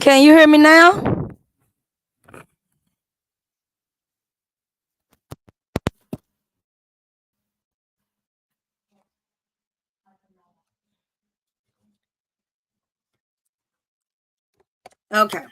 Can you hear me now? Okay.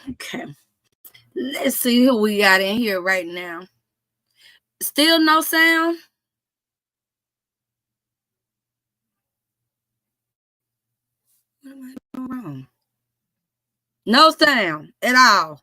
Okay. Let's see who we got in here right now. Still no sound? What am I doing wrong? No sound at all.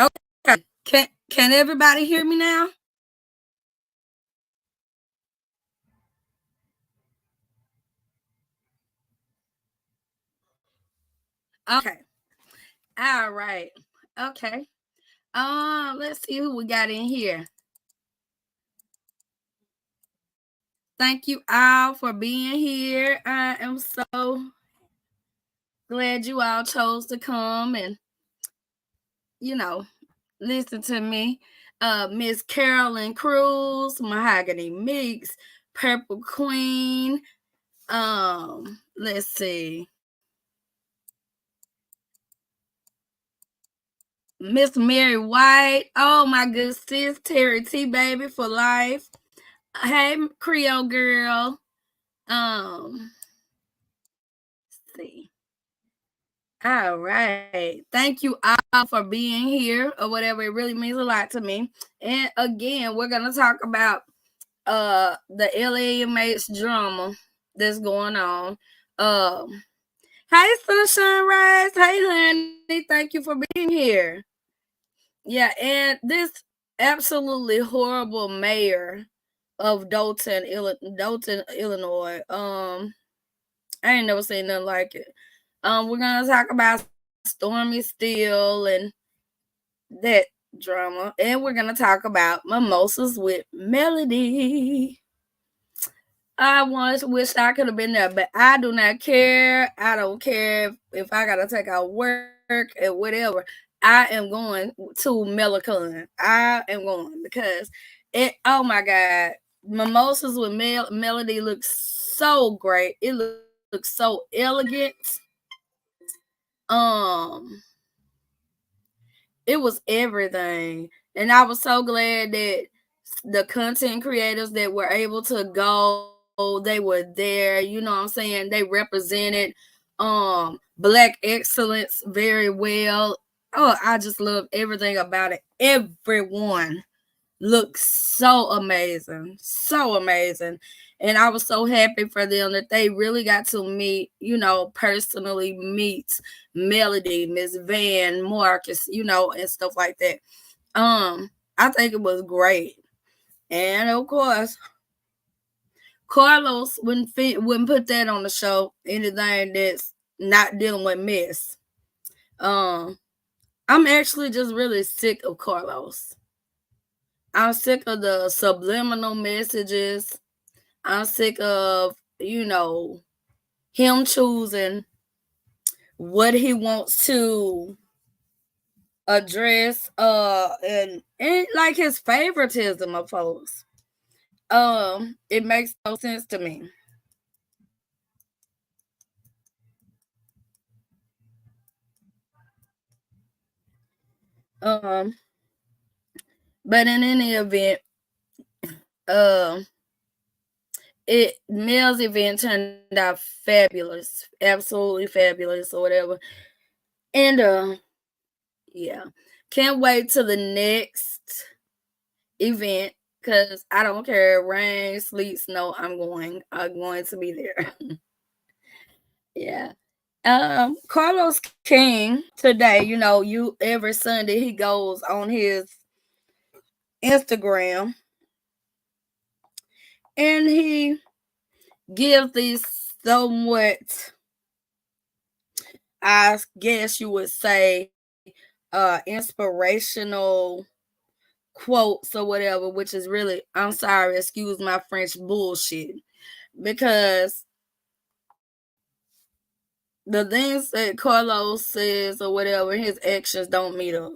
Okay. Can everybody hear me now? Okay. All right. Okay. Let's see who we got in here. Thank you all for being here. I am so glad you all chose to come and, listen to me. Miss Carolyn Cruz, Mahogany Mix, Purple Queen. Let's see. Miss Mary White. Oh my good sis, Terry T baby for life. Hey, Creole girl. Let's see. All right. Thank you all for being here or whatever. It really means a lot to me. And again, we're gonna talk about the LAMH drama that's going on. Hey Sunshine Rise. Hey honey. Thank you for being here. Yeah, and this absolutely horrible mayor of Dolton, Illinois. I ain't never seen nothing like it. We're gonna talk about Stormi, Steele, and that drama, and we're gonna talk about Mimosas with Melody. I once wished I could have been there, but I do not care. I don't care if I gotta take out work or whatever. I am going to Melicon. I am going because it. Oh my God, Mimosas with Melody looks so great. It looks so elegant. Um, it was everything, and I was so glad that the content creators that were able to go, they were there. You know what I'm saying? They represented Black excellence very well. Oh, I just love everything about it. Everyone looks so amazing, so amazing. And I was so happy for them that they really got to meet, personally meet Melody, Miss Van, Marcus, and stuff like that. I think it was great. And of course, Carlos wouldn't put that on the show. Anything that's not dealing with mess. I'm actually just really sick of Carlos. I'm sick of the subliminal messages. I'm sick of, him choosing what he wants to address, and like his favoritism of folks. It makes no sense to me. Um, but in any event, um, Mel's event turned out fabulous, absolutely fabulous, or whatever. And yeah, can't wait till the next event because I don't care rain, sleet, snow. I'm going to be there. Yeah. Carlos King today, you every Sunday he goes on his Instagram and he gives these somewhat, I guess you would say, inspirational quotes or whatever, which is really, I'm sorry, excuse my French, bullshit. Because the things that Carlos says or whatever, his actions don't meet up.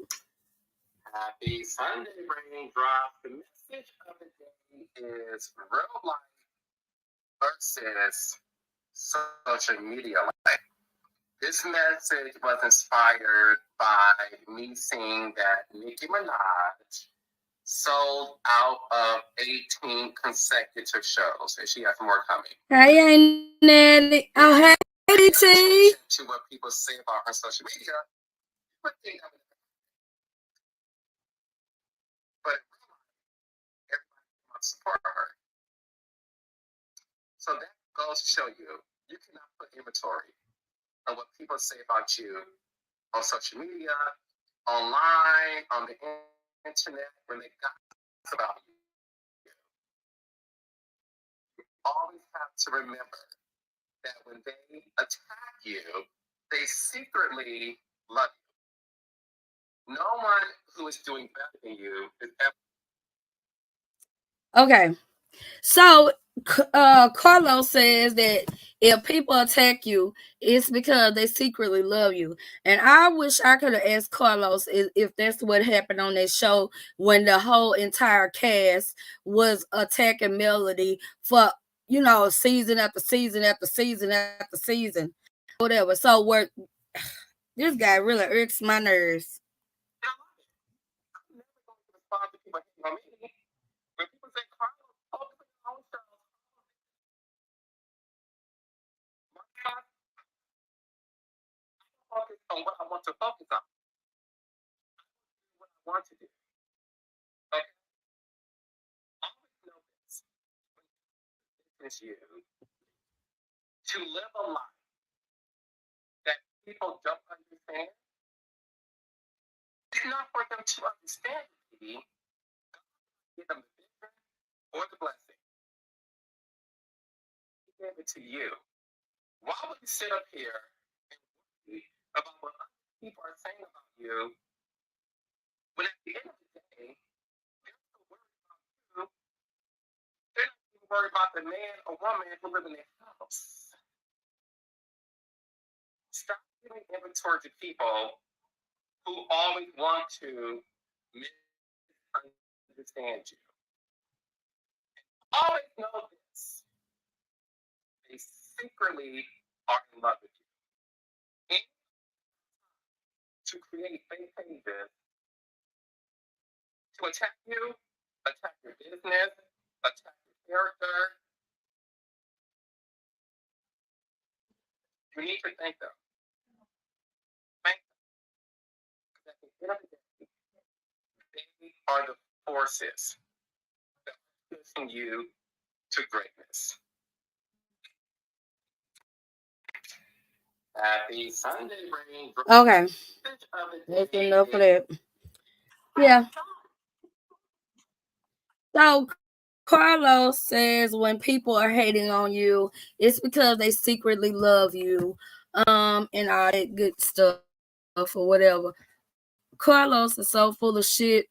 Happy Sunday, Raindrop. The message of the day is real life versus social media life. This message was inspired by me seeing that Nicki Minaj sold out of 18 consecutive shows, and she has more coming. Hey, ain't Nelly. Oh, hey, T. To what people say about her social media, but everybody wants to support her. So that goes to show you cannot put inventory on what people say about you on social media, online, on the internet, when they gossip about you. You always have to remember that when they attack you, they secretly love you. No one who is doing better than you is ever. Okay. So, Carlos says that if people attack you, it's because they secretly love you. And I wish I could have asked Carlos if that's what happened on that show when the whole entire cast was attacking Melody for, season after season after season after season, whatever. So, this guy really irks my nerves. focus on what I want to focus on. What I want to do. Okay? Always know this. It's you to live a life that people don't understand. It's not for them to understand, maybe. Give them the vision or the blessing. He gave it to you. Why would you sit up here and worry about what other people are saying about you when at the end of the day, they're still worried about you? They're not even worried about the man or woman who live in their house. Stop giving inventory to people who always want to misunderstand you. Always know this. They secretly are in love with you. And to create fake pages to attack you, attack your business, attack your character. You need to thank them. Thank them. Because at the end of the day, they are the forces that are pushing you to greatness. Happy Sunday, Brain. Okay. That's enough of that. Yeah. So Carlos says when people are hating on you, it's because they secretly love you, and all that good stuff or whatever. Carlos is so full of shit.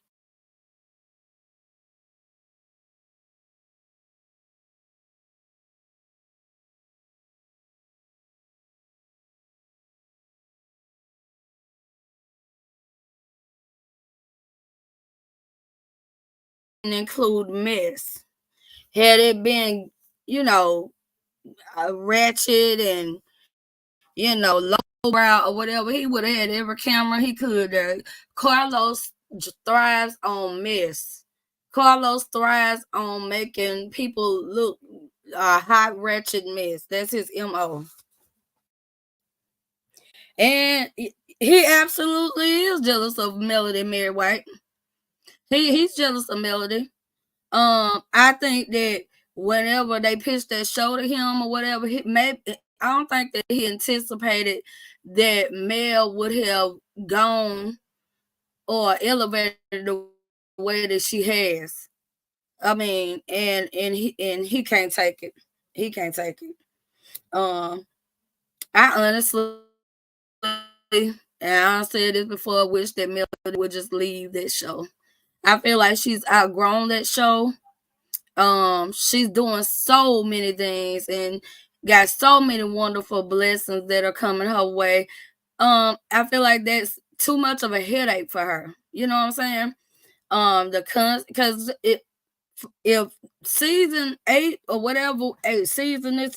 Include mess. Had it been, ratchet and lowbrow or whatever, he would have had every camera he could. Carlos thrives on mess. Carlos thrives on making people look a hot, ratchet mess. That's his MO. And he absolutely is jealous of Melody Mary White. He's jealous of Melody. I think that whenever they pitched that show to him or whatever, I don't think that he anticipated that Mel would have gone or elevated the way that she has. I mean, and he can't take it. He can't take it. I honestly, and I said this before, wish that Melody would just leave that show. I feel like she's outgrown that show. She's doing so many things and got so many wonderful blessings that are coming her way. I feel like that's too much of a headache for her. You know what I'm saying? Because if season 8 or whatever season this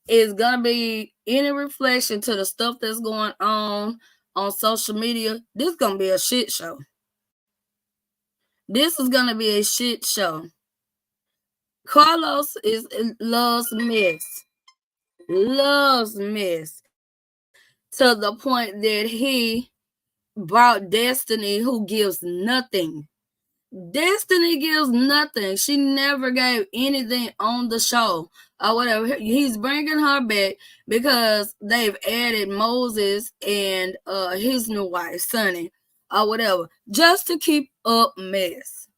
is gonna be any reflection to the stuff that's going on social media, this is gonna be a shit show. This is gonna be a shit show. Carlos loves mess to the point that he brought Destiny, who gives nothing. Destiny gives nothing. She never gave anything on the show or whatever. He's bringing her back because they've added Moses and his new wife, Sonny, or whatever, just to keep up mess.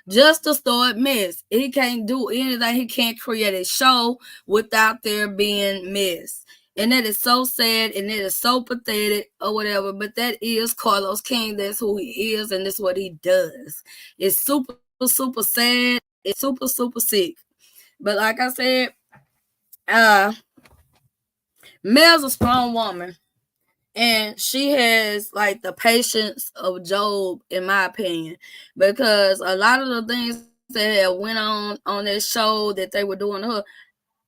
Just to start mess. He can't do anything. He can't create a show without there being mess. And that is so sad and that is so pathetic or whatever. But that is Carlos King. That's who he is and that's what he does. It's super, super sad. It's super, super sick. But like I said, Mel's a strong woman. And she has like the patience of Job, in my opinion, because a lot of the things that had went on that show that they were doing to her,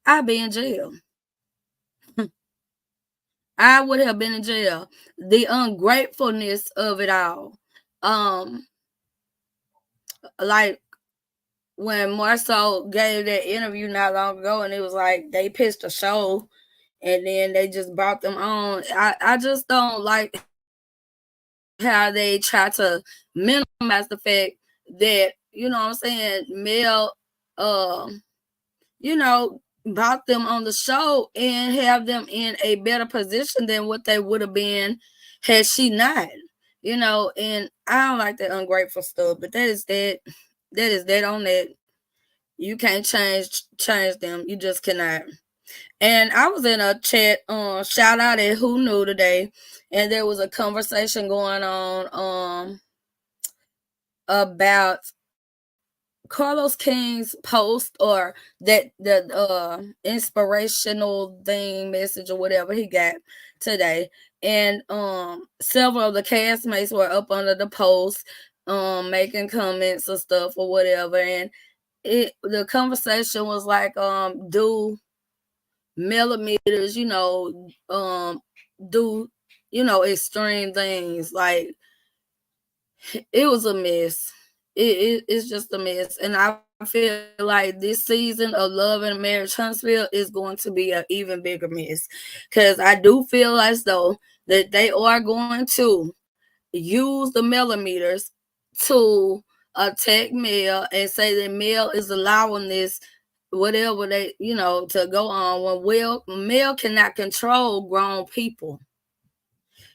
I'd be in jail. I would have been in jail. The ungratefulness of it all. Like when Marceau gave that interview not long ago, and it was like they pitched a show and then they just brought them on. I just don't like how they try to minimize the fact that, you know what I'm saying, Mel, brought them on the show and have them in a better position than what they would have been had she not, and I don't like that ungrateful stuff, but that is that on that. You can't change them. You just cannot. And I was in a chat, shout out at Who Knew today, and there was a conversation going on about Carlos King's post or that the inspirational thing message or whatever he got today, and several of the castmates were up under the post, making comments or stuff or whatever, and the conversation was like, do millimeters, do extreme things. Like, it was a mess. It's just a mess, and I feel like this season of Love and Marriage Huntsville is going to be an even bigger mess, because I do feel as though that they are going to use the millimeters to attack Mel and say that Mel is allowing this whatever they to go on when Mel cannot control grown people.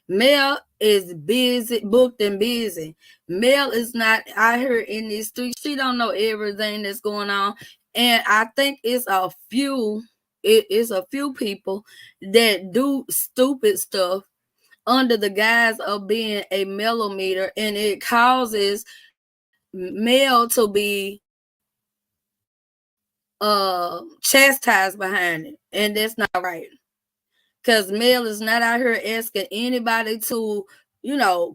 Mel is busy, booked and busy. Mel is not out here in these streets. She don't know everything that's going on. And I think it's a few people that do stupid stuff under the guise of being a millimeter, and it causes Mel to be chastised behind it. And that's not right. Because Mel is not out here asking anybody to,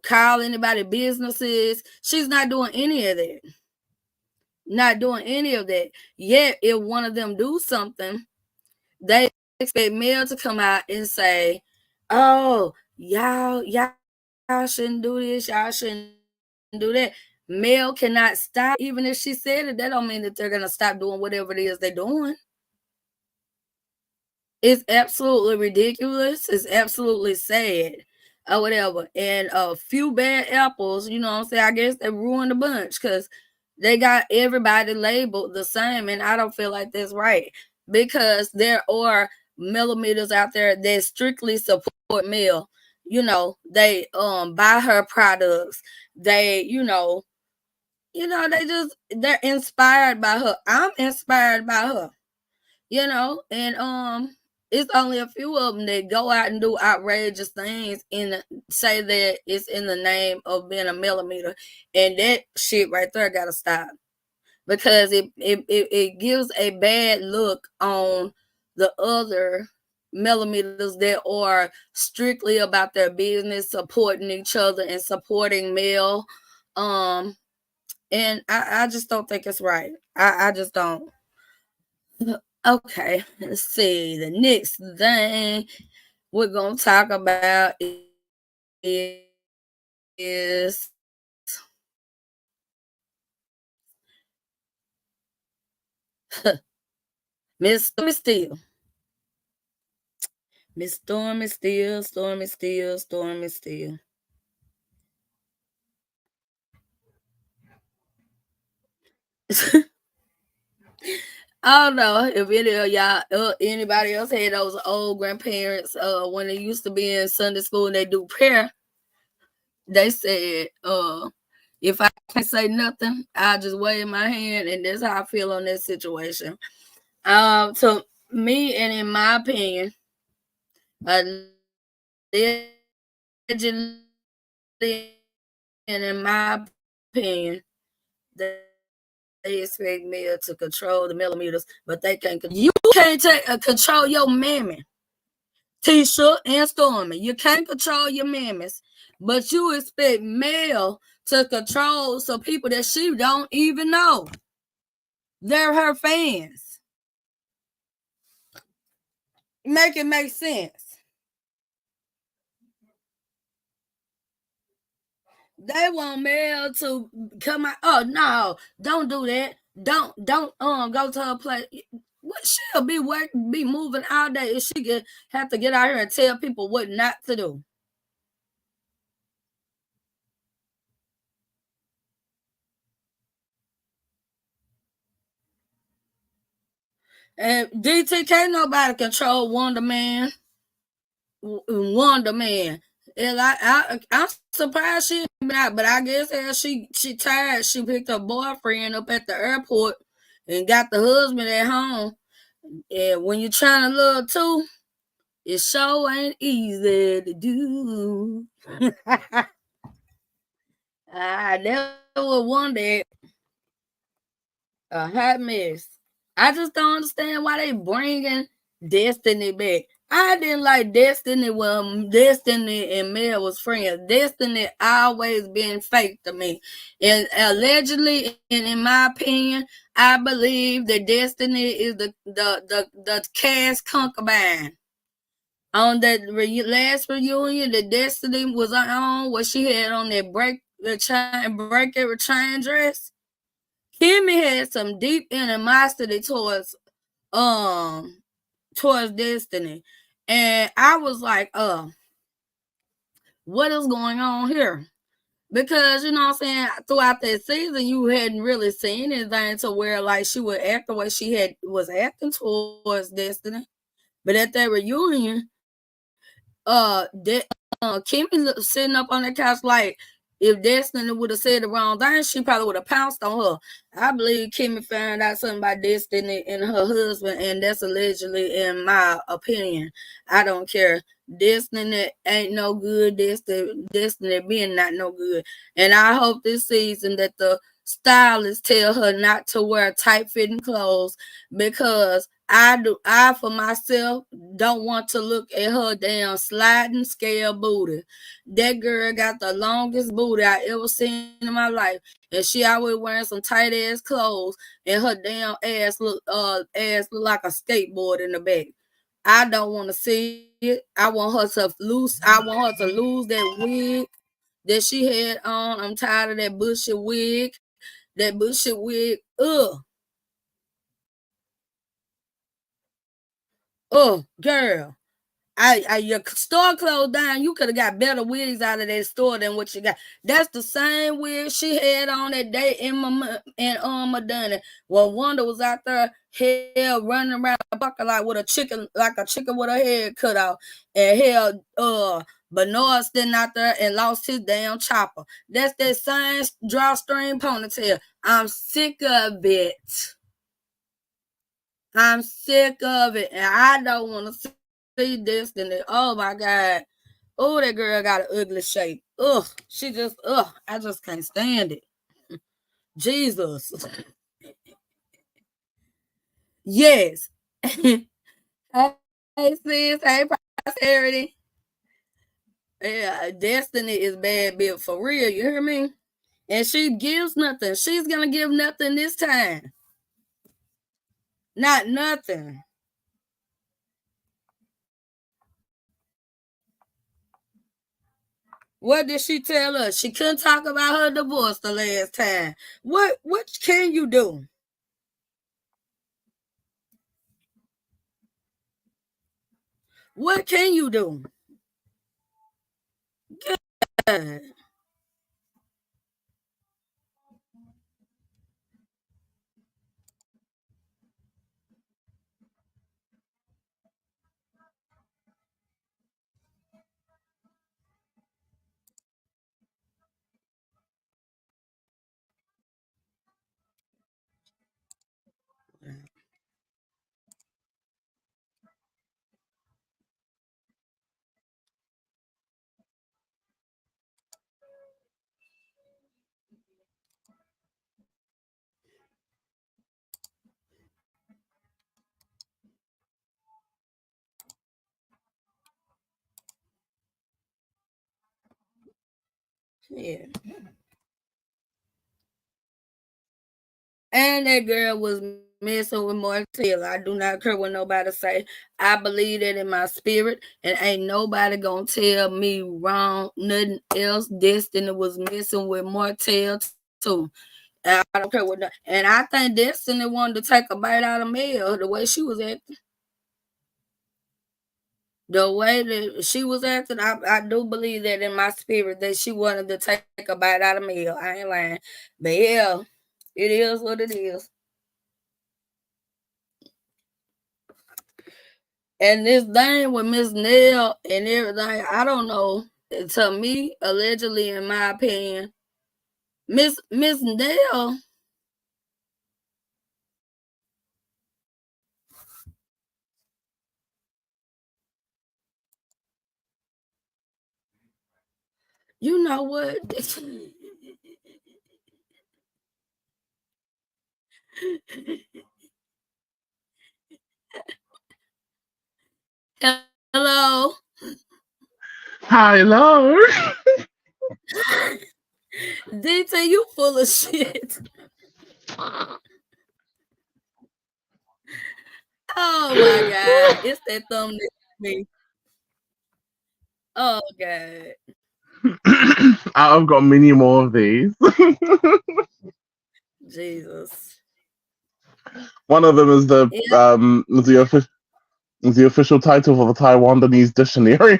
call anybody businesses. She's not doing any of that. Not doing any of that. Yet, if one of them do something, they expect Mel to come out and say, "Oh, y'all shouldn't do this. Y'all shouldn't do that." Mel cannot stop it. Even if she said it, that don't mean that they're gonna stop doing whatever it is they're doing. It's absolutely ridiculous. It's absolutely sad or whatever. And a few bad apples, you know what I'm saying? I guess they ruined the bunch because they got everybody labeled the same. And I don't feel like that's right, because there are millimeters out there that strictly support Mel. They buy her products. They, they're inspired by her. I'm inspired by her. And it's only a few of them that go out and do outrageous things and say that it's in the name of being a millimeter, and that shit right there gotta stop, because it gives a bad look on the other millimeters that are strictly about their business, supporting each other and supporting Mel. And I just don't think it's right. I just don't. Okay, let's see. The next thing we're gonna talk about is Miss Stormi Steele. Miss Stormi Steele, Stormi Steele, Stormi Steele. I don't know if any of y'all, anybody else had those old grandparents when they used to be in Sunday school and they do prayer. They said, if I can't say nothing, I'll just wave my hand, and that's how I feel on that situation. To me, and in my opinion, allegedly, and in my opinion, they expect me to control the millimeters, but they can't. You can't control your mammy, Tisha and Stormi. You can't control your mammies, but you expect Mel to control some people that she don't even know. They're her fans. Make it make sense. They want Mel to come out. Oh no, don't do that. Don't go to her place. What, she'll be moving all day if she have to get out here and tell people what not to do. And DT, can't nobody control Wonder Man. Wonder Man. And I'm surprised she been out, but I guess as she tired, she picked her boyfriend up at the airport and got the husband at home. And when you're trying to love too, it sure ain't easy to do. I never wondered. A hot mess. I just don't understand why they bringing Destiny back. I didn't like Destiny when Destiny and Mel was friends. Destiny always been fake to me, and allegedly, and in my opinion, I believe that Destiny is the cast concubine. On that last reunion that Destiny was on, what she had on that break every chain dress. Kimmy had some deep animosity um towards Destiny. And I was like, what is going on here? Because you know what I'm saying, throughout that season you hadn't really seen anything to where like she would act the way she was acting towards Destiny. But at that reunion, Kimmy sitting up on the couch like if Destiny would have said the wrong thing, she probably would have pounced on her. I believe Kimmy found out something about Destiny and her husband, and that's allegedly in my opinion. I don't care. Destiny ain't no good. Destiny being not no good. And I hope this season that the stylists tell her not to wear tight fitting clothes because I for myself don't want to look at her damn sliding scale booty. That girl got the longest booty I ever seen in my life. And she always wearing some tight ass clothes and her damn ass look like a skateboard in the back. I don't want to see it. I want her to lose that wig that she had on. I'm tired of that bullshit wig. That bullshit wig. Ugh. Girl. Your store closed down. You could have got better wigs out of that store than what you got. That's the same wig she had on that day in Madonna. When Wanda was out there, hell running around the parking lot with like a chicken with her head cut off, and hell, Bernard standing out there and lost his damn chopper. That's that same drawstring ponytail. I'm sick of it. I'm sick of it, and I don't want to see Destiny. Oh my God. Oh, that girl got an ugly shape. Ugh. I just can't stand it. Jesus. Yes. Hey, sis. Hey, prosperity. Yeah, Destiny is bad built for real. You hear me? And she gives nothing. She's going to give nothing this time. Not nothing. What did she tell us? She couldn't talk about her divorce the last time. What can you do? What can you do? God. Yeah. And that girl was messing with Martell. I do not care what nobody say. I believe that in my spirit, and ain't nobody gonna tell me wrong. Nothing else. Destiny was messing with Martell too. And I don't care what. And I think Destiny wanted to take a bite out of Mel the way she was acting. The way that she was acting, I do believe that in my spirit that she wanted to take a bite out of Mel. I ain't lying, but yeah, it is what it is. And this thing with Miss Nell and everything, I don't know. To me, allegedly, in my opinion, Miss Nell, you know what? Hello. Hello. DT, you full of shit. Oh my god. It's that thumbnail me. Oh god. I've got many more of these. Jesus. One of them is Yeah. the official title for the Taiwanese dictionary.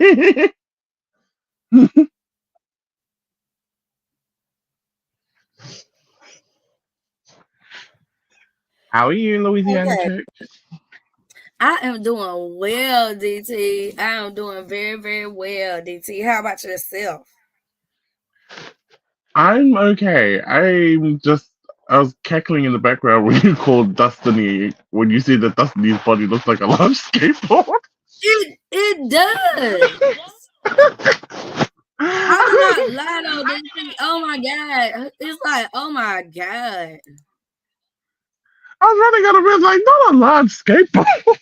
How are you in Louisiana, Okay. chick? I am doing well, DT. I am doing very, very well, DT. How about yourself? I'm okay. I was cackling in the background when you called Destiny when you said that Destiny's body looks like a large skateboard. It does. I cannot lie though, DT. Oh my god. It's like, oh my god. I was running out of breath, like, not a large skateboard.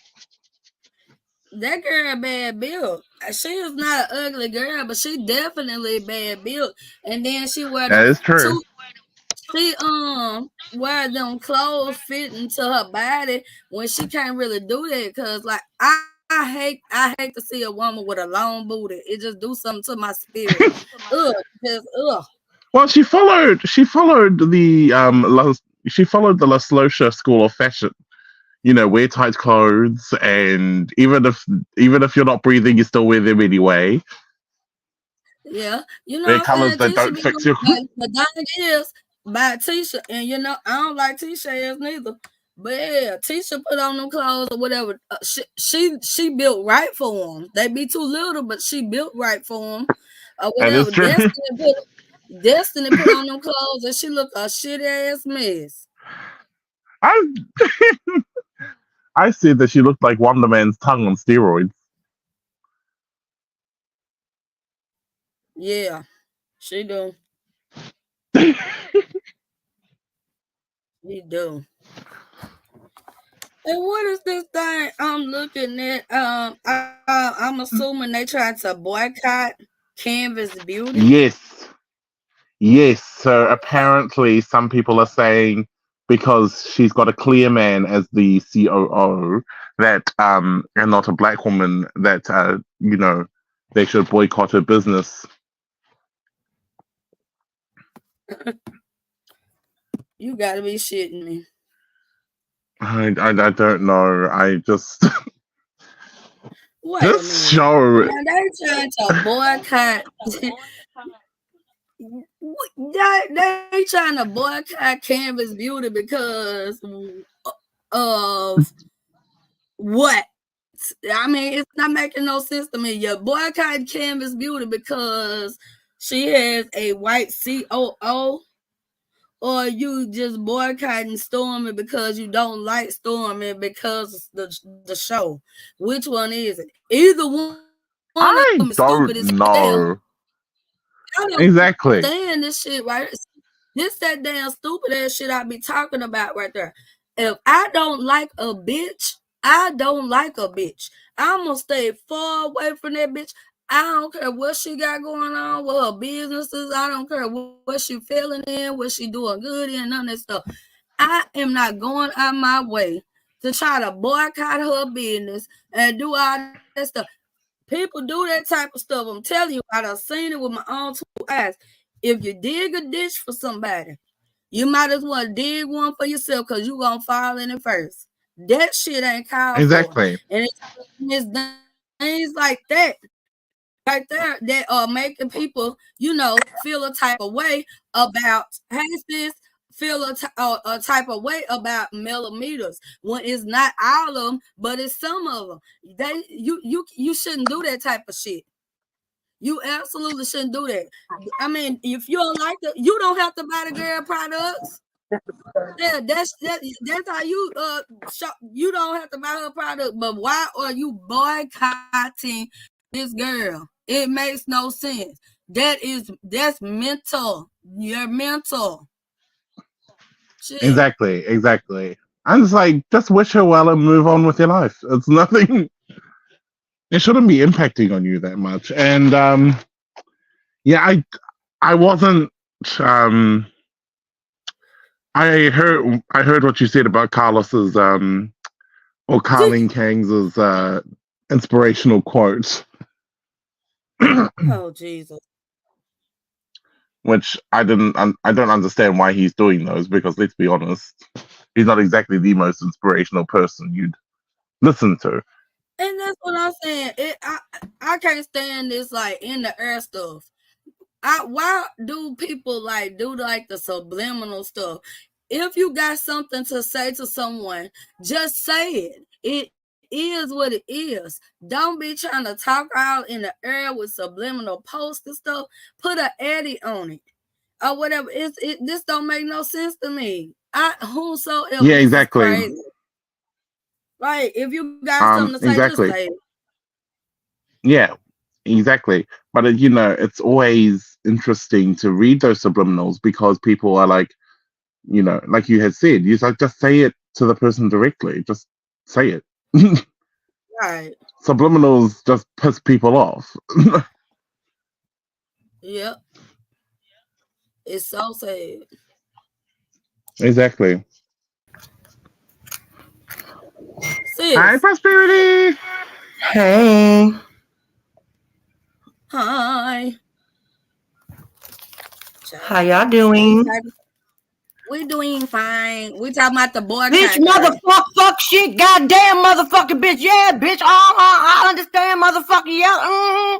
That girl bad built. She is not an ugly girl, but she definitely bad built. And then she wear That them is true. two. She wear them clothes fitting to her body when she can't really do that. Cause like I hate to see a woman with a long booty. It just do something to my spirit. Ugh, just ugh. Well, she followed the La Slosha school of fashion. You know, wear tight clothes, and even if you're not breathing, you still wear them anyway. Yeah, you know Wear what I'm colors saying? that Tisha don't be fix doing you. like the thing is by Tisha, and you know I don't like Tisha ass neither. But yeah, Tisha put on them clothes or whatever. She built right for them. They be too little, but she built right for them or That is whatever. true. Destiny put on them clothes and she look a shit ass mess. I I said that she looked like Wonder Man's tongue on steroids. Yeah, she do. She do. And what is this thing I'm looking at? I'm assuming they tried to boycott Canvas Beauty. Yes, yes. So apparently, some people are saying because she's got a clear man as the COO that and not a black woman that they should boycott her business. You gotta be shitting me. I don't know. I just Wait a this minute. show. Now they trying to boycott. They trying to boycott Canvas Beauty because of what? I mean, it's not making no sense to me. You boycott Canvas Beauty because she has a white COO, or you just boycotting Stormi because you don't like Stormi because of the show. Which one is it? Either one of them is I stupid as don't hell. know I don't exactly. understand this shit, right? This that damn stupid ass shit I be talking about right there. If I don't like a bitch, I don't like a bitch. I'm gonna stay far away from that bitch. I don't care what she got going on with her businesses. I don't care what she feeling in, what she doing good in, none of that stuff. I am not going out my way to try to boycott her business and do all that stuff. People do that type of stuff. I'm telling you, I done seen it with my own two eyes. If you dig a ditch for somebody, you might as well dig one for yourself because you gonna fall in it first. That shit ain't called for. Exactly. And it's things like that right there that are making people, feel a type of way about sis, feel a type of way about millimeters when it's not all of them, but it's some of them. You shouldn't do that type of shit. You absolutely shouldn't do that. I mean, if you don't like it, you don't have to buy the girl products. Yeah, that's how you don't have to buy her product. But why are you boycotting this girl? It makes no sense. That's mental. You're mental. Shit. Exactly. I'm just like, just wish her well and move on with your life. It's nothing. It shouldn't be impacting on you that much. And yeah, I wasn't. I heard what you said about Carlos's or Carlene Kangs's inspirational quote. Oh Jesus. Which I don't understand why he's doing those, because let's be honest, he's not exactly the most inspirational person you'd listen to. And that's what I'm saying. I can't stand this like in the air stuff. Why do people like do like the subliminal stuff? If you got something to say to someone, just say it. It is what it is. Don't be trying to talk out in the air with subliminal posts and stuff. Put an edit on it or whatever. This don't make no sense to me. Whosoever Yeah, this exactly. is crazy. Like if you got something to say, exactly. just say it. Yeah, exactly. But it's always interesting to read those subliminals, because people are like, like you had said, you like, just say it to the person directly. Just say it. Right. Subliminals just piss people off. Yep. It's so sad. Exactly. Sis. Hi, Prosperity. Hey. Hi. How y'all doing? We doing fine. We talking about the boycott. Bitch, motherfuck, shit, goddamn motherfucking bitch. Yeah, bitch. I understand, motherfucker. Yeah.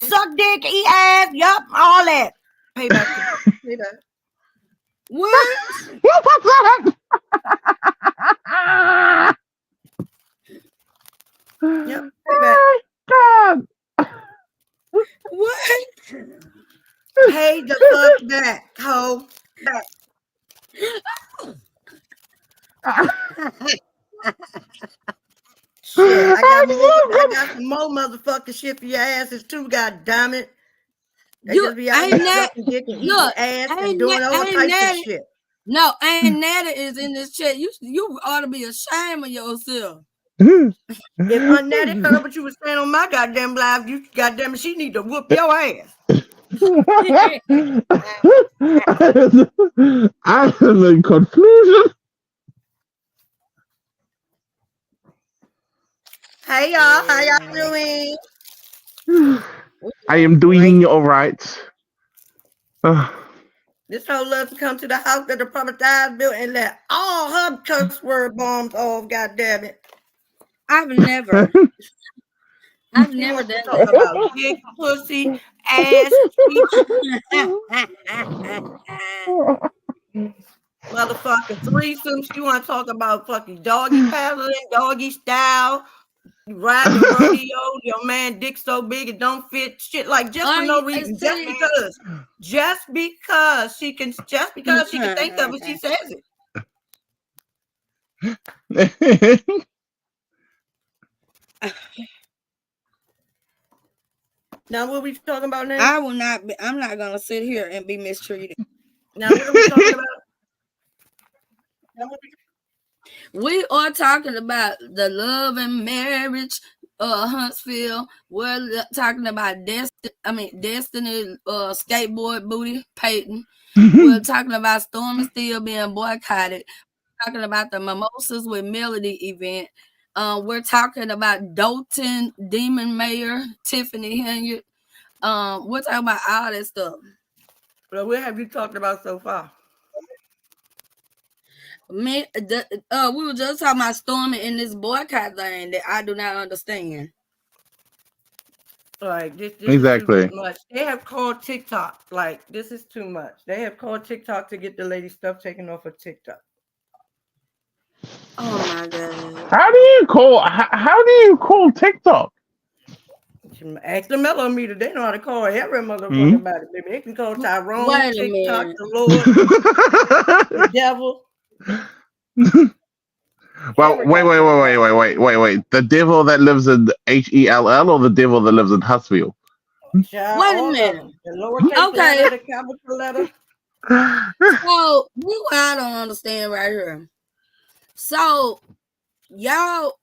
Suck dick, eat ass. Yup, all that. Payback. What? Yep, payback. God. What? Pay the fuck back, ho. Back. Shit, I got some more motherfucking shit for your asses too, god damn it. They just be out there sucking dick and eating ass and doing all types of shit. No, Aunt Netta is in this chat. You ought to be ashamed of yourself. If Aunt Netta heard what you was saying on my goddamn live, you goddamn it, she need to whoop your ass. I am in confusion. Hey y'all, how y'all doing? I am doing all right. This hoe loves to come to the house that the proprietary built and let all her curse word bombs off. Goddamn it! I've never done talk about dick, pussy, ass, motherfucking threesomes. She want to talk about fucking doggy paddling, doggy style, riding rodeo. Your man dick so big it don't fit. Shit like just for no reason, just because she can think of it, she says it. Now what we talking about now? I'm not gonna sit here and be mistreated. Now what are we talking about? We are talking about the love and marriage, Huntsville. We're talking about Destiny, skateboard booty, Peyton. We're talking about Stormi Steele being boycotted. We're talking about the Mimosas with Melody event. We're talking about Dolton, Demon Mayor, Tiffany Henyard. We're talking about all that stuff. Well, what have you talked about so far? We were just talking about Stormi in this boycott thing that I do not understand. Like this exactly. is too much. They have called TikTok. Like this is too much. They have called TikTok to get the lady stuff taken off of TikTok. Oh my god! How do you call TikTok? Ask the millimeter. They know how to call every motherfucking body. Maybe they can call Tyrone, TikTok, the Lord, the devil. Well, wait. The devil that lives in HELL or the devil that lives in Huntsville? Wait a minute. The lowercase letter, the capital letter. So this what I don't understand right here. So y'all,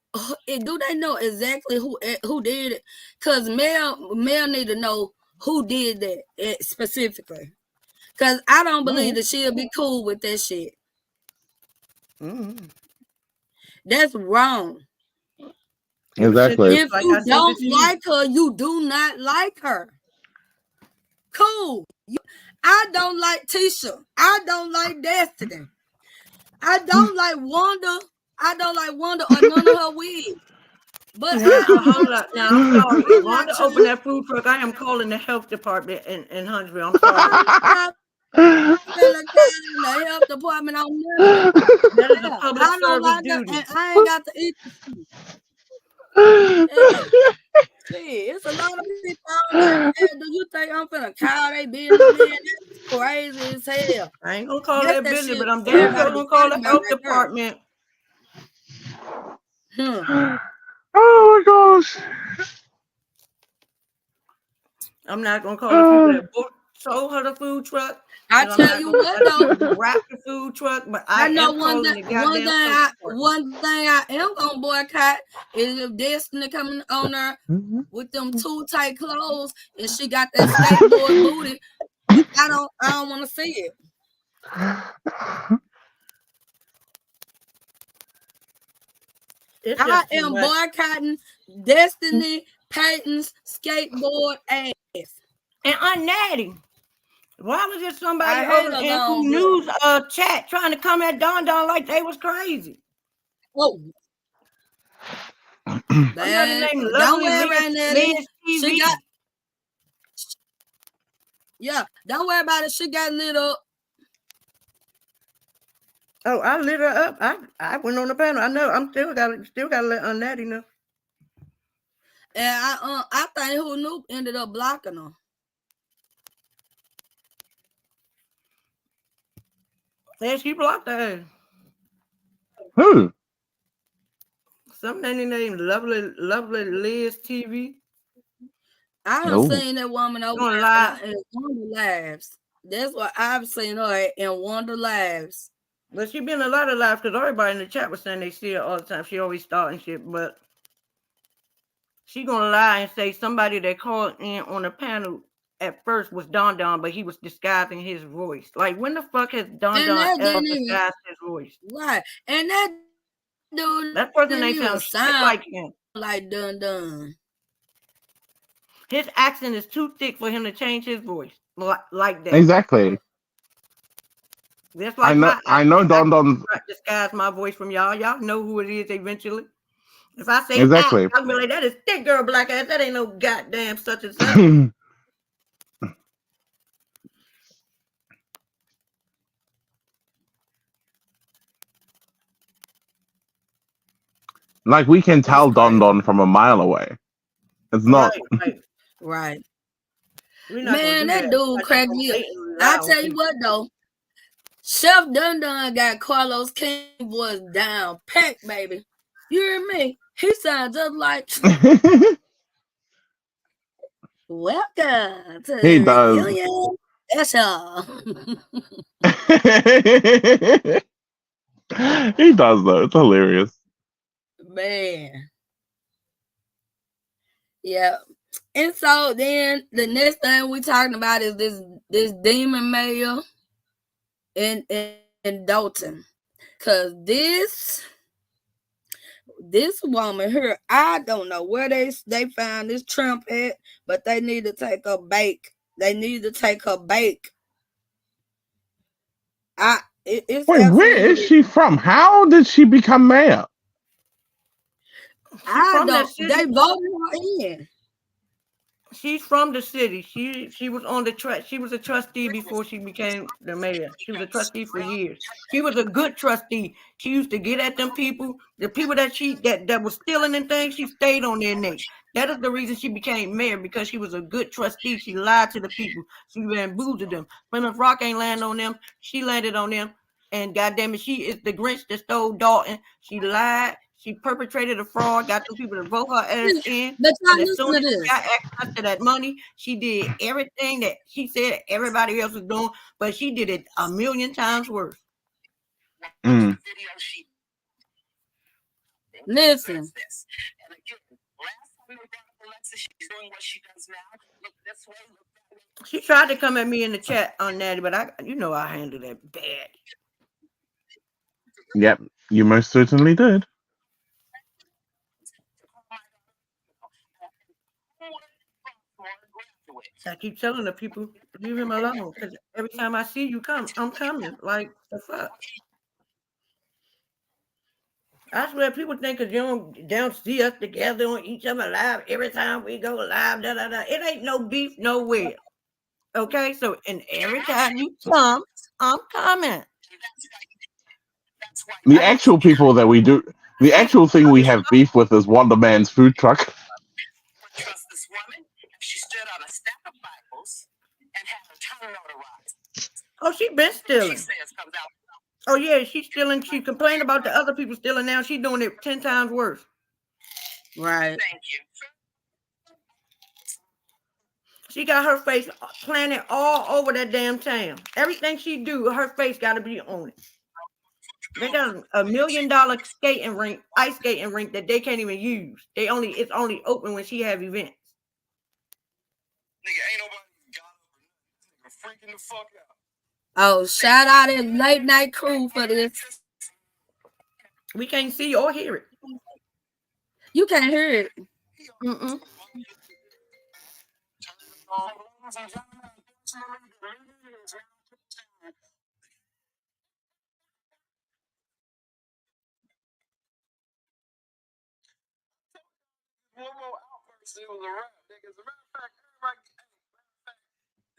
do they know exactly who did it? Cause Mel need to know who did that specifically. Cause I don't believe that she'll be cool with that shit. That's wrong. Exactly. If you don't like her, you do not like her. Cool. I don't like Tisha. I don't like Destiny. I don't like Wanda. I don't like Wanda or none of her wigs. But hold up. Now, I'm sorry. If Wanda open that food truck, I am calling the health department in Huntsville. I'm sorry. The health department on nothing. That is a public service duty. And I ain't got to eat the food. Yeah. See, it's a lot of people out there. Do you think I'm finna call they business, man? That's crazy as hell. I ain't gonna call that business, but I'm definitely gonna call the health department. Oh my gosh. I'm not gonna call the people that sold her the food truck. I tell you what though, wrap the food truck, but I know one thing I am gonna boycott is if Destiny coming on there with them too tight clothes and she got that skateboard booty. I don't want to see it. I am boycotting Destiny Payton's skateboard ass. And I'm natty. Why was there somebody over in news chat trying to come at Don like they was crazy? Oh, don't worry right now. She got, don't worry about it. She got lit up. Oh, I lit her up. I went on the panel. I know. I'm still got to let Natty know. And I think who knew ended up blocking her. Yeah, she blocked her. Who? Something named Lovely Liz TV. I have seen that woman over in Wonder Lives. That's what I've seen her in Wonder Lives. But she been in a lot of lives because everybody in the chat was saying they see her all the time. She always starting shit, but she gonna lie and say somebody that called in on the panel at first was Don, but he was disguising his voice. Like, when the fuck has Don ever disguised his voice? Right. And that dude, that person ain't sound like him. Like Dun. His accent is too thick for him to change his voice like that. Exactly. That's like I know Don disguise my voice from y'all. Y'all know who it is eventually. If I say exactly, I'll be like, that is thick girl black ass. That ain't no goddamn such and such. Like, we can tell Don from a mile away. It's not right. Man, that dude cracked me up. I tell you what though, Chef Dun got Carlos King voice down pack, baby. You hear me? He sounds just like welcome to he does. Reunion Special. He does though. It's hilarious. Man. Yeah. And so then the next thing we're talking about is this demon mayor in Dolton. Cause this woman here, I don't know where they found this Trump at, but they need to take her bake. Wait, where is she from? How did she become mayor? They voted her in. She's from the city. She was on the she was a trustee before she became the mayor. She was a trustee for years. She was a good trustee. She used to get at them people, the people that was stealing and things. She stayed on their neck. That is the reason she became mayor, because she was a good trustee. She lied to the people. She bamboozled them. Plymouth Rock ain't land on them. She landed on them. And goddamn it, she is the Grinch that stole Dolton. She lied. She perpetrated a fraud, got the people to vote her ass in. But y'all And as soon listen as to she got this. access to that money, she did everything that she said everybody else was doing, but she did it 1,000,000 times worse. Mm. Listen. And again, last time they brought up Alexa, she's doing what she does now. Look this way, look that way. She tried to come at me in the chat on Natty, but I handled that bad. Yep, you most certainly did. I keep telling the people, leave him alone, because every time I see you come, I'm coming. Like, the fuck? I swear people think because they don't see us together on each other live every time we go live, da da da. It ain't no beef nowhere. Okay, so and every time you come, I'm coming. The actual people that we do, the actual thing we have beef with is Wonder Man's food truck. Trust this woman. She stood on a stack of Bibles and had her tongue notarized. Oh, she been stealing. She says comes out. Oh yeah, she's stealing. She complained about the other people stealing. Now she's doing it 10 times worse. Right. Thank you. She got her face planted all over that damn town. Everything she do, her face got to be on it. They got $1 million skating rink, ice skating rink that they can't even use. It's only open when she have events. Nigga, ain't nobody got up. Freaking the fuck out. Oh, shout out to Late Night Crew for this. We can't see or hear it. You can't hear it. Mm-mm. One more outburst, it was a rap, nigga. As a matter of fact, everybody,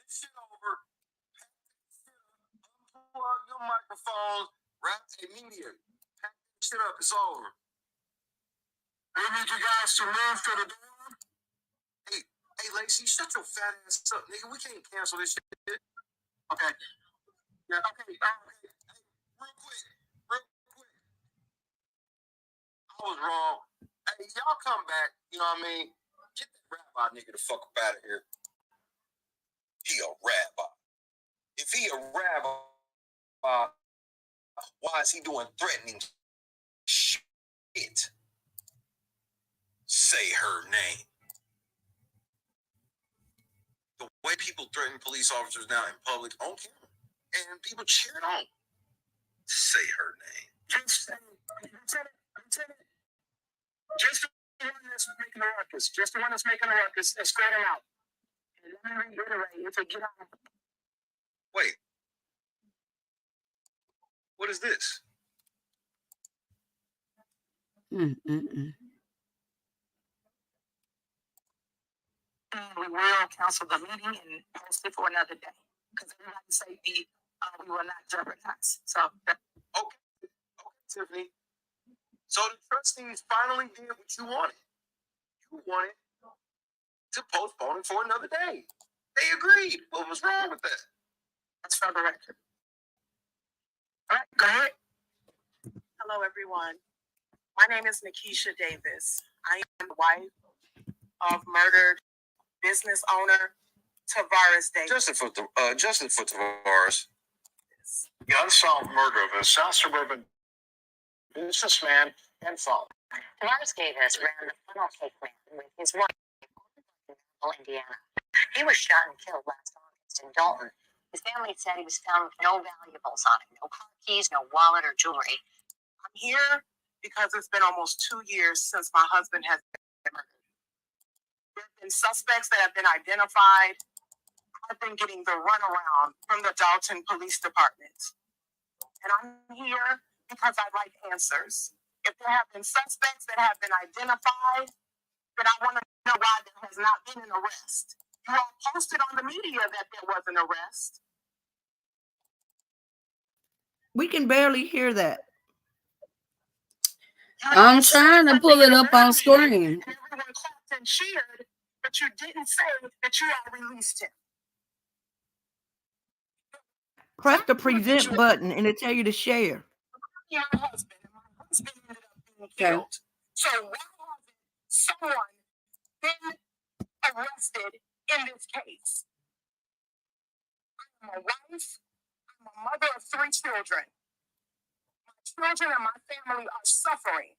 this shit over. Unplug your microphones, rap immediately. Pack this shit up, it's over. We need you guys to move to the door. Hey, Lacey, shut your fat ass up, nigga. We can't cancel this shit. Okay. Yeah, okay. Hey, real quick. I was wrong. Hey, y'all come back, you know what I mean? Get that rabbi nigga the fuck up out of here. He a rabbi. If he a rabbi, why is he doing threatening shit? Say her name. The way people threaten police officers now in public on camera, and people cheered on. Say her name. Just the one that's making a ruckus. Just the one that's making a ruckus. And spread him out. And let me reiterate, if they get out. Wait. What is this? We will cancel the meeting and post it for another day. Because everybody's safety, we will not jeopardize. So, okay, Tiffany. So the trustees finally did what you wanted. You wanted to postpone it for another day. They agreed. What was wrong with that? That's for the record. All right, go ahead. Hello, everyone. My name is Nikisha Davis. I am the wife of murdered business owner Tavares Davis. Justin for Tavares. The unsolved murder of a South Suburban businessman and father. Tavares Davis ran the funnel cake man with his wife in Indiana. He was shot and killed last August in Dolton. His family said he was found with no valuables on him, no car keys, no wallet or jewelry. I'm here because it's been almost 2 years since my husband has been murdered. There have been suspects that have been identified. I've been getting the runaround from the Dolton Police Department. And I'm here because I'd like answers. If there have been suspects that have been identified, then I want to know why there has not been an arrest. You all posted on the media that there was an arrest. We can barely hear that. I'm trying to pull it up on screen. And everyone clapped and cheered, but you didn't say that you all released him. Press the present button and it'll tell you to share. My husband ended up being be killed. So why hasn't someone been arrested in this case? I'm a wife. I'm a mother of 3 children. My children and my family are suffering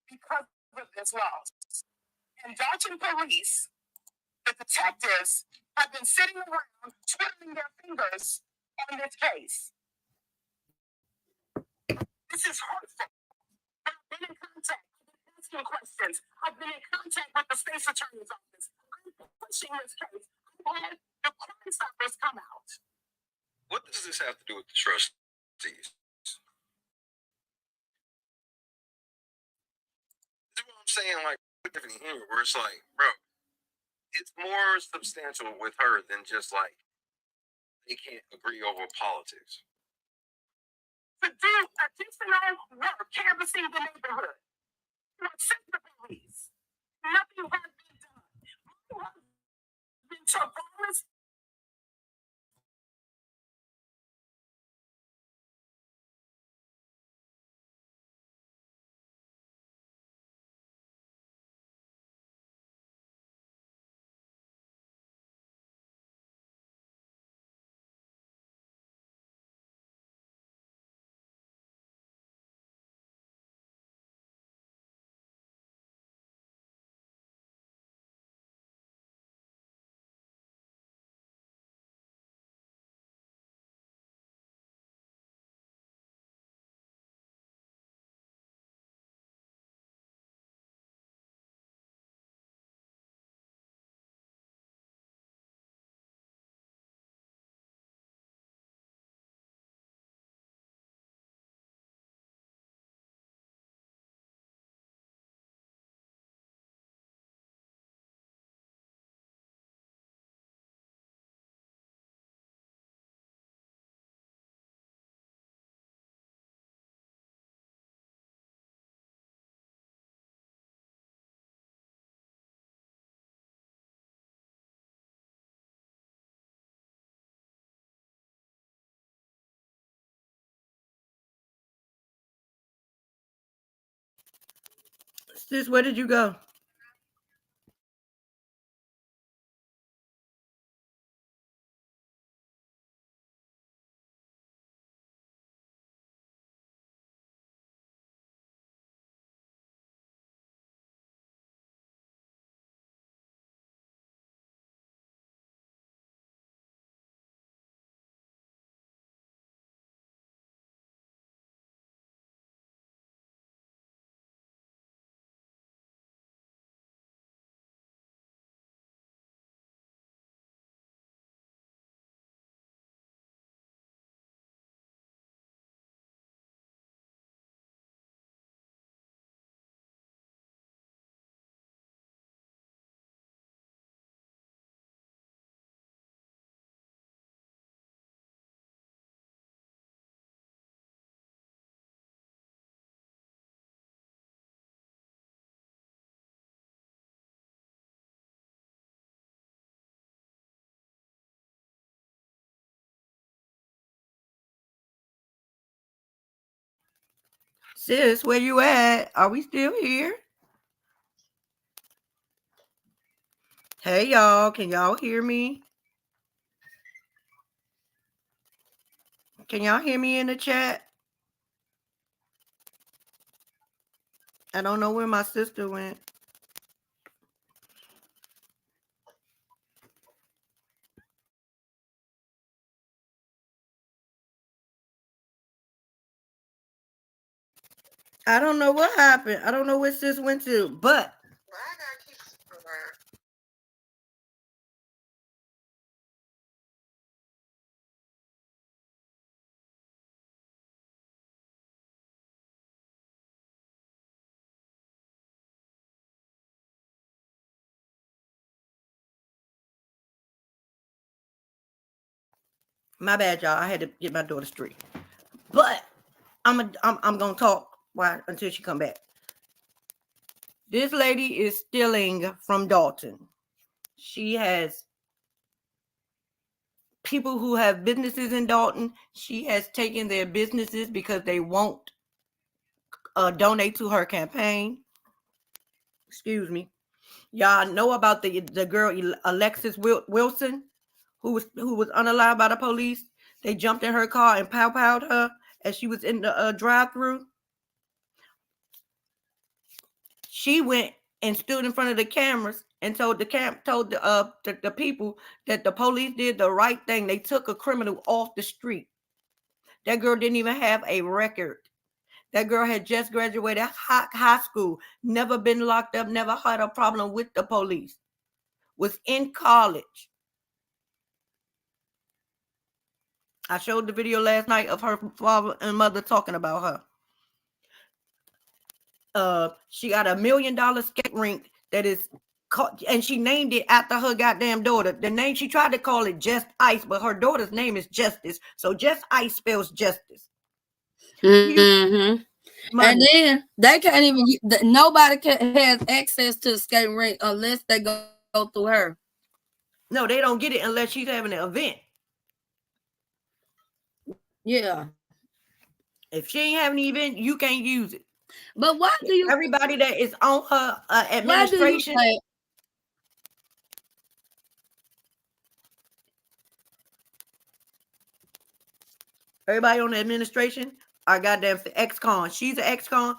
because of this loss. And Dolton police, the detectives, have been sitting around twiddling their fingers on this case. This is hurtful. I've been in contact. I've been asking questions. I've been in contact with the state's attorney's office. I'm pushing this case. I've had the Crime Stoppers come out. What does this have to do with the trustees? This is what I'm saying, like, different here, where it's like, bro, it's more substantial with her than just like they can't agree over politics. To do additional work canvassing the neighborhood, to accept the police. Nothing has been done. My husband Tavares Sis, where did you go? Sis, where you at? Are we still here? Hey, y'all. Can y'all hear me? Can y'all hear me in the chat? I don't know where my sister went. I don't know what happened. I don't know where sis went to, but my bad, y'all. I had to get my daughter straight. But I'm gonna talk until she come back. This lady is stealing from Dolton. She has people who have businesses in Dolton. She has taken their businesses because they won't donate to her campaign. Excuse me. Y'all know about the girl Alexis Wilson, who was unalived by the police. They jumped in her car and pow-powed her as she was in the drive-through. She went and stood in front of the cameras and told the people that the police did the right thing. They took a criminal off the street. That girl didn't even have a record. That girl had just graduated high school, never been locked up, never had a problem with the police, was in college. I showed the video last night of her father and mother talking about her. She got $1 million skate rink that is, and she named it after her goddamn daughter. The name, she tried to call it Just Ice, but her daughter's name is Justice. So Just Ice spells justice. Mm-hmm. And then they can't even, nobody has access to the skating rink unless they go through her. No, they don't get it unless she's having an event. Yeah. If she ain't having an event, you can't use it. But why do you? Everybody that is on her administration. Everybody on the administration are goddamn ex-con. She's an ex-con.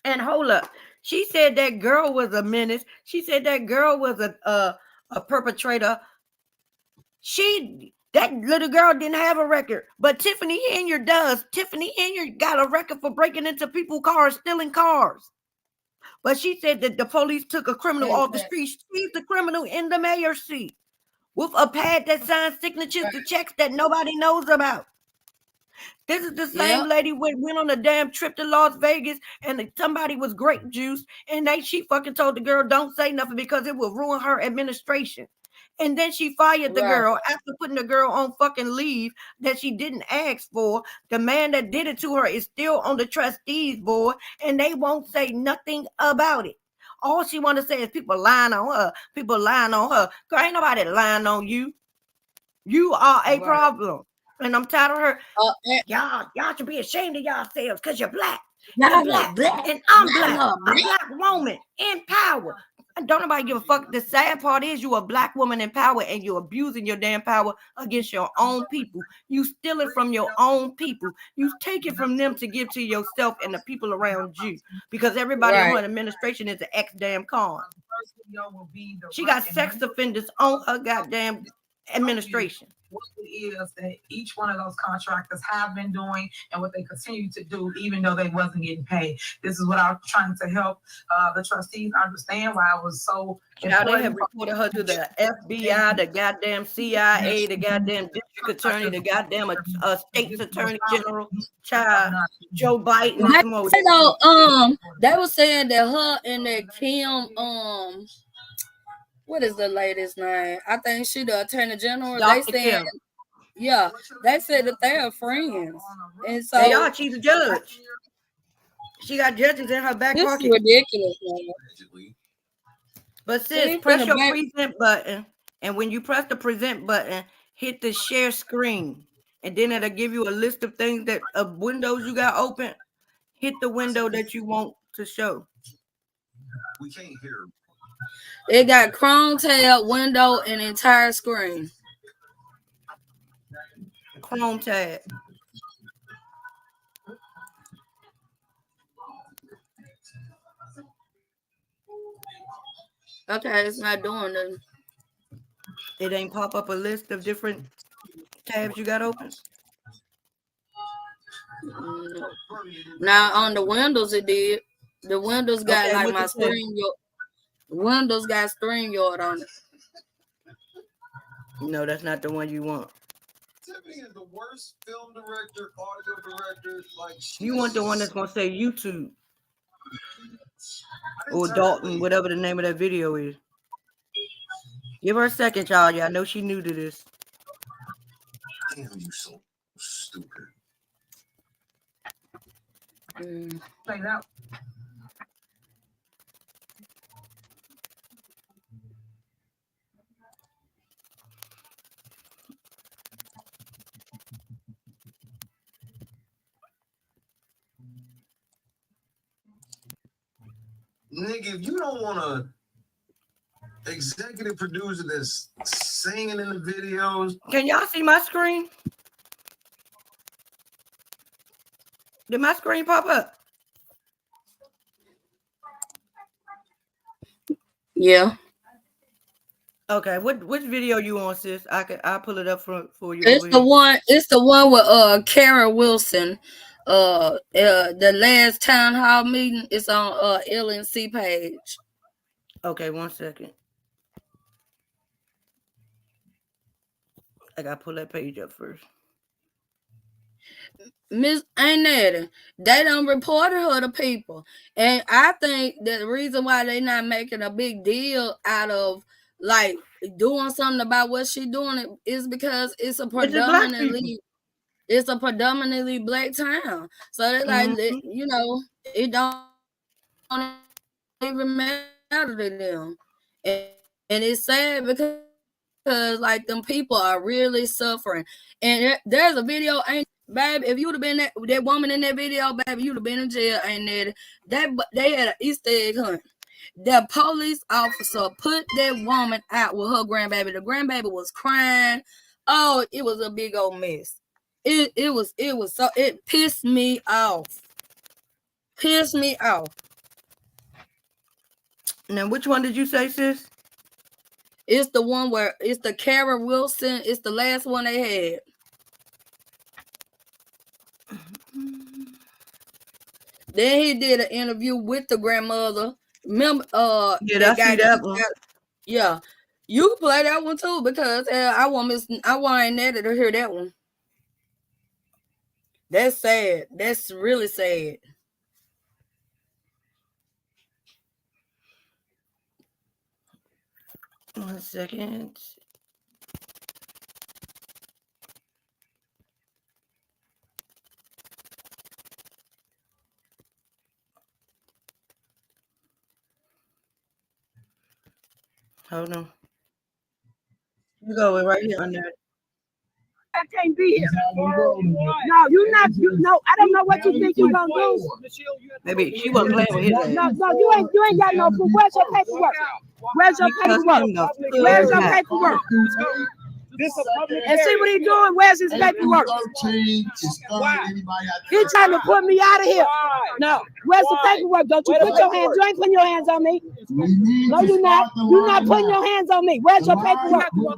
And hold up. She said that girl was a menace. She said that girl was a perpetrator. That little girl didn't have a record, but Tiffany Henyard does. Tiffany Henyard got a record for breaking into people's cars, stealing cars. But she said that the police took a criminal off the street. She's the criminal in the mayor's seat with a pad that signs signatures to checks that nobody knows about. This is the same lady went on a damn trip to Las Vegas and somebody was grape juice and she fucking told the girl don't say nothing because it will ruin her administration. And then she fired the girl after putting the girl on fucking leave that she didn't ask for. The man that did it to her is still on the trustees board and they won't say nothing about it. All she want to say is people lying on her. People lying on her. Girl, ain't nobody lying on you. You are a problem. And I'm tired of her. Y'all should be ashamed of yourselves because you're black. You're black. And I'm black. A black woman in power. And don't nobody give a fuck. The sad part is you a black woman in power and you're abusing your damn power against your own people. You steal it from your own people. You take it from them to give to yourself and the people around you. Because everybody on her administration is an ex-damn con. She got sex offenders on her goddamn administration. What it is that each one of those contractors have been doing and what they continue to do, even though they wasn't getting paid. This is what I'm trying to help the trustees understand why I was so. Now they have reported her to the FBI, the goddamn CIA, the goddamn district attorney, the goddamn state's attorney general, Joe Biden. They were saying that her and that Kim, what is the lady's name? I think she the attorney general. Dr. They said, they said that they are friends, and so they are. She's a judge. She got judges in her back pocket. This is ridiculous, man. But sis, press your present button, and when you press the present button, hit the share screen, and then it'll give you a list of things of windows you got open. Hit the window that you want to show. We can't hear. It got Chrome tab, window, and entire screen. Chrome tab. Okay, it's not doing nothing. It ain't pop up a list of different tabs you got open. Now on the Windows it did. The Windows got like my screen. Windows got StreamYard on it. No, that's not the one you want. Tiffany is the worst film director, audio director. Like you want the one that's gonna say YouTube or Dolton, whatever the name of that video is. Give her a second, y'all. Y'all know she new to this. Damn, you so stupid. Play that. nigga, if you don't want to executive producer that's singing in the videos. Can y'all see my screen? Did my screen pop up? Yeah. Okay, which video you on, sis? I'll pull it up for you. It's the one. It's the one with Karen Wilson. The last town hall meeting. It's on LNC page. Okay, 1 second. I gotta pull that page up first. Miss Ainetta, they done reported her to people, and I think that the reason why they not making a big deal out of like doing something about what she doing is because it's a predominantly black town. So they like you know, it don't even matter to them, and it's sad because like them people are really suffering. And there's a video, ain't baby, if you would have been that woman in that video, baby, you'd have been in jail. Ain't that they had an Easter egg hunt. The police officer put that woman out with her grandbaby. The grandbaby was crying. Oh, it was a big old mess. It was so, it pissed me off. Now, which one did you say, sis? It's the one where it's the Kara Wilson. It's the last one they had. Then he did an interview with the grandmother. Remember, I see that one. Yeah, you can play that one too because I want Netta to hear that one. That's sad. That's really sad. One second. Hold on. You go right here under. I can't be here. No, you're not. I don't know what you think you're gonna do. Maybe she wasn't playing with his ass. No, you ain't got no proof. Where's your paperwork? Where's your paperwork? And see what he's doing. Where's his paperwork? He's trying to put me out of here. No, where's the paperwork? Don't you put your hands? You ain't putting your hands on me. No, you're not. You're not putting your hands on me. Where's your paperwork? No,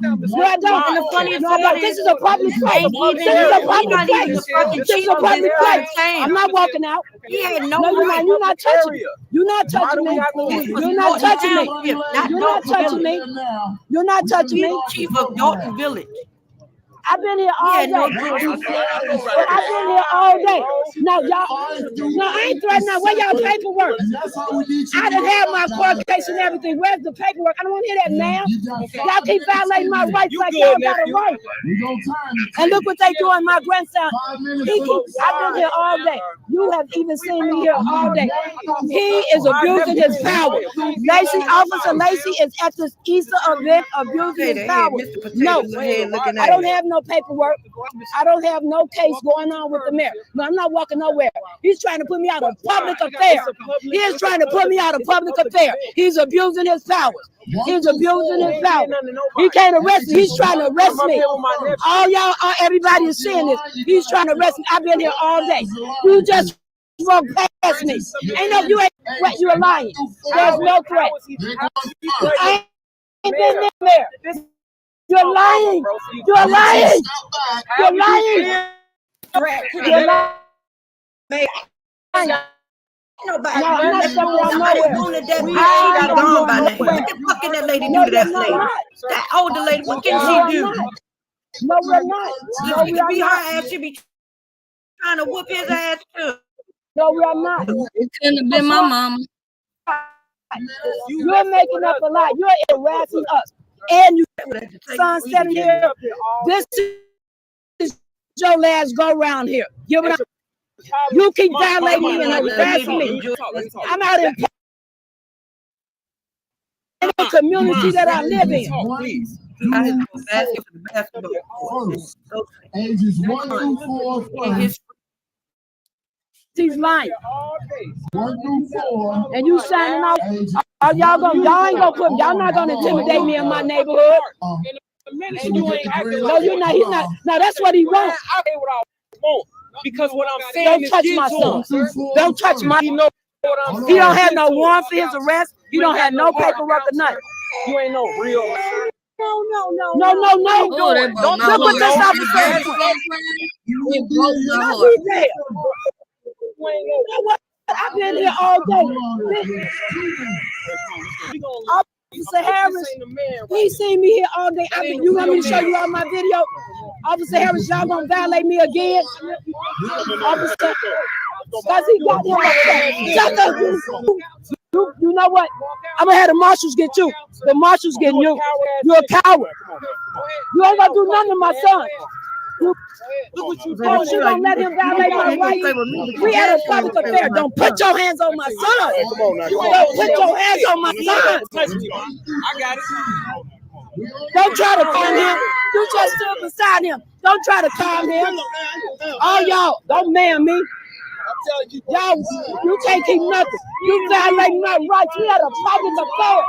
I don't. This is a public place. This is a public place. I'm not walking out. He had No, you're not. You're not touching me. You're not touching me. You're not touching me. You're not touching me. You're not touching me. Chief of Dolton Village. I've been here all day. I've been here all day. No, I ain't threatening. Where y'all paperwork? I done had my court case and everything. Where's the paperwork? I don't want to hear that, ma'am. Y'all keep violating my rights like y'all got a right. And look what they doing, my grandson. I've been here all day. You have even seen me here all day. He is abusing his power. Officer Lacey is at this Easter event abusing his power. No, I don't have no paperwork. I don't have no case going on with the mayor. No, I'm not walking nowhere. He's trying to put me out of public affairs. He is trying to put me out of public affairs. He's abusing his powers. He's abusing his power. He can't arrest me. He's trying to arrest me. All y'all, everybody is seeing this. He's trying to arrest me. I've been here all day. You just walk past me. Ain't no, you ain't what you're lying. There's no threat. I ain't been there. You're lying. You're lying. You're lying. You're lying. Nobody. No, I'm not somewhere nowhere. She got gone by now. What the fuck can that lady do to that lady? That older lady, what can she do? No, we're not. No, we be her ass. She be trying to whoop his ass too. No, we are not. It couldn't have been my mama. You're making up a lie. You're harassing us. And you son standing here. This is your last go round here. Give it up. You keep violating me and harassing me. I'm out in the community that I live in. Ages 1 through 4. He's lying. And you signing off. Y'all ain't gonna put, y'all not gonna intimidate me in my neighborhood. No, you're not. He's not. No, that's what he wants. Because what I'm saying Don't is touch my son. Don't touch my. He don't have no warrant for his arrest. He don't have no paperwork or nothing. You ain't no real. No. Oh, they broke my Look what this heart. officer said. It broke my I'll heart. be there. You know what? I've been here all day. Officer Harris, he seen me here all day. You want me to show you all my video? Officer Harris, y'all gonna violate me again? Officer, because he got him upset. You know what? I'm gonna have the marshals get you. The marshals getting you. You're a coward. You ain't gonna do nothing to my son. You gonna let him violate my rights? We had a public affair. Don't put your hands on my son. Don't put your hands on my son. I got it. Don't try to calm him. You just stood beside him. Don't try to calm him. All y'all, don't man me. Y'all, you can't keep nothing. You violating my rights. We had a public affair.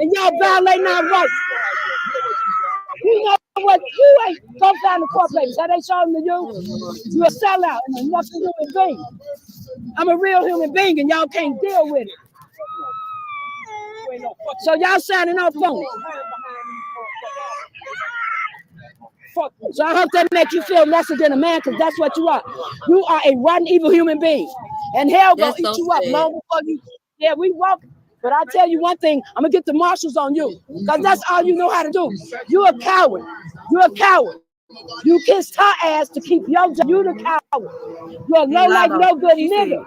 And y'all violating our rights. You know what? You ain't. Go find the court papers. Have they shown them to you? You're a sellout and nothing human being. I'm a real human being and y'all can't deal with it. So y'all signing off on it. So I hope that makes you feel lesser than a man, because that's what you are. You are a rotten, evil human being. And hell gonna eat you up long before you. Yeah, we walk. But I tell you one thing, I'm gonna get the marshals on you, because that's all you know how to do. You're a coward. You're a coward. You kissed her ass to keep your job. You're the coward. You're a low-life, no good nigga.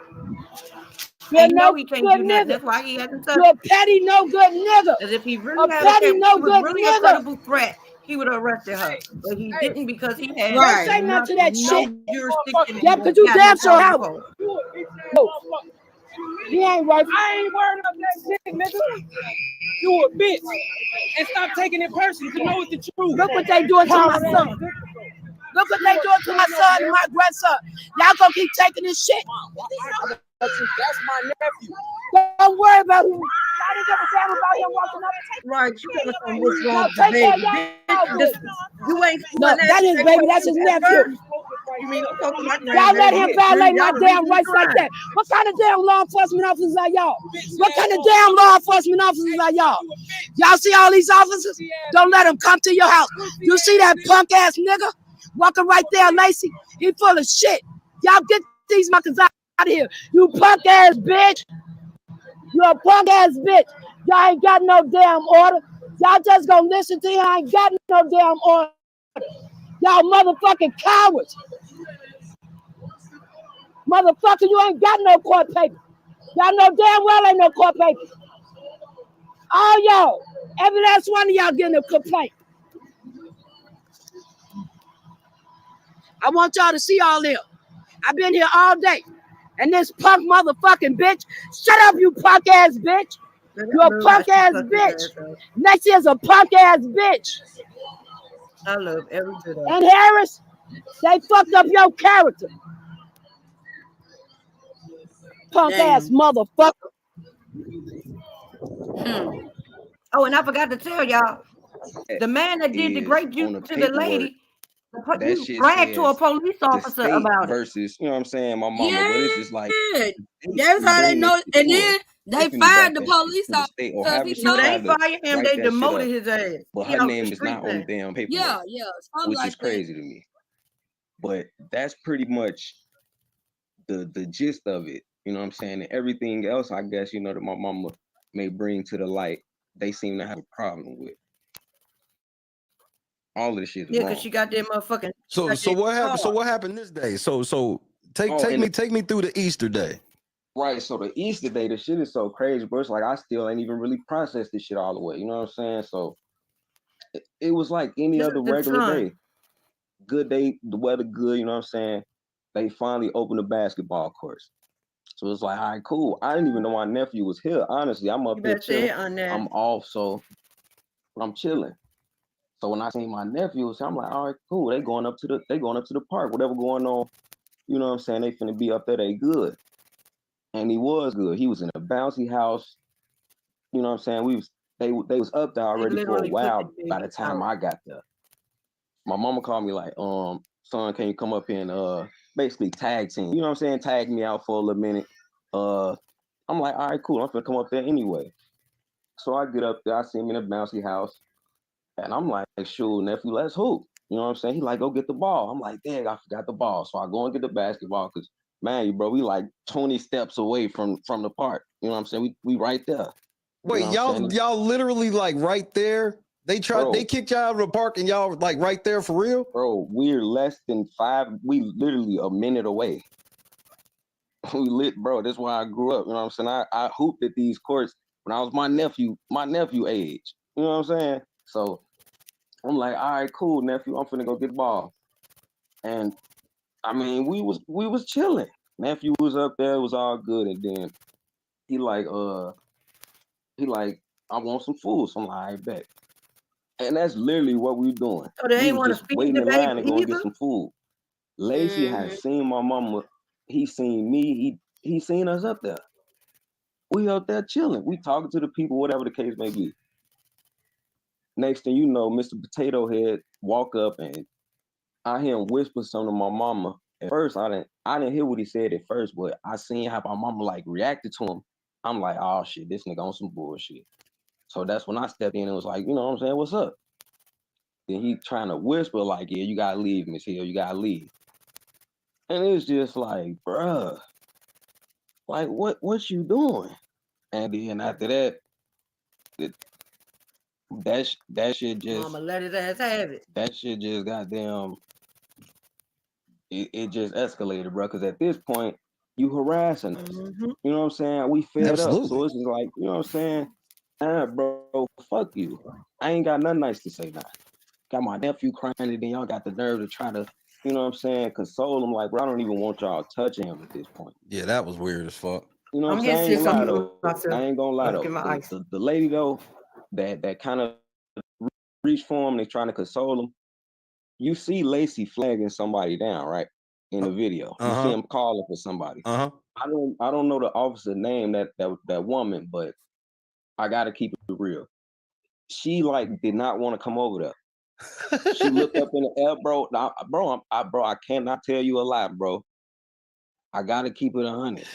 You're no good nigga. That's why he hasn't touched. You're a petty, no good nigga. As if he really had a credible threat, he would have arrested her. But he didn't, because he had Don't say nothing to that shit. jurisdiction. Yeah, because you damn sure have. No. He ain't worth it. I ain't worried about that shit, nigga. You a bitch. And stop taking it personal. You know it's the truth. Look what they doing to my son. Look what they doing to my son and my grandson. Y'all gonna keep taking this shit. That's my nephew. Don't worry about him. Y'all didn't give a damn about him walking up. Right, you gotta know what's wrong with the baby. You ain't. No, that is baby. That's his nephew. Y'all let him violate my damn rights like that. What kind of damn law enforcement officers are y'all? What kind of damn law enforcement officers are y'all? Y'all see all these officers? Don't let them come to your house. You see that punk ass nigga walking right there, Lacey? He full of shit. Y'all get these muckers out of here. You punk ass bitch. You're a punk ass bitch. Y'all ain't got no damn order. Y'all just gonna listen to him. I ain't got no damn order. Y'all motherfucking cowards. Motherfucker, you ain't got no court paper. Y'all know damn well ain't no court paper. All y'all, every last one of y'all getting a complaint. I want y'all to see all this. I've been here all day. And this punk motherfucking bitch, shut up, you punk ass bitch. You're a punk ass bitch. Next year's a punk ass bitch. I love every bit of it. And Harris, they fucked up your character. Punk ass motherfucker. Oh, and I forgot to tell y'all, the man that did the grape juice to the lady, you bragged to a police officer about it. Versus, you know what I'm saying, my mama, but it's just like, that's how they know. And then they fired the police officer. They fired him, they demoted his ass. But her name is not on the damn paperwork. Which is crazy to me. But that's pretty much the gist of it. You know what I'm saying? And everything else, I guess, you know, that my mama may bring to the light, they seem to have a problem with. All of this shit is wrong. Because she got that motherfucking. So what happened? So what happened this day? So take me through the Easter day. Right. So the Easter day, the shit is so crazy, bro. It's like I still ain't even really processed this shit all the way. You know what I'm saying? So it was like any other regular day. Good day, the weather good. You know what I'm saying? They finally opened the basketball courts. So it's like, all right, cool. I didn't even know my nephew was here. Honestly, I'm up there chilling. I'm off, so I'm chilling. So when I seen my nephew, I'm like, all right, cool. They going up to the park, whatever going on you know what I'm saying, they finna be up there, they good. And he was good. He was in a bouncy house. You know what I'm saying? They was up there already for a while by the time I got there. My mama called me like, son, can you come up here and basically tag team? You know what I'm saying? Tag me out for a little minute. I'm like, all right, cool. I'm gonna come up there anyway. So I get up there, I see him in a bouncy house, and I'm like, sure, nephew, let's hoop. You know what I'm saying? He like, go get the ball. I'm like, dang, I forgot the ball. So I go and get the basketball because, man, bro, we like 20 steps away from the park. You know what I'm saying? We right there. Wait, you know y'all literally like right there? They kicked y'all out of the park and y'all like right there for real? Bro, we're less than we literally a minute away. We lit, bro. That's why I grew up. You know what I'm saying? I hooped at these courts when I was my nephew age. You know what I'm saying? So I'm like, all right, cool, nephew. I'm finna go get the ball. And I mean, we was chilling. Nephew was up there, it was all good. And then he like, I want some food. So I'm like, I bet. And that's literally what we doing. So they we ain't want to just feed waiting the in line baby to go and get either? some food. Lacey has seen my mama. He seen me. He seen us up there. We out there chilling. We talking to the people, whatever the case may be. Next thing you know, Mr. Potato Head walk up and I hear him whisper something to my mama. At first, I didn't hear what he said at first, but I seen how my mama like reacted to him. I'm like, oh shit, this nigga on some bullshit. So that's when I stepped in and was like, you know what I'm saying? What's up? Then he trying to whisper like, yeah, you gotta leave, Miss Hill, you gotta leave. And it's just like, bruh, like what you doing? And then after that, that shit just Mama let his ass have it. That shit just goddamn. It just escalated, bro. Because at this point, you harassing us. Mm-hmm. You know what I'm saying? We fed Absolutely. up, so it's just like, you know what I'm saying? Bro, fuck you. I ain't got nothing nice to say now. Got my nephew crying, and then y'all got the nerve to try to, you know what I'm saying, console him. Like, bro, I don't even want y'all touching him at this point. Yeah, that was weird as fuck. You know what I'm saying? I ain't gonna lie though. The lady though, that kind of reached for him, they trying to console him. You see Lacey flagging somebody down, right? In the video. You see him calling for somebody. I don't know the officer name, that woman, but I gotta keep it real. She like did not want to come over there. She looked up in the air, bro. I cannot tell you a lie, bro. I gotta keep it 100.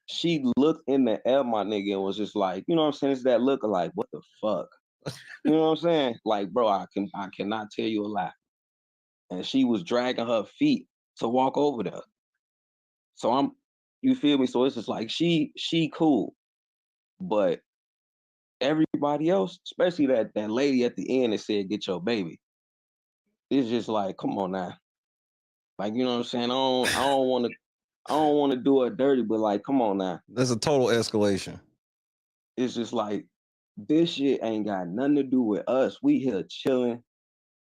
She looked in the air, my nigga, and was just like, you know what I'm saying? It's that look of like, what the fuck? You know what I'm saying? Like, bro, I cannot tell you a lie. And she was dragging her feet to walk over there. So you feel me? So it's just like she cool, but everybody else, especially that lady at the end that said, get your baby. It's just like, come on now. Like, you know what I'm saying? I don't want to do her dirty, but like, come on now. That's a total escalation. It's just like, this shit ain't got nothing to do with us. We here chilling.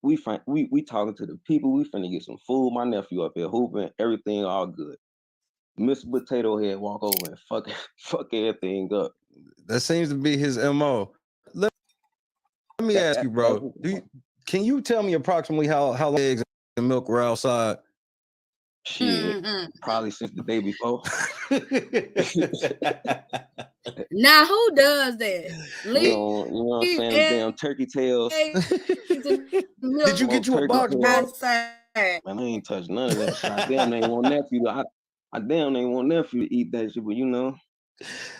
We talking to the people. We finna get some food. My nephew up here hooping. Everything all good. Mr. Potato Head walk over and fuck everything up. That seems to be his MO. Let me ask you, bro. Can you tell me approximately how long eggs and milk were outside? Shit, probably since the day before. Now who does that? You know what I'm saying? Damn turkey tails. Did you get you a box, bro? Man, I ain't touched none of that shit. I damn ain't want nephew. I damn ain't want nephew to eat that shit, but you know.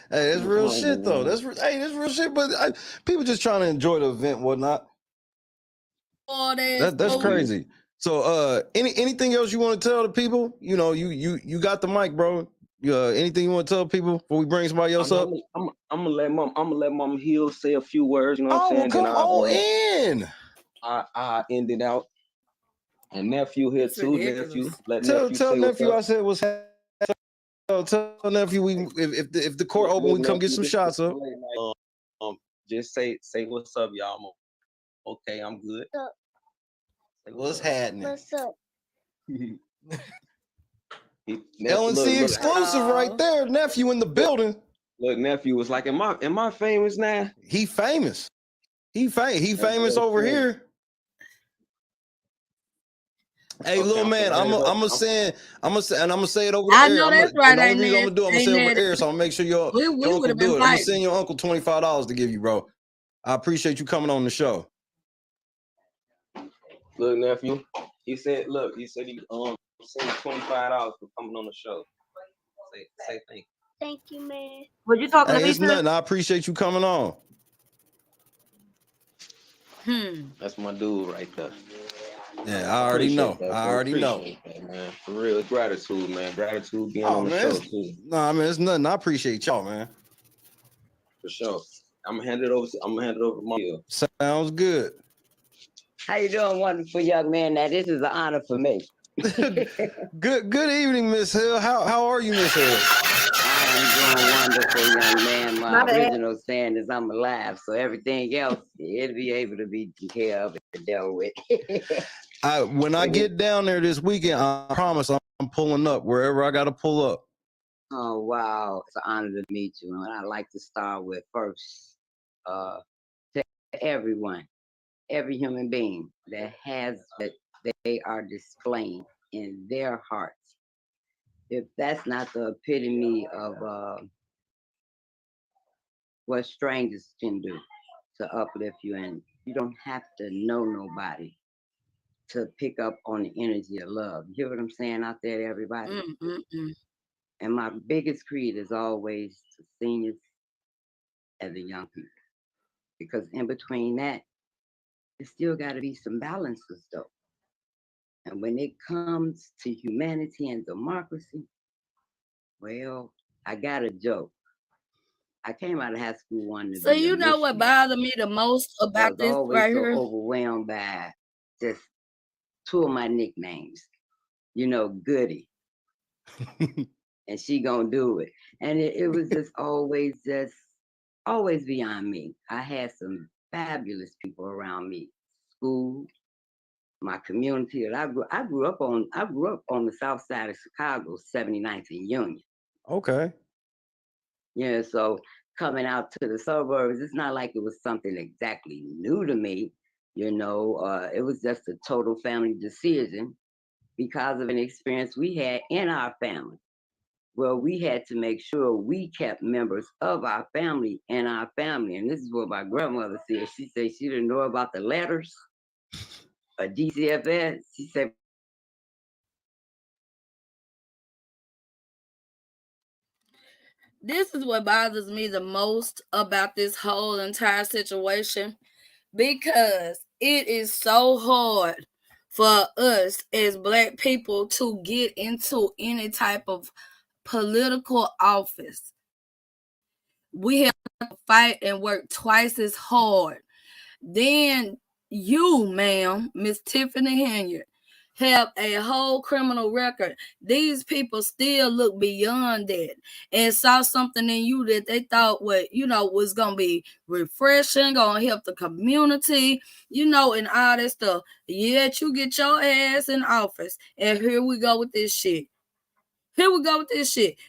Hey, that's real shit though. That's real shit. But people just trying to enjoy the event, and whatnot. That's crazy. So, anything else you want to tell the people? You know, you got the mic, bro. Anything you want to tell people before we bring somebody else up? I'm gonna let Mama Hill say a few words. You know what I'm saying? Come on in. I end it out. And nephew here too. Nephew, tell nephew I said what's happening. Tell nephew if the court open, we come get some shots up. Just say what's up, y'all. Okay, I'm good. What's happening? What's up? LNC exclusive right there. Nephew in the building. Look, nephew was like, am I famous now? He famous. He famous over here. Hey, Okay, little man, I'm gonna say it over the I air. know that's right. And the only reason I'm gonna do it, I'm gonna say it over the air, so I'm gonna make sure your we uncle would have do been it. I'm gonna fighting. send your uncle $25 to give you, bro. I appreciate you coming on the show. Look, nephew, he said he sent $25 for coming on the show. Say thank you. Thank you, man. Were you talking to Hey, me, it's nothing. I appreciate you coming on. That's my dude right there. Yeah, I already know. That, I already know. That, man. For real, it's gratitude, man. Gratitude being on the man, show too. Nah, man, it's nothing. I appreciate y'all, man. For sure. I'm gonna hand it over to Mario. Sounds good. How you doing, wonderful young man? Now this is an honor for me. Good evening, Miss Hill. How are you, Miss Hill? I am doing wonderful, young man. My original saying is I'm alive, so everything else it'll be able to be taken care of and dealt with. When I get down there this weekend, I promise I'm pulling up wherever I got to pull up. Oh wow, it's an honor to meet you. And I'd like to start with first to everyone, every human being that has that they are displaying in their hearts. If that's not the epitome of what strangers can do to uplift you, and you don't have to know nobody to pick up on the energy of love. You hear what I'm saying out there, everybody? And my biggest creed is always the seniors and the young people, because in between that, there still got to be some balances though. And when it comes to humanity and democracy, well, I got a joke. I came out of high school wanting to So be you know what bothered me the most about this right here? I was always so overwhelmed by just two of my nicknames. You know, Goody. And she gonna do it. And it was just always beyond me. I had some fabulous people around me. School, my community. And I grew up on the south side of Chicago, 79th and Union. Okay. Yeah, so coming out to the suburbs, it's not like it was something exactly new to me. You know, it was just a total family decision because of an experience we had in our family. Well, we had to make sure we kept members of our family in our family. And this is what my grandmother said. She said she didn't know about the letters or DCFS. She said, this is what bothers me the most about this whole entire situation, because it is so hard for us as Black people to get into any type of political office. We have to fight and work twice as hard. Then you, ma'am, Miss Tiffany Henyard, have a whole criminal record. These people still look beyond that and saw something in you that they thought was gonna be refreshing, gonna help the community, and all that stuff. Yet you get your ass in office, and here we go with this shit.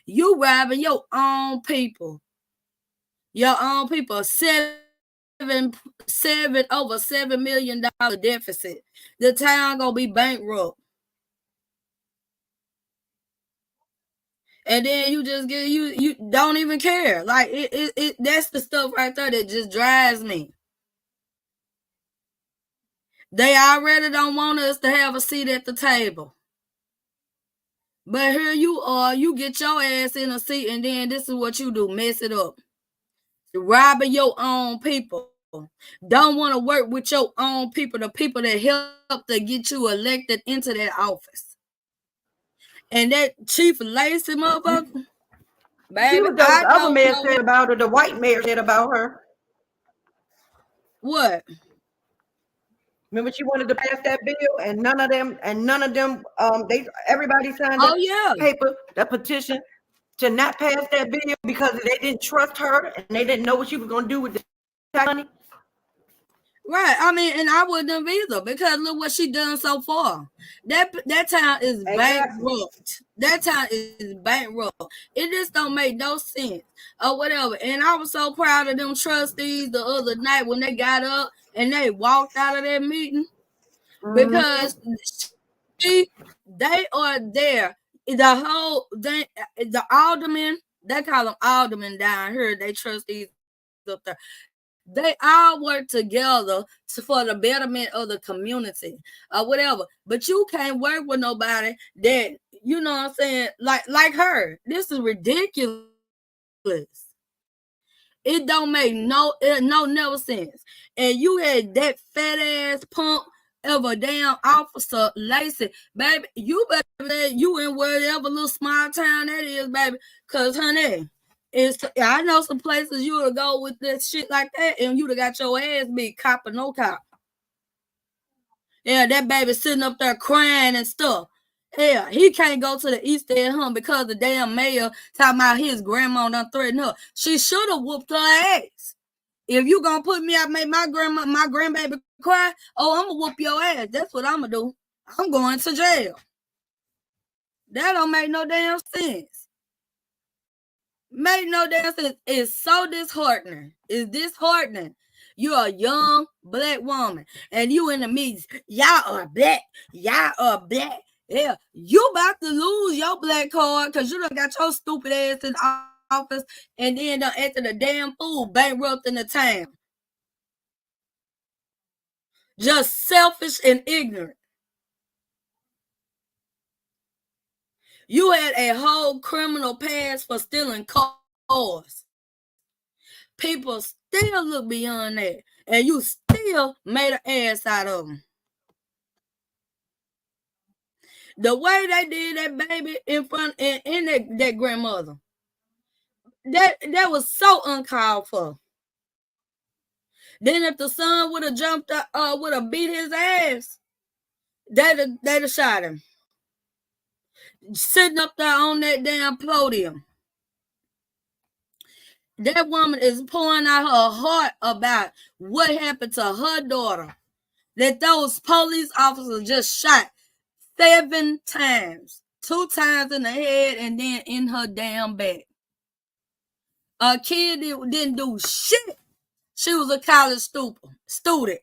You robbing your own people. Over $7 million deficit. The town gonna be bankrupt. And then you just you don't even care. Like it that's the stuff right there that just drives me. They already don't want us to have a seat at the table. But here you are, you get your ass in a seat, and then this is what you do, mess it up. You're robbing your own people. Don't want to work with your own people, the people that help to get you elected into that office. And that Chief Lacey motherfucker, baby, the other mayor said about her, the white mayor said about her. What? Remember she wanted to pass that bill, and none of them, everybody signed that paper, that petition to not pass that bill because they didn't trust her and they didn't know what she was going to do with the money. Right. I mean, and I wouldn't have either, because look what she done so far. That town is bankrupt. That town is bankrupt. It just don't make no sense or whatever. And I was so proud of them trustees the other night when they got up and they walked out of that meeting, because They are there. The aldermen, they call them aldermen down here. They trustees up there. They all work together for the betterment of the community or whatever. But you can't work with nobody that, you know what I'm saying, like her. This is ridiculous. It don't make no never sense. And you had that fat ass punk of a damn officer, Lacey, baby. You better you in wherever little small town that is, baby. Cause honey, I know some places you would go with this shit like that, and you'd have got your ass beat, cop or no cop. Yeah, that baby sitting up there crying and stuff. Yeah, he can't go to the East End home because the damn mayor talking about his grandma done threatened her. She should have whooped her ass. If you gonna put me out, make my grandbaby cry, oh, I'm gonna whoop your ass. That's what I'm gonna do. I'm going to jail. That don't make no damn sense. Make no damn sense. It's so disheartening. It's disheartening. You're a young black woman and you in the meetings. Y'all are black. Y'all are black. Yeah, you about to lose your black card because you done got your stupid ass in office and then done enter the damn fool bankrupting the town. Just selfish and ignorant. You had a whole criminal past for stealing cars. People still look beyond that, and you still made an ass out of them. The way they did that baby in front in that grandmother, that was so uncalled for. Then if the son would have jumped up, would have beat his ass, they'd have shot him. Sitting up there on that damn podium. That woman is pouring out her heart about what happened to her daughter. That those police officers just shot 7 times. 2 times in the head and then in her damn back. A kid didn't do shit. She was a college student.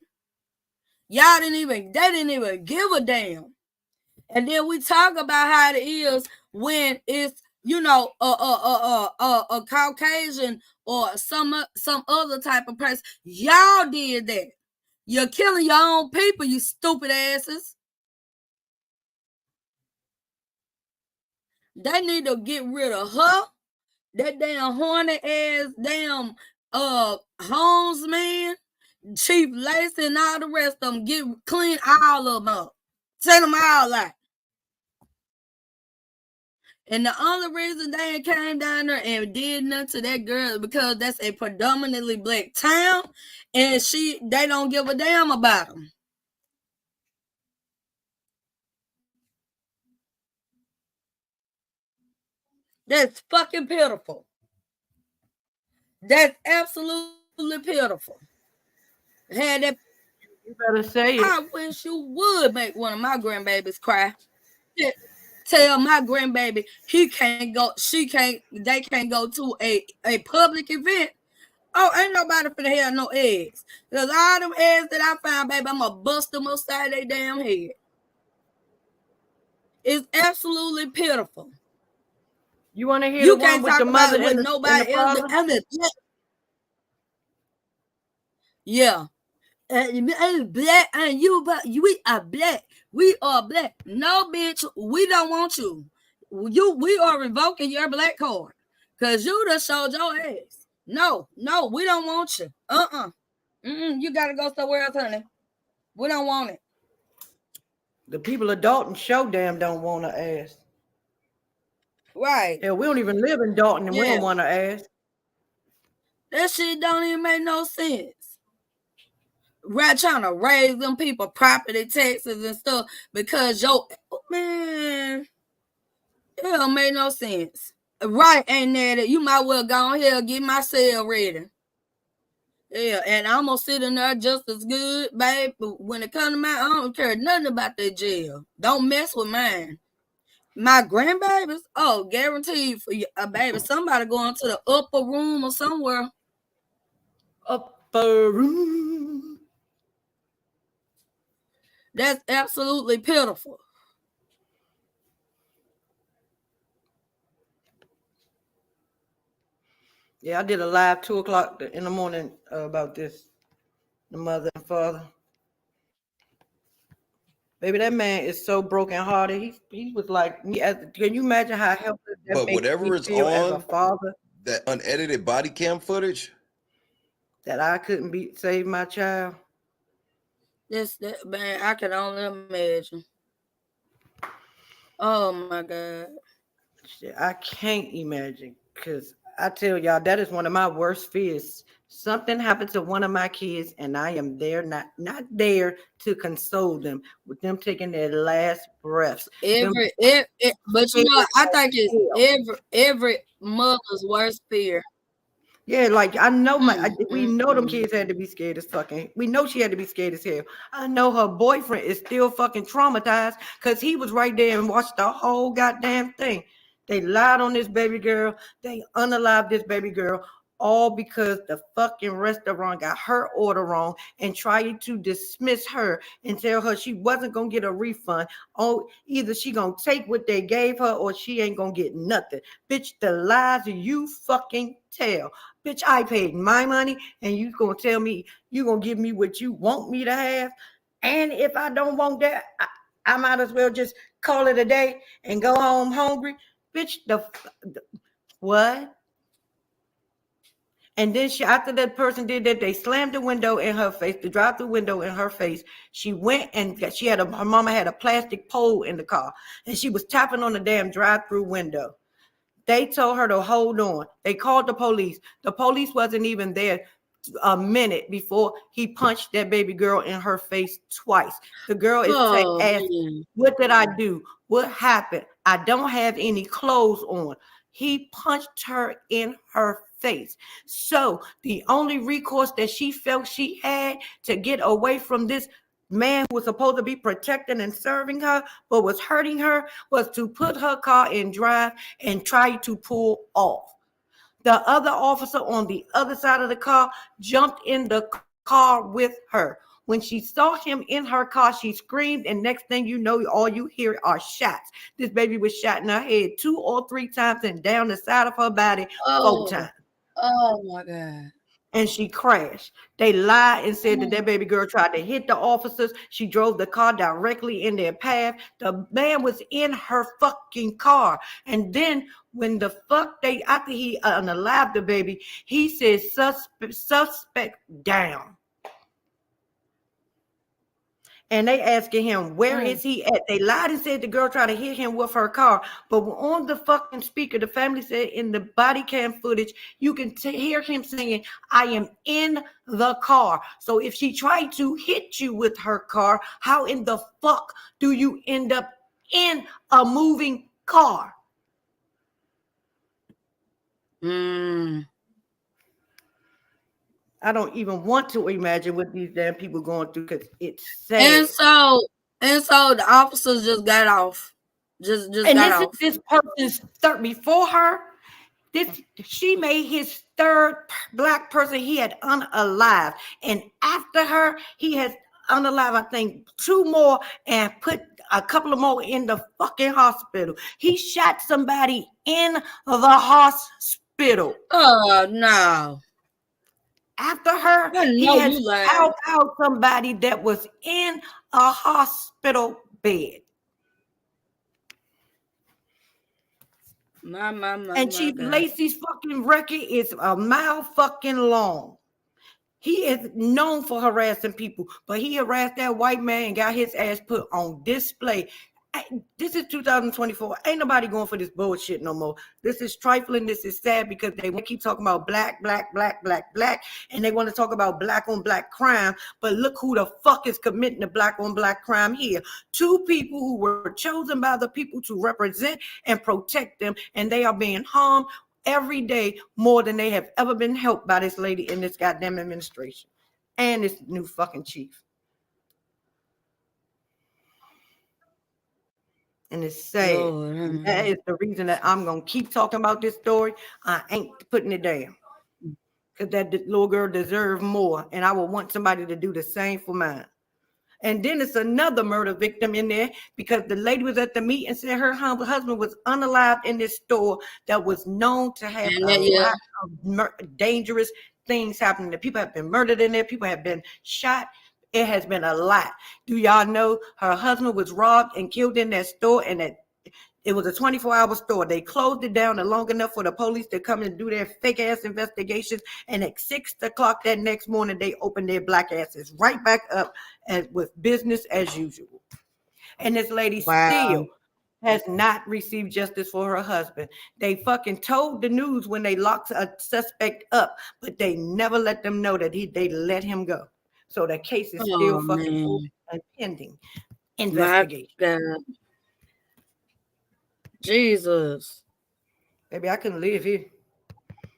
They didn't even give a damn. And then we talk about how it is when it's, you know, a Caucasian or some other type of person. Y'all did that. You're killing your own people, you stupid asses. They need to get rid of her. That damn horny ass damn Holmes man, Chief Lacey, and all the rest of them. Clean all of them up. Send them all out. And the only reason they came down there and did nothing to that girl is because that's a predominantly black town, and they don't give a damn about them. That's fucking pitiful. That's absolutely pitiful. Had that. You better say it. I wish you would make one of my grandbabies cry. Tell my grandbaby they can't go to a public event. Oh, ain't nobody finna have no eggs. Because all them eggs that I found, baby, I'm gonna bust them upside their damn head. It's absolutely pitiful. You want to hear the one with the mother and nobody else? Yeah. Black and we are black. We are black. No, bitch, we don't want you. We are revoking your black card because you just showed your ass. No, we don't want you. You gotta go somewhere else, honey. We don't want it. The people of Dolton show damn don't want to ask. Right. Yeah, we don't even live in Dolton and we don't want to ask. That shit don't even make no sense. Right, trying to raise them people property taxes and stuff because man, it don't make no sense. Right, ain't that? You might well go ahead and get my sale ready. Yeah, and I'm gonna sit in there just as good, babe. But when it comes to mine, I don't care nothing about that jail. Don't mess with mine. My grandbabies, oh, guaranteed for you, baby. Somebody going to the upper room or somewhere. Upper room. That's absolutely pitiful. Yeah, I did a live 2 o'clock in the morning about this. The mother and father. Baby, that man is so brokenhearted. He was like me. Can you imagine how helpless that But makes me whatever is feel as a on father? that unedited body cam footage, that I couldn't save my child. Man, I can only imagine. Oh my God. I can't imagine, because I tell y'all, that is one of my worst fears. Something happened to one of my kids, and I am there, not there to console them with them taking their last breaths. But you know, I think it's every mother's worst fear. Yeah, like I know we know them kids had to be scared as fucking. We know she had to be scared as hell. I know her boyfriend is still fucking traumatized because he was right there and watched the whole goddamn thing. They lied on this baby girl. They unalived this baby girl, all because the fucking restaurant got her order wrong and tried to dismiss her and tell her she wasn't gonna get a refund. Oh, either she gonna take what they gave her or she ain't gonna get nothing. Bitch, the lies you fucking tell. Bitch, I paid my money and you gonna tell me you gonna give me what you want me to have? And if I don't want that, I might as well just call it a day and go home hungry. Bitch, what? And then after that person did that, they slammed the window in her face, the drive-through window in her face. She went and her mama had a plastic pole in the car and she was tapping on the damn drive-through window. They told her to hold on. They called the police. The police wasn't even there a minute before he punched that baby girl in her face twice. The girl is asking, what did I do? What happened? I don't have any clothes on. He punched her in her face. So the only recourse that she felt she had to get away from this man who was supposed to be protecting and serving her but was hurting her was to put her car in drive and try to pull off. The other officer on the other side of the car jumped in the car with her. When she saw him in her car, she screamed, and next thing you know, all you hear are shots. This baby was shot in her head 2 or 3 times and down the side of her body 4 times. Oh my God. And she crashed. They lied and said that baby girl tried to hit the officers. She drove the car directly in their path. The man was in her fucking car. And then when after he unalived the baby, he said suspect down. And they asking him, where is he at? They lied and said the girl tried to hit him with her car. But on the fucking speaker, the family said in the body cam footage, you can hear him saying, I am in the car. So if she tried to hit you with her car, how in the fuck do you end up in a moving car? I don't even want to imagine what these damn people going through because it's sad. And so the officers just got off. Just and got off. This person's third before her. She made his third black person he had unalived. And after her, he has unalived, I think, 2 more and put a couple of more in the fucking hospital. He shot somebody in the hospital. Oh, no. After her, he has helped out somebody that was in a hospital bed. And Chief Lacey's fucking record is a mile fucking long. He is known for harassing people, but he harassed that white man and got his ass put on display. This is 2024. Ain't nobody going for this bullshit no more. This is trifling. This is sad because they want to keep talking about black, and they want to talk about black on black crime. But look who the fuck is committing the black on black crime here. 2 people who were chosen by the people to represent and protect them, and they are being harmed every day more than they have ever been helped by this lady in this goddamn administration and this new fucking chief. And it's sad. That is the reason that I'm going to keep talking about this story. I ain't putting it down. Because that little girl deserves more. And I would want somebody to do the same for mine. And then it's another murder victim in there because the lady was at the meet and said her husband was unalived in this store that was known to have lot of dangerous things happening. People have been murdered in there. People have been shot. It has been a lot. Do y'all know her husband was robbed and killed in that store, and that it was a 24-hour store. They closed it down long enough for the police to come and do their fake ass investigations. And at 6 o'clock that next morning, they opened their black asses right back up with business as usual. And this lady Steele has not received justice for her husband. They fucking told the news when they locked a suspect up, but they never let them know that they let him go. So the case is still fucking pending investigation. Jesus. Baby, I couldn't live here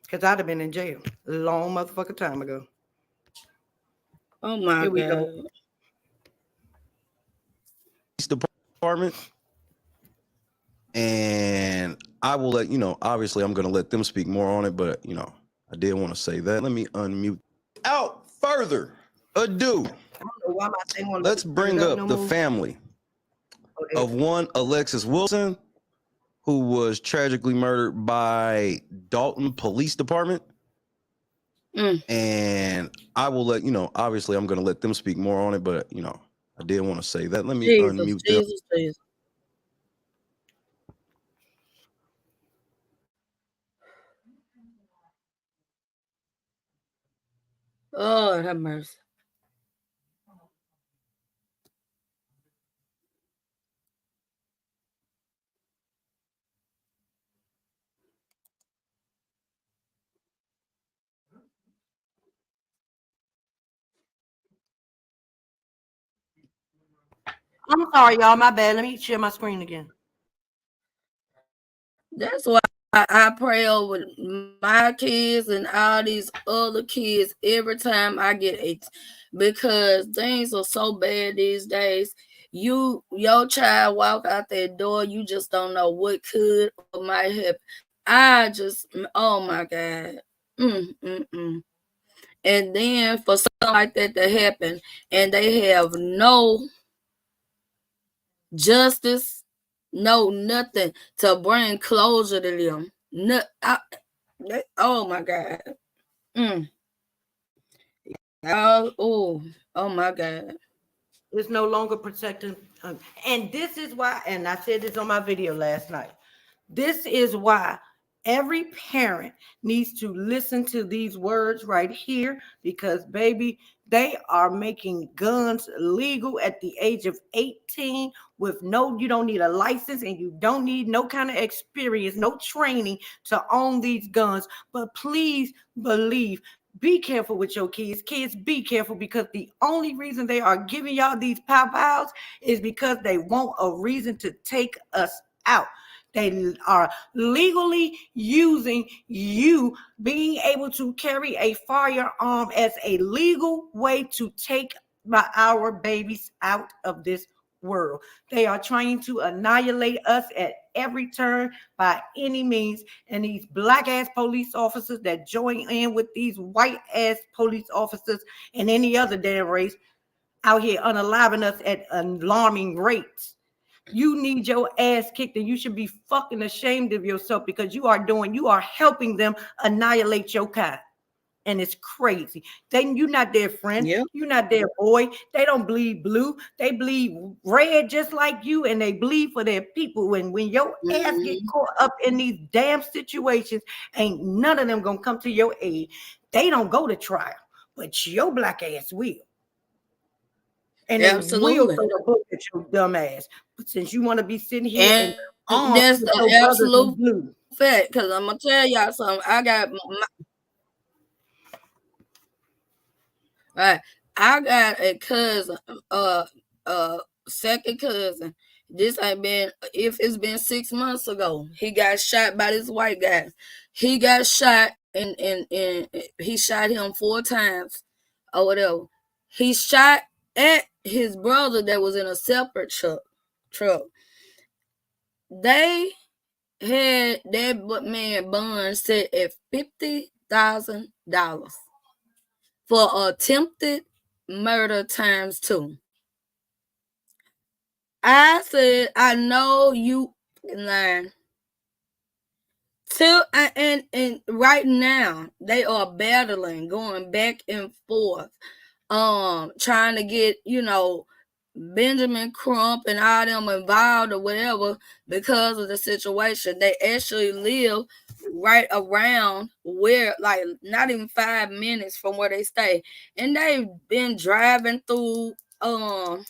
because I'd have been in jail a long motherfucking time ago. Oh my God. Go. Department. And I will let, obviously I'm going to let them speak more on it, but, I did want to say that. Let me unmute. Without further ado, let's bring up the family of one Alexis Wilson, who was tragically murdered by Dolton Police Department. And I will let, obviously I'm going to let them speak more on it, but, I did want to say that. Let me unmute them. Jesus. Oh, have mercy. I'm sorry, y'all. My bad. Let me share my screen again. That's why I pray over my kids and all these other kids every time I get it, because things are so bad these days. Your child walk out that door, you just don't know what could or might happen. Oh my God. And then for something like that to happen and they have no justice, no nothing to bring closure to them. Oh my God. Oh my God. It's no longer protecting. And this is why, and I said this on my video last night, this is why every parent needs to listen to these words right here, because baby, they are making guns legal at the age of 18 with you don't need a license and you don't need no kind of experience, no training to own these guns. But please believe, be careful with your kids. Kids, be careful, because the only reason they are giving y'all these pow-pows is because they want a reason to take us out. They are legally using you being able to carry a firearm as a legal way to take our babies out of this world. They are trying to annihilate us at every turn by any means. And these black ass police officers that join in with these white ass police officers and any other damn race out here unaliving us at alarming rates. You need your ass kicked, and you should be fucking ashamed of yourself, because you are helping them annihilate your kind. And it's crazy. You're not their friend. Yep. You're not their boy. They don't bleed blue. They bleed red just like you, and they bleed for their people. And when your ass get caught up in these damn situations, ain't none of them gonna come to your aid. They don't go to trial, but your black ass will. And they will throw the book at your dumb ass. But since you want to be sitting here and that's the absolute fact, because I'm gonna tell y'all something. I got a cousin, second cousin. This ain't been, if it's been 6 months ago, he got shot by this white guy. He got shot and he shot him 4 times or whatever. He shot at his brother that was in a separate truck. They had that man bond set at $50,000 for attempted murder times 2. I said, I know you lying. And right now they are battling, going back and forth, trying to get, Benjamin Crump and all them involved or whatever because of the situation. They actually live right around where, like, not even 5 minutes from where they stay. And they've been driving through, over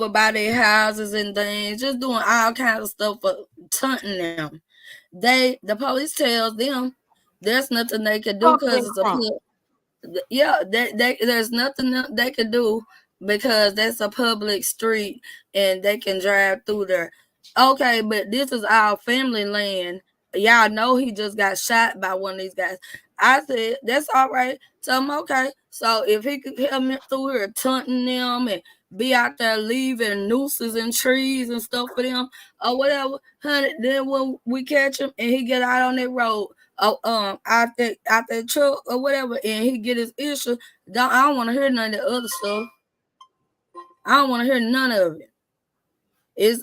by their houses and things, just doing all kinds of stuff for taunting them. The police tells them there's nothing they can do because it's there's nothing they can do because that's a public street and they can drive through there. Okay, but this is our family land. Y'all know he just got shot by one of these guys. I said, that's all right. Tell him, okay. So if he could help me through here taunting them and be out there leaving nooses and trees and stuff for them or whatever, honey, then when we catch him and he get out on that road, out that truck or whatever, and he get his issue, I don't want to hear none of the other stuff. I don't want to hear none of it.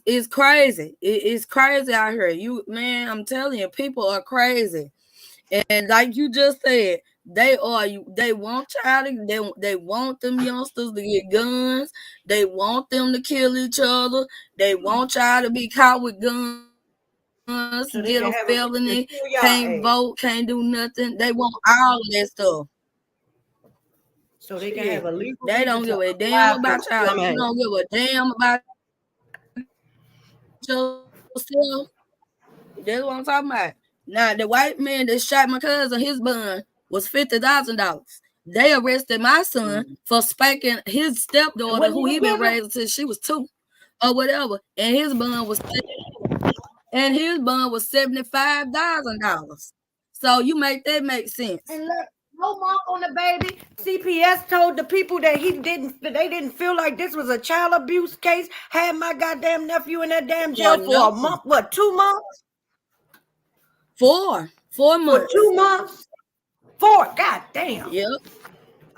It's crazy. It's crazy out here. Man, I'm telling you, people are crazy. And like you just said, they want they want them youngsters to get guns. They want them to kill each other. They want y'all to be caught with guns, so get a felony, can't vote, can't do nothing. They want all of that stuff. So they can have a legal. They don't give a damn about y'all. You don't give a damn about yourself. That's what I'm talking about. Now, the white man that shot my cousin, his bond was $50,000. They arrested my son for spanking his stepdaughter, who he been raising since she was 2, or whatever, and his bond was $75,000. So you make that make sense. And look, no mark on the baby. CPS told the people that they didn't feel like this was a child abuse case. Had my goddamn nephew in that damn jail for a month. What, 2 months? 4 months. For 2 months? 4. God damn. Yep.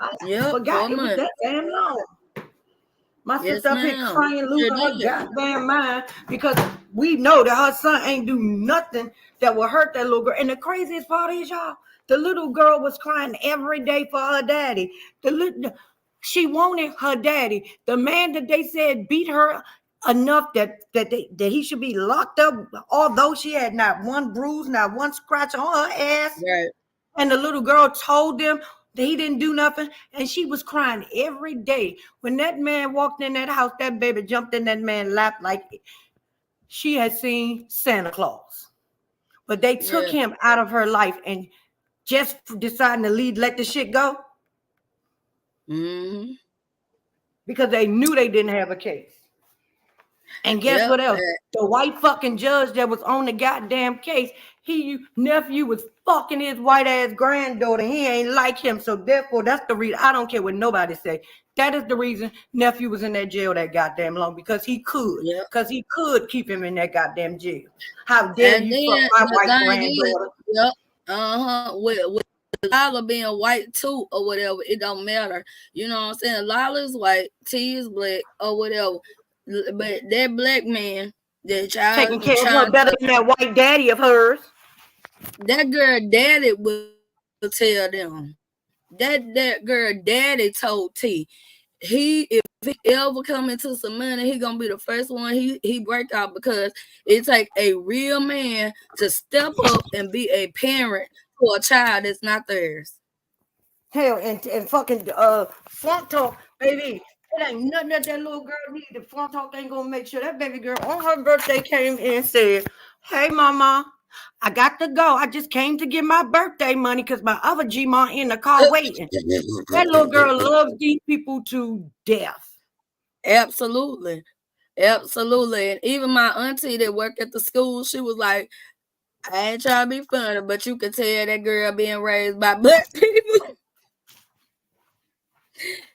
I forgot it was that damn long. My sister up here crying, losing her goddamn mind because we know that her son ain't do nothing that will hurt that little girl. And the craziest part is, y'all, the little girl was crying every day for her daddy. She wanted her daddy. The man that they said beat her enough that he should be locked up, although she had not one bruise, not one scratch on her ass. Right. And the little girl told them that he didn't do nothing, and she was crying every day. When that man walked in that house, that baby jumped in that man's lap like she had seen Santa Claus. But they took him out of her life and just deciding to let the shit go. Mm-hmm. Because they knew they didn't have a case. And guess what else? The white fucking judge that was on the goddamn case, nephew was fucking his white ass granddaughter. He ain't like him. So therefore, that's the reason. I don't care what nobody say. That is the reason nephew was in that jail that goddamn long, because he could. Because he could keep him in that goddamn jail. How dare you fuck my white granddaughter? With Lala being white too or whatever, it don't matter. You know what I'm saying? Lala's white, T is black or whatever. But that black man that y'all taking care of her better than that white daddy of hers. That girl daddy will tell them. That girl daddy told T, if he ever come into some money, he gonna be the first one he break out, because it take a real man to step up and be a parent for a child that's not theirs. Hell, and fucking front talk, baby. It ain't nothing that little girl needs. The front talk ain't gonna make sure that baby girl on her birthday came in and said, "Hey, mama, I got to go. I just came to get my birthday money because my other G-Ma in the car waiting." That little girl loves these people to death. Absolutely. Absolutely. And even my auntie that worked at the school, she was like, I ain't trying to be funny, but you could tell that girl being raised by black people.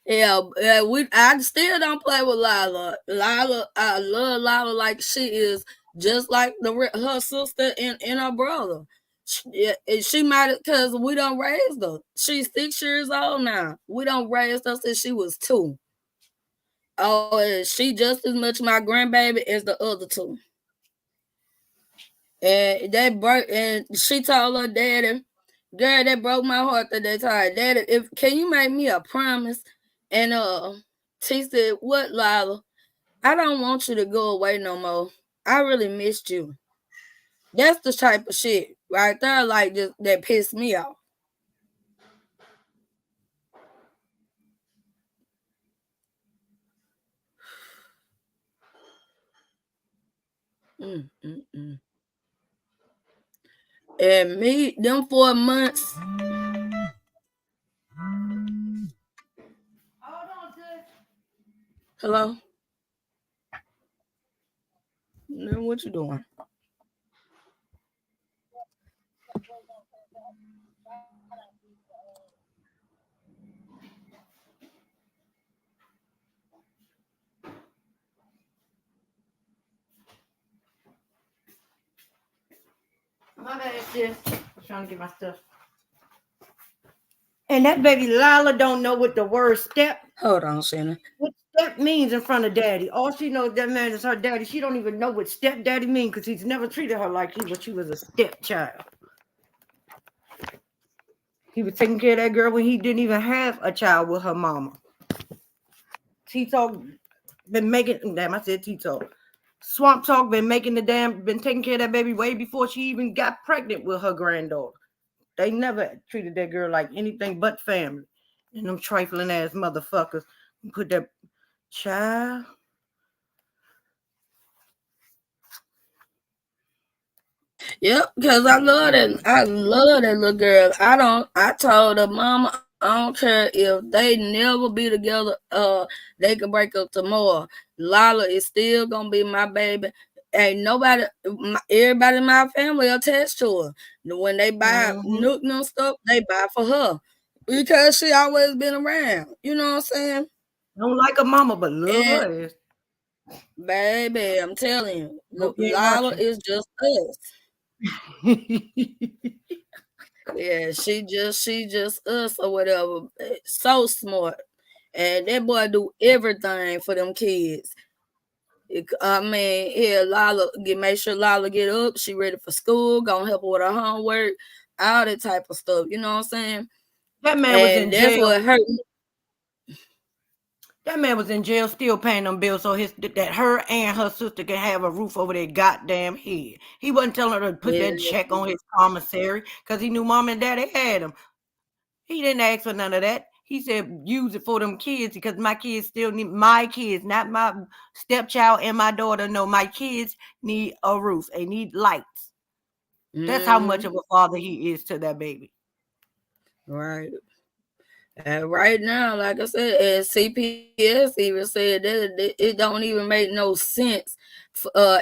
I still don't play with Lala. I love Lala like she is just like her sister and her brother. She might, because we don't raise her. She's 6 years old now. We don't raise her since she was 2. Oh, she just as much my grandbaby as the other two. And she told her daddy, girl, that broke my heart at that time. Daddy, can you make me a promise? And she said, what, Lila? I don't want you to go away no more. I really missed you. That's the type of shit right there, like just that pissed me off. And me, them 4 months. Hello? What you doing? My bad, sis. I'm trying to get my stuff. And that baby Lila don't know what the word step. Hold on, Shannon. What step means in front of daddy. All she knows that man is her daddy. She don't even know what stepdaddy means because he's never treated her like she was a stepchild. He was taking care of that girl when he didn't even have a child with her mama. T-Talk been making, damn, I said T-Talk. Swamp Talk been taking care of that baby way before she even got pregnant with her granddaughter. They never treated that girl like anything but family. And them trifling ass motherfuckers put that child. Yep, because I love that little girl. I told her, Mama, I don't care if they never be together, they can break up tomorrow. Lila is still gonna be my baby. Ain't nobody, everybody in my family attached to her. When they buy Nook and stuff, they buy for her. Because she always been around. You know what I'm saying? Don't like her mama, but love her ass. Baby, I'm telling you, Lila is just us. Yeah, she just us or whatever. So smart, and that boy do everything for them kids. I mean, Lila make sure Lila get up. She ready for school. Gonna help her with her homework, all that type of stuff. You know what I'm saying? That man was in jail. That's what hurt me. That man was in jail still paying them bills so that her and her sister can have a roof over their goddamn head. He wasn't telling her to put that check on his commissary because he knew mom and daddy had him. He didn't ask for none of that. He said, use it for them kids because my kids still need, my kids, not my stepchild and my daughter. No, my kids need a roof. They need lights. That's how much of a father he is to that baby. Right. And right now, like I said, as CPS even said that it don't even make no sense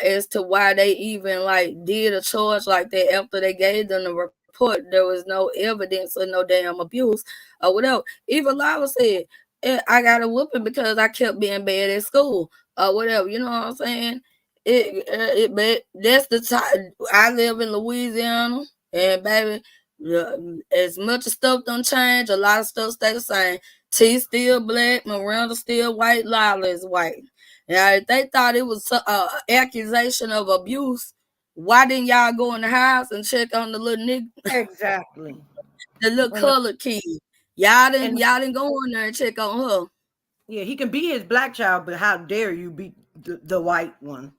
as to why they even like did a charge like that after they gave them the report. There was no evidence of no damn abuse or whatever. Even Lila said, I got a whooping because I kept being bad at school or whatever. You know what I'm saying? But that's the time. I live in Louisiana, and baby, as much as stuff don't change, a lot of stuff stay the same. T still black, Miranda still white, Lila is white. Now, if they thought it was accusation of abuse, why didn't y'all go in the house and check on the little nigga? Exactly. The little colored kid. Y'all didn't go in there and check on her. Yeah, he can be his black child, but how dare you be the white one?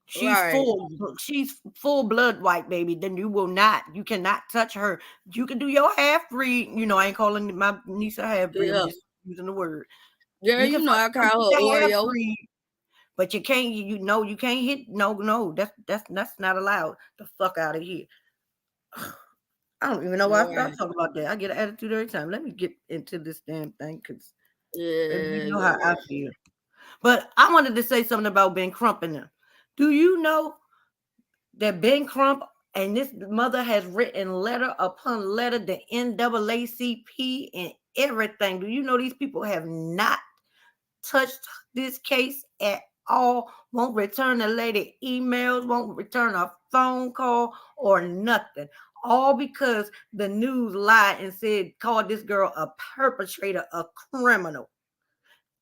She's full blood white, baby. Then you cannot touch her. You can do your half breed. You know, I ain't calling my niece a half breed. I'm just using the word. Girl, you know I call her Oreo. But you can't, you can't hit. No, that's not allowed. The fuck out of here. I don't even know why I talk about that. I get an attitude every time. Let me get into this damn thing because you know how I feel. But I wanted to say something about Ben Crump and them. Do you know that Ben Crump and this mother has written letter upon letter, the NAACP and everything? Do you know these people have not touched this case at all? Won't return the lady emails, won't return a phone call or nothing. All because the news lied and said, called this girl a perpetrator, a criminal.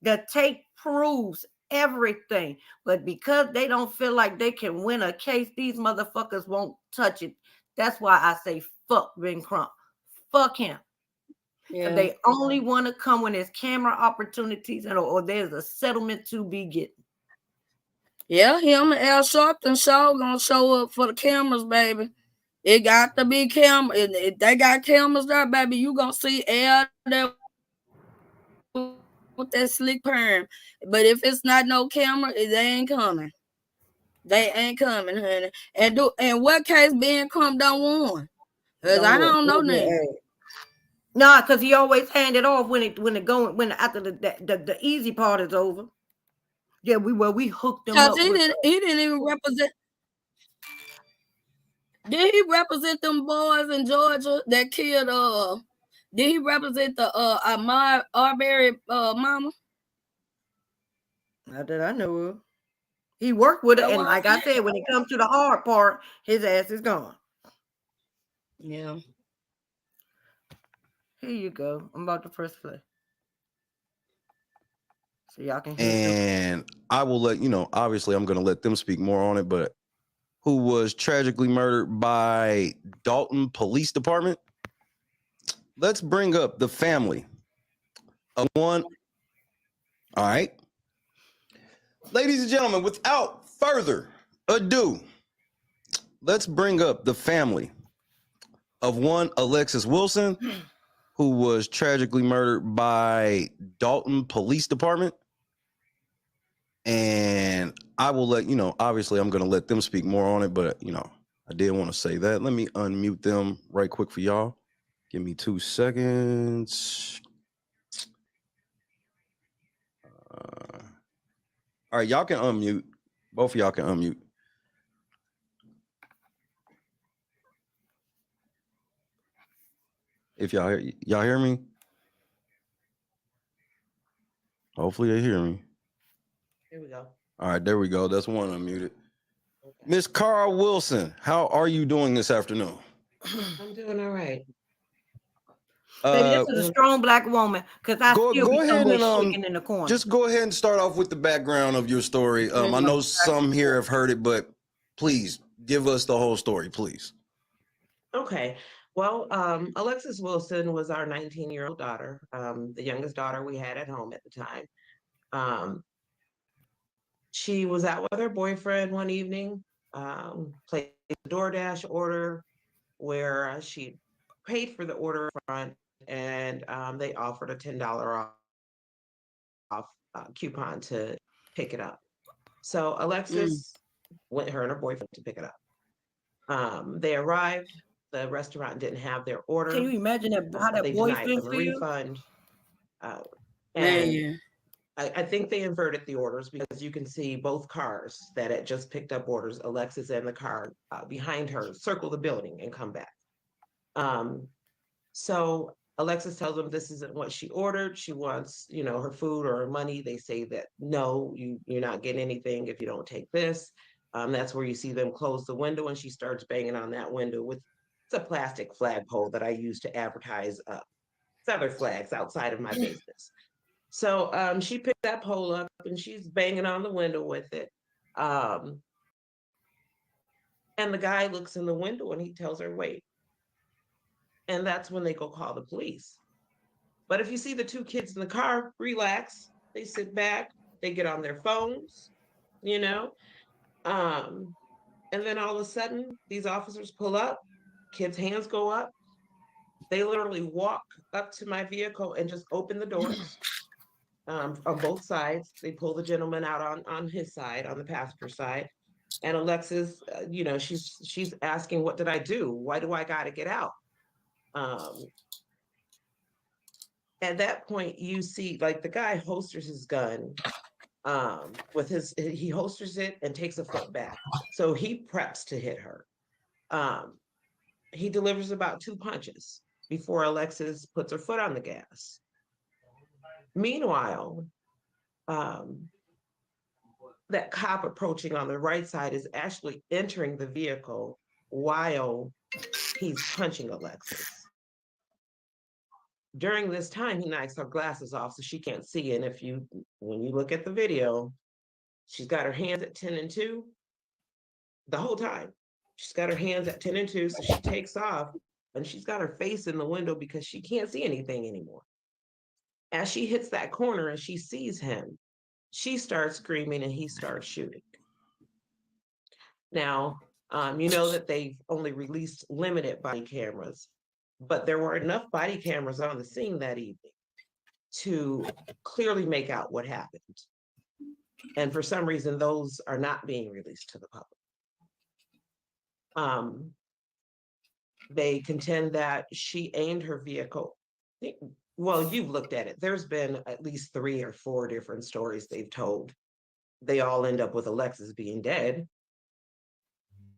The tape proves everything. But because they don't feel like they can win a case, these motherfuckers won't touch it. That's why I say fuck Ben Crump. Fuck him. Yeah. They only want to come when there's camera opportunities or there's a settlement to be getting. Yeah, him and Al Sharpton show gonna show up for the cameras, baby. It got to be camera. If they got cameras there, baby, you gonna see Al there with that slick perm. But if it's not no camera, they ain't coming. They ain't coming, honey. And what case Ben Crump don't want? Cause I don't know that. Nah, cause he always hand it off when after the easy part is over. Yeah, we hooked them up. He didn't even represent. Did he represent them boys in Georgia that killed? Did he represent the Ahmaud Arbery mama? Not that I know of. He worked with it, and like I said, when it comes to the hard part, his ass is gone. Yeah. Here you go. I'm about to press play. So y'all can hear. And I will let you know, obviously I'm going to let them speak more on it, but who was tragically murdered by Dolton Police Department. Let's bring up the family of one. All right. Ladies and gentlemen, without further ado, let's bring up the family of one Alexis Wilson, who was tragically murdered by Dolton Police Department. And I will let you know, obviously I'm going to let them speak more on it, but I did want to say that. Let me unmute them right quick for y'all. Give me 2 seconds. All right, y'all can unmute. Both of y'all can unmute. If y'all hear me? Hopefully they hear me. Here we go. All right, there we go. That's one unmuted. Okay. Miss Carl Wilson, how are you doing this afternoon? I'm doing all right. Baby, this is a strong Black woman, because I still go ahead and shaking in the corner. Just go ahead and start off with the background of your story. I know some here have heard it, but please give us the whole story, please. Okay. Well, Alexis Wilson was our 19-year-old daughter, the youngest daughter we had at home at the time. She was out with her boyfriend one evening, placed a DoorDash order where she paid for the order front, and they offered a $10 off coupon to pick it up. So Alexis went her and her boyfriend to pick it up. They arrived. The restaurant didn't have their order. Can you imagine how that they boyfriend denied them a feels? refund. And I think they inverted the orders, because you can see both cars that had just picked up orders, Alexis and the car behind her, circle the building and come back. So Alexis tells them this isn't what she ordered. She wants, her food or her money. They say that, no, you're not getting anything if you don't take this. That's where you see them close the window, and she starts banging on that window with a plastic flagpole that I use to advertise feather flags outside of my business. So she picked that pole up and she's banging on the window with it. And the guy looks in the window and he tells her, wait. And that's when they go call the police. But if you see the two kids in the car, relax, they sit back, they get on their phones, and then all of a sudden, these officers pull up, kids' hands go up. They literally walk up to my vehicle and just open the doors on both sides. They pull the gentleman out on his side, on the passenger side. And Alexis, she's asking, what did I do? Why do I got to get out? At that point, you see, like, the guy holsters his gun he holsters it and takes a foot back. So he preps to hit her. He delivers about 2 punches before Alexis puts her foot on the gas. Meanwhile, that cop approaching on the right side is actually entering the vehicle while he's punching Alexis. During this time, he knocks her glasses off so she can't see. And when you look at the video, she's got her hands at 10 and 2 the whole time. She's got her hands at 10 and 2, so she takes off and she's got her face in the window because she can't see anything anymore. As she hits that corner and she sees him, she starts screaming and he starts shooting. Now, you know that they've only released limited body cameras, but there were enough body cameras on the scene that evening to clearly make out what happened. And for some reason, those are not being released to the public. They contend that she aimed her vehicle. Well, you've looked at it. There's been at least 3 or 4 different stories they've told. They all end up with Alexis being dead,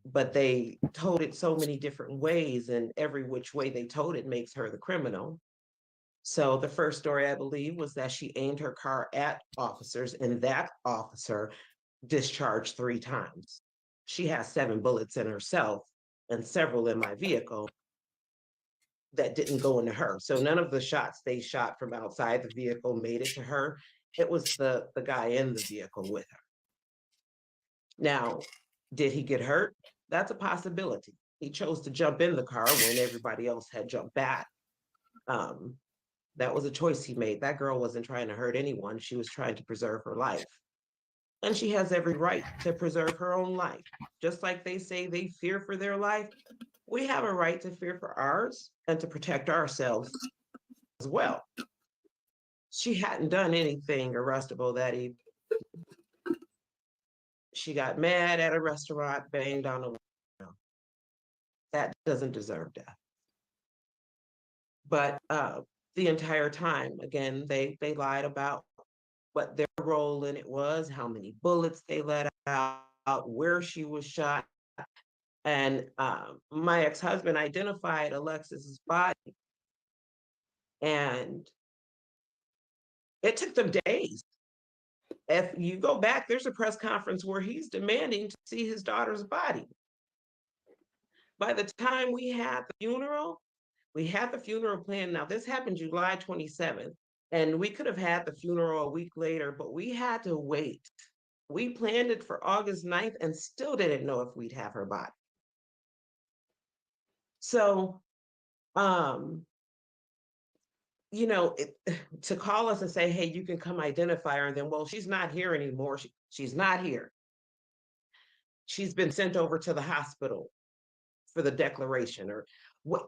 but they told it so many different ways, and every which way they told it makes her the criminal. So the first story, I believe, was that she aimed her car at officers, and that officer discharged 3 times. She has 7 bullets in herself and several in my vehicle that didn't go into her. So none of the shots they shot from outside the vehicle made it to her. It was the guy in the vehicle with her. Now, did he get hurt? That's a possibility. He chose to jump in the car when everybody else had jumped back. That was a choice he made. That girl wasn't trying to hurt anyone. She was trying to preserve her life. And she has every right to preserve her own life. Just like they say they fear for their life, we have a right to fear for ours and to protect ourselves as well. She hadn't done anything arrestable that evening. She got mad at a restaurant, banged on a window. That doesn't deserve death. But the entire time, again, they lied about what their role in it was, how many bullets they let out, where she was shot. And my ex-husband identified Alexis's body. And it took them days. If you go back, there's a press conference where he's demanding to see his daughter's body. By the time we had the funeral planned. Now, this happened July 27th, and we could have had the funeral a week later, but we had to wait. We planned it for August 9th and still didn't know if we'd have her body. So, you know, to call us and say, hey, you can come identify her, and then, well, she's not here anymore. She's not here. She's been sent over to the hospital for the declaration, or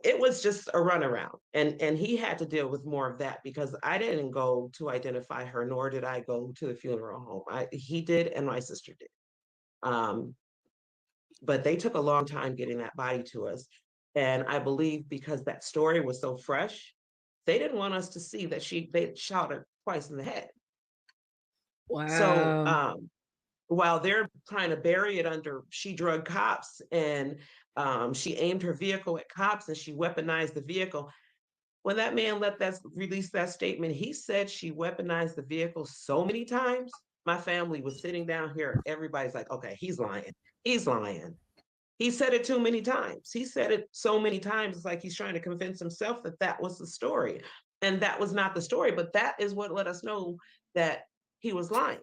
it was just a runaround. And he had to deal with more of that because I didn't go to identify her, nor did I go to the funeral home. He did, and my sister did. But they took a long time getting that body to us. And I believe because that story was so fresh, they didn't want us to see that they shot her twice in the head. Wow. So while they're trying to bury it under she drugged cops and she aimed her vehicle at cops and she weaponized the vehicle, when that man released that statement, he said she weaponized the vehicle so many times. My family was sitting down here. Everybody's like, okay, he's lying. He's lying. He said it too many times. He said it so many times. It's like he's trying to convince himself that that was the story. And that was not the story, but that is what let us know that he was lying.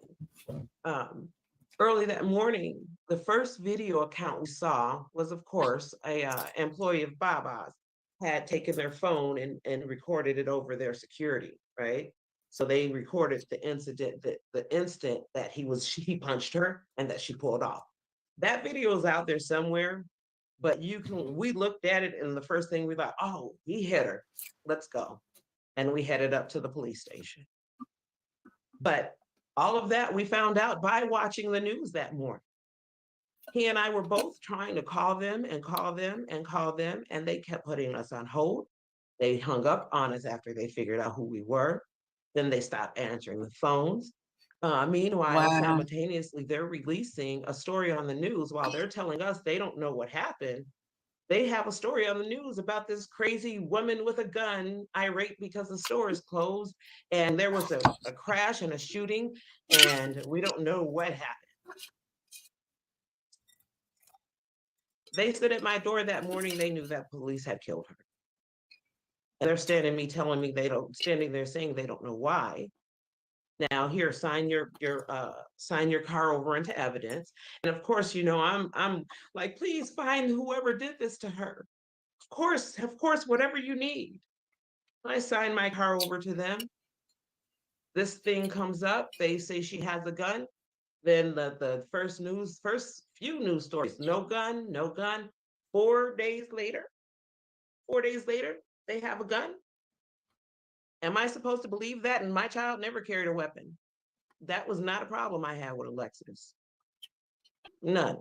Early that morning, the first video account we saw was, of course, a employee of Baba's had taken their phone and recorded it over their security, right? So they recorded the incident, the instant that he punched her and that she pulled off. That video is out there somewhere, but we looked at it and the first thing we thought, oh, he hit her, let's go. And we headed up to the police station. But all of that we found out by watching the news that morning. He and I were both trying to call them and call them and call them, and they kept putting us on hold. They hung up on us after they figured out who we were. Then they stopped answering the phones. Meanwhile, simultaneously, they're releasing a story on the news while they're telling us they don't know what happened. They have a story on the news about this crazy woman with a gun, irate because the store is closed, and there was a crash and a shooting, and we don't know what happened. They stood at my door that morning. They knew that police had killed her. And they're standing there saying they don't know why. Now here, sign your car over into evidence. And of course, I'm like, please find whoever did this to her. Of course, whatever you need. I sign my car over to them. This thing comes up. They say she has a gun. Then the first few news stories, no gun. 4 days later, they have a gun. Am I supposed to believe that? And my child never carried a weapon. That was not a problem I had with Alexis. None.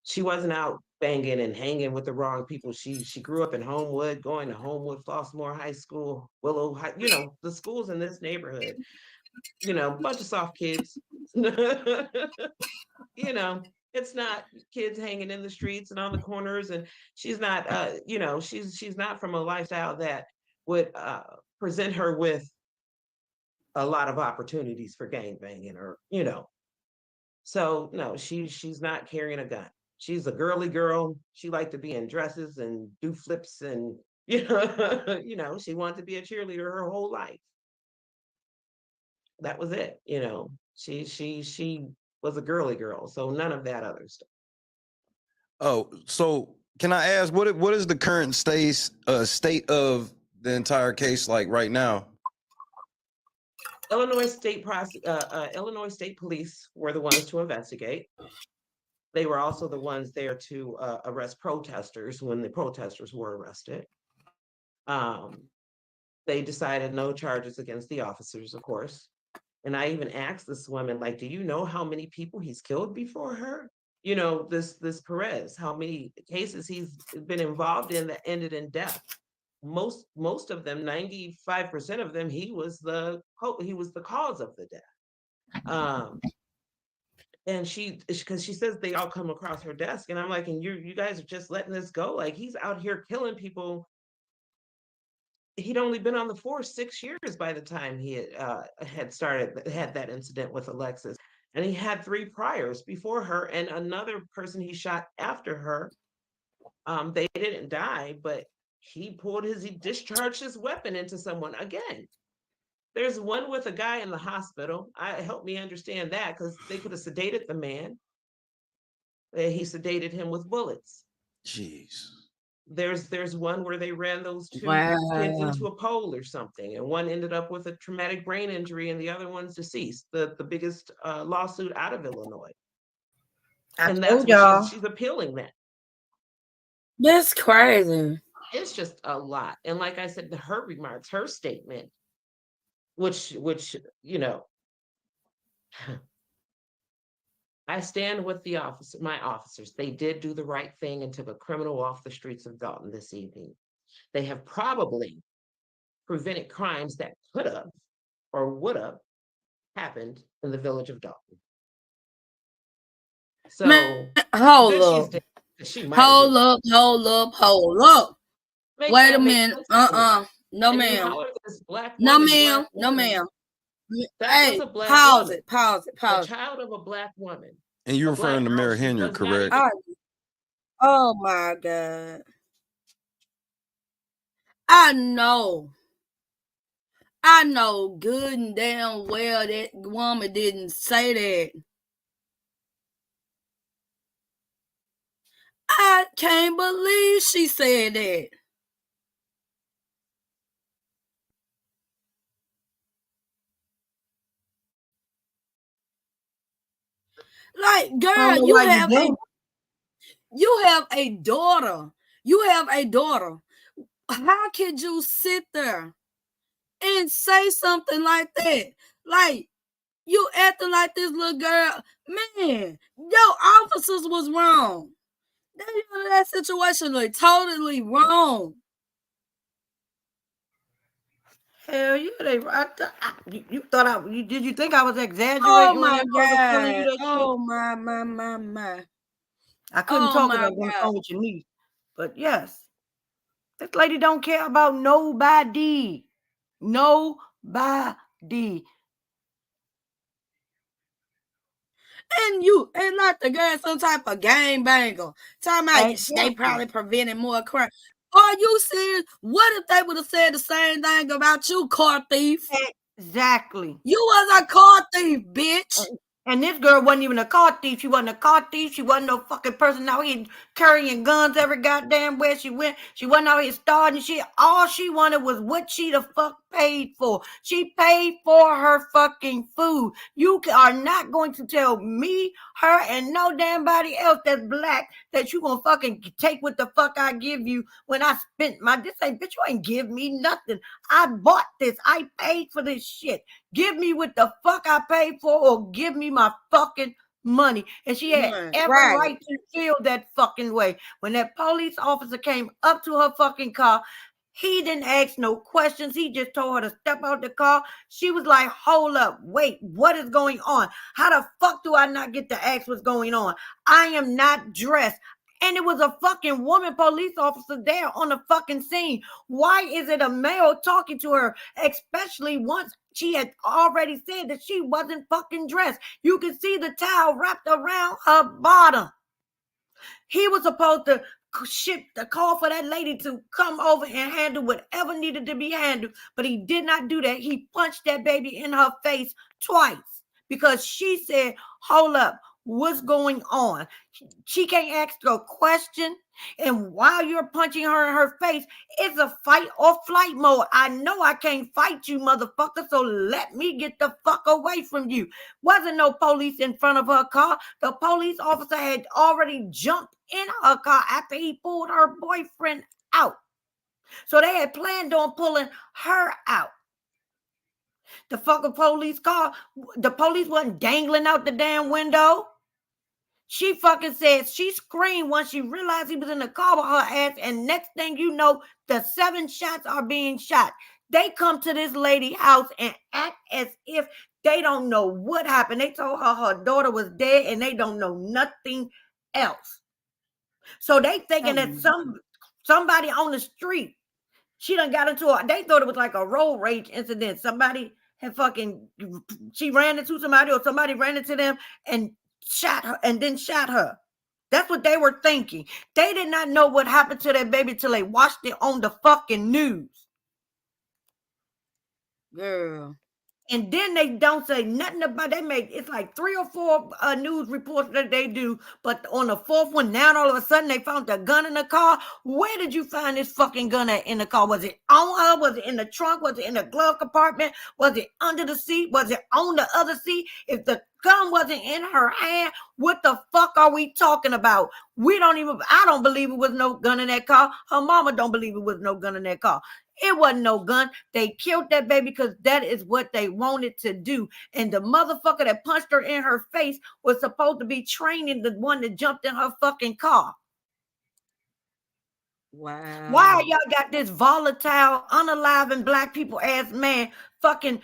She wasn't out banging and hanging with the wrong people. She grew up in Homewood, going to Homewood, Flossmoor High School, Willow High, the schools in this neighborhood, a bunch of soft kids. It's not kids hanging in the streets and on the corners. And she's not, she's not from a lifestyle that would present her with a lot of opportunities for gangbanging or, So no, she's not carrying a gun. She's a girly girl. She liked to be in dresses and do flips and, she wanted to be a cheerleader her whole life. That was it. She was a girly girl. So none of that other stuff. Oh, so can I ask what is the current state of the entire case like right now? Illinois State Police were the ones to investigate. They were also the ones there to arrest protesters when the protesters were arrested. They decided no charges against the officers, of course. And I even asked this woman, like, do you know how many people he's killed before her? This Perez, how many cases he's been involved in that ended in death? Most of them, 95% of them, he was the cause of the death. And because she says they all come across her desk, and I'm like, and you guys are just letting this go? Like, he's out here killing people. He'd only been on the force 6 years by the time he had that incident with Alexis, and he had 3 priors before her, and another person he shot after her. They didn't die, but he discharged his weapon into someone again. There's one with a guy in the hospital. Help me understand that, because they could have sedated the man. He sedated him with bullets. Jeez. There's one where they ran those 2 kids into a pole or something, and one ended up with a traumatic brain injury, and the other one's deceased. The biggest lawsuit out of Illinois. And that's what she's appealing that. That's crazy. It's just a lot. And like I said, her remarks, her statement, which I stand with my officers. They did do the right thing and took a criminal off the streets of Dolton this evening. They have probably prevented crimes that could have or would have happened in the village of Dolton. So hold up. Wait a minute. No, ma'am. No, ma'am. No, ma'am. Hey, pause it. The child of a Black woman. And you're referring to Mary Henry, correct? Oh my God. I know good and damn well that woman didn't say that. I can't believe she said that. Like, girl, you have a daughter. You have a daughter. How could you sit there and say something like that? Like, you acting like this little girl. Man, your officers was wrong. That situation was totally wrong. Hell yeah, you thought did you think I was exaggerating? Oh my God. Oh my. I couldn't talk about on the phone with your niece. But yes, this lady don't care about nobody. Nobody. And like the girl, some type of gang banger. Talking about they probably prevented more crime. Are you serious? What if they would have said the same thing about you, car thief? Exactly. You was a car thief, bitch. And this girl wasn't even a car thief. She wasn't a car thief. She wasn't no fucking person out here carrying guns every goddamn where she went. She wasn't out here starting shit. All she wanted was what she the fuck paid for. She paid for her fucking food. You are not going to tell me, her, and no damn body else that's black that you gonna fucking take what the fuck I give you when I spent my, this ain't, bitch, you ain't give me nothing. I bought this. I paid for this shit. Give me what the fuck I paid for, or give me my fucking money. And she had every right to feel that fucking way. When that police officer came up to her fucking car, he didn't ask no questions. He just told her to step out the car. She was like, hold up, wait, what is going on? How the fuck do I not get to ask what's going on? I am not dressed. And it was a fucking woman police officer there on the fucking scene. Why is it a male talking to her? Especially once she had already said that she wasn't fucking dressed. You could see the towel wrapped around her bottom. He was supposed to ship the call for that lady to come over and handle whatever needed to be handled, but he did not do that. He punched that baby in her face twice because she said, hold up, what's going on? She can't ask a question, and while you're punching her in her face, it's a fight or flight mode. I know I can't fight you, motherfucker, so let me get the fuck away from you. Wasn't no police in front of her car. The police officer had already jumped in her car after he pulled her boyfriend out. So they had planned on pulling her out. The fucking police car, the police wasn't dangling out the damn window. She fucking said she screamed once she realized he was in the car with her ass, and next thing you know, the 7 shots are being shot. They come to this lady's house and act as if they don't know what happened. They told her her daughter was dead and they don't know nothing else. So they thinking that somebody on the street, she done got into it. They thought it was like a road rage incident. Somebody had she ran into somebody, or somebody ran into them and shot her, and then shot her. That's what they were thinking. They did not know what happened to that baby till they watched it on the fucking news. Girl. And then they don't say nothing about, it's like 3 or 4 news reports that they do, but on the 4th one, now all of a sudden they found the gun in the car. Where did you find this fucking gun in the car? Was it on her? Was it in the trunk? Was it in the glove compartment? Was it under the seat? Was it on the other seat? If the gun wasn't in her hand, what the fuck are we talking about? I don't believe it was no gun in that car. Her mama don't believe it was no gun in that car. It wasn't no gun. They killed that baby because that is what they wanted to do. And the motherfucker that punched her in her face was supposed to be training the one that jumped in her fucking car. Wow. Why y'all got this volatile, unalive black people ass man fucking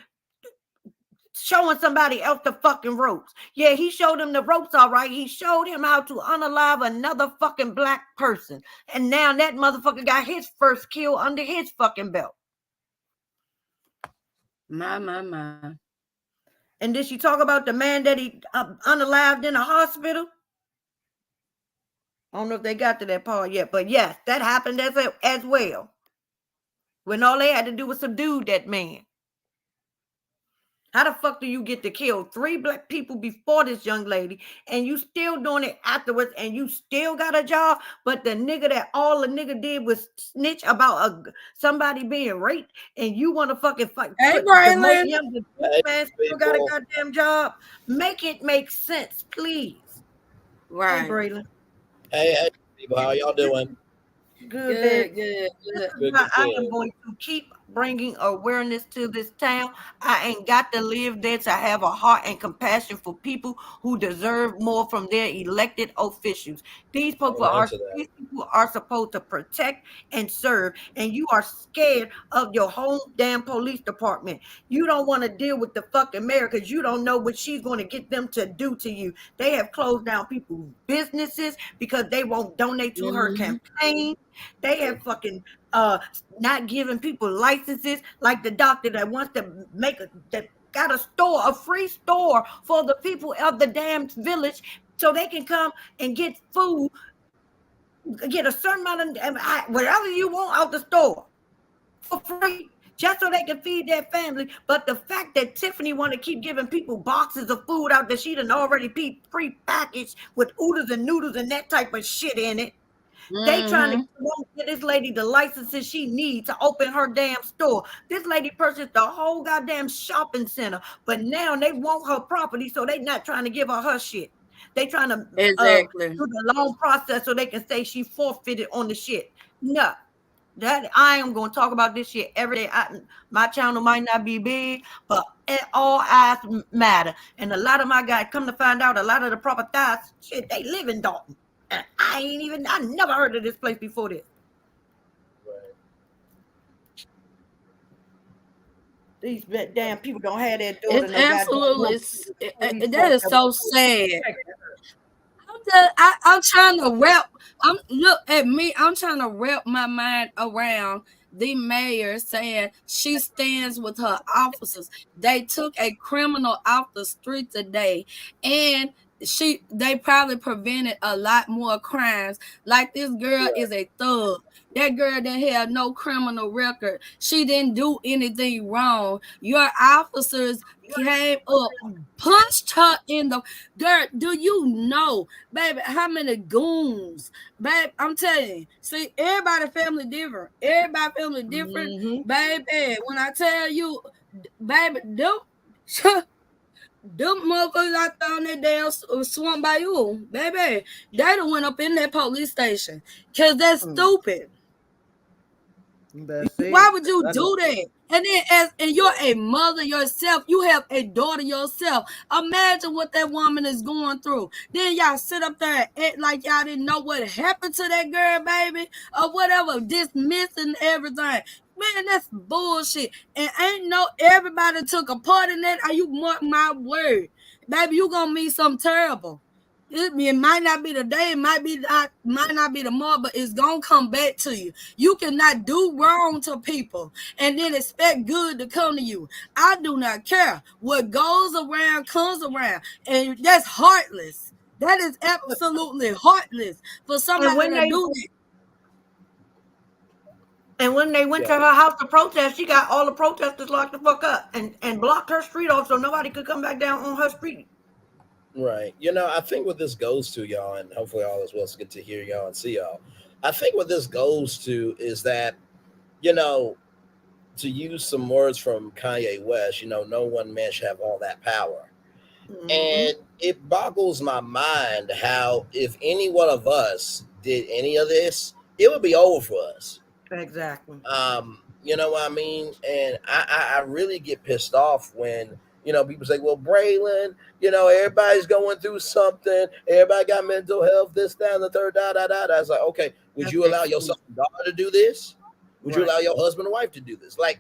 showing somebody else the fucking ropes? Yeah, he showed him the ropes, all right. He showed him how to unalive another fucking black person. And now that motherfucker got his first kill under his fucking belt. My. And did she talk about the man that he unalived in the hospital? I don't know if they got to that part yet, but yes, that happened as well. When all they had to do was subdue that man. How the fuck do you get to kill 3 black people before this young lady, and you still doing it afterwards, and you still got a job? But the nigga that all the nigga did was snitch about somebody being raped, and you want to fucking fight? Hey, Braylon. Man still got a goddamn job. Make it make sense, please. Right. Hey, Braylon. Hey, people, how y'all doing? Good. Good. I am going to keep bringing awareness to this town. I ain't got to live there to have a heart and compassion for people who deserve more from their elected officials. These people are supposed to protect and serve, and you are scared of your whole damn police department. You don't want to deal with the fucking mayor because you don't know what she's going to get them to do to you. They have closed down people's businesses because they won't donate to her campaign. They have fucking not giving people licenses, like the doctor that wants to that got a free store for the people of the damn village so they can come and get food get a certain amount of whatever you want out the store for free, just so they can feed their family. But the fact that Tiffany want to keep giving people boxes of food out that she done already pre-packaged with oodles and noodles and that type of shit in it. They trying to get this lady the licenses she needs to open her damn store. This lady purchased the whole goddamn shopping center, but now they want her property, so they not trying to give her shit. They trying to do the loan process so they can say she forfeited on the shit. No. That I am going to talk about this shit every day. My channel might not be big, but all eyes matter. And a lot of my guys, come to find out, a lot of the proper thighs, shit, they live in Dolton. And I never heard of this place before this. These damn people don't have that door. It's absolutely, that is so sad. I'm trying to wrap. Look at me. I'm trying to wrap my mind around the mayor saying she stands with her officers. They took a criminal off the street today, and they probably prevented a lot more crimes. Like, this girl is a thug. That girl didn't have no criminal record. She didn't do anything wrong. Your officers came up, punched her in the girl. Do you know, baby, how many goons? Babe, I'm telling you. See, everybody family different. Baby. When I tell you, baby, them motherfuckers out there on that damn swamp by you, baby, they done went up in that police station because that's stupid. Why would you do that? And then, and you're a mother yourself, you have a daughter yourself. Imagine what that woman is going through. Then y'all sit up there and act like y'all didn't know what happened to that girl, baby, or whatever, dismissing everything. Man, that's bullshit. And ain't no everybody took a part in that. Are you mark my word, baby? You gonna meet something terrible. It might not be today, it might not be tomorrow, but it's gonna come back to you. You cannot do wrong to people and then expect good to come to you. I do not care. What goes around comes around, and that's heartless. That is absolutely heartless for somebody to do that. And when they went to her house to protest, she got all the protesters locked the fuck up and blocked her street off so nobody could come back down on her street. Right. I think what this goes to, y'all, and hopefully all is well to get to hear y'all and see y'all. I think what this goes to is that, to use some words from Kanye West, no one man should have all that power. Mm-hmm. And it boggles my mind how if any one of us did any of this, it would be over for us. Exactly. You know what I mean? And I really get pissed off when people say, well, Braylon, everybody's going through something. Everybody got mental health, this, that, and the third, da. I was like, okay, would you allow your son and daughter to do this? Would you allow your husband and wife to do this? Like,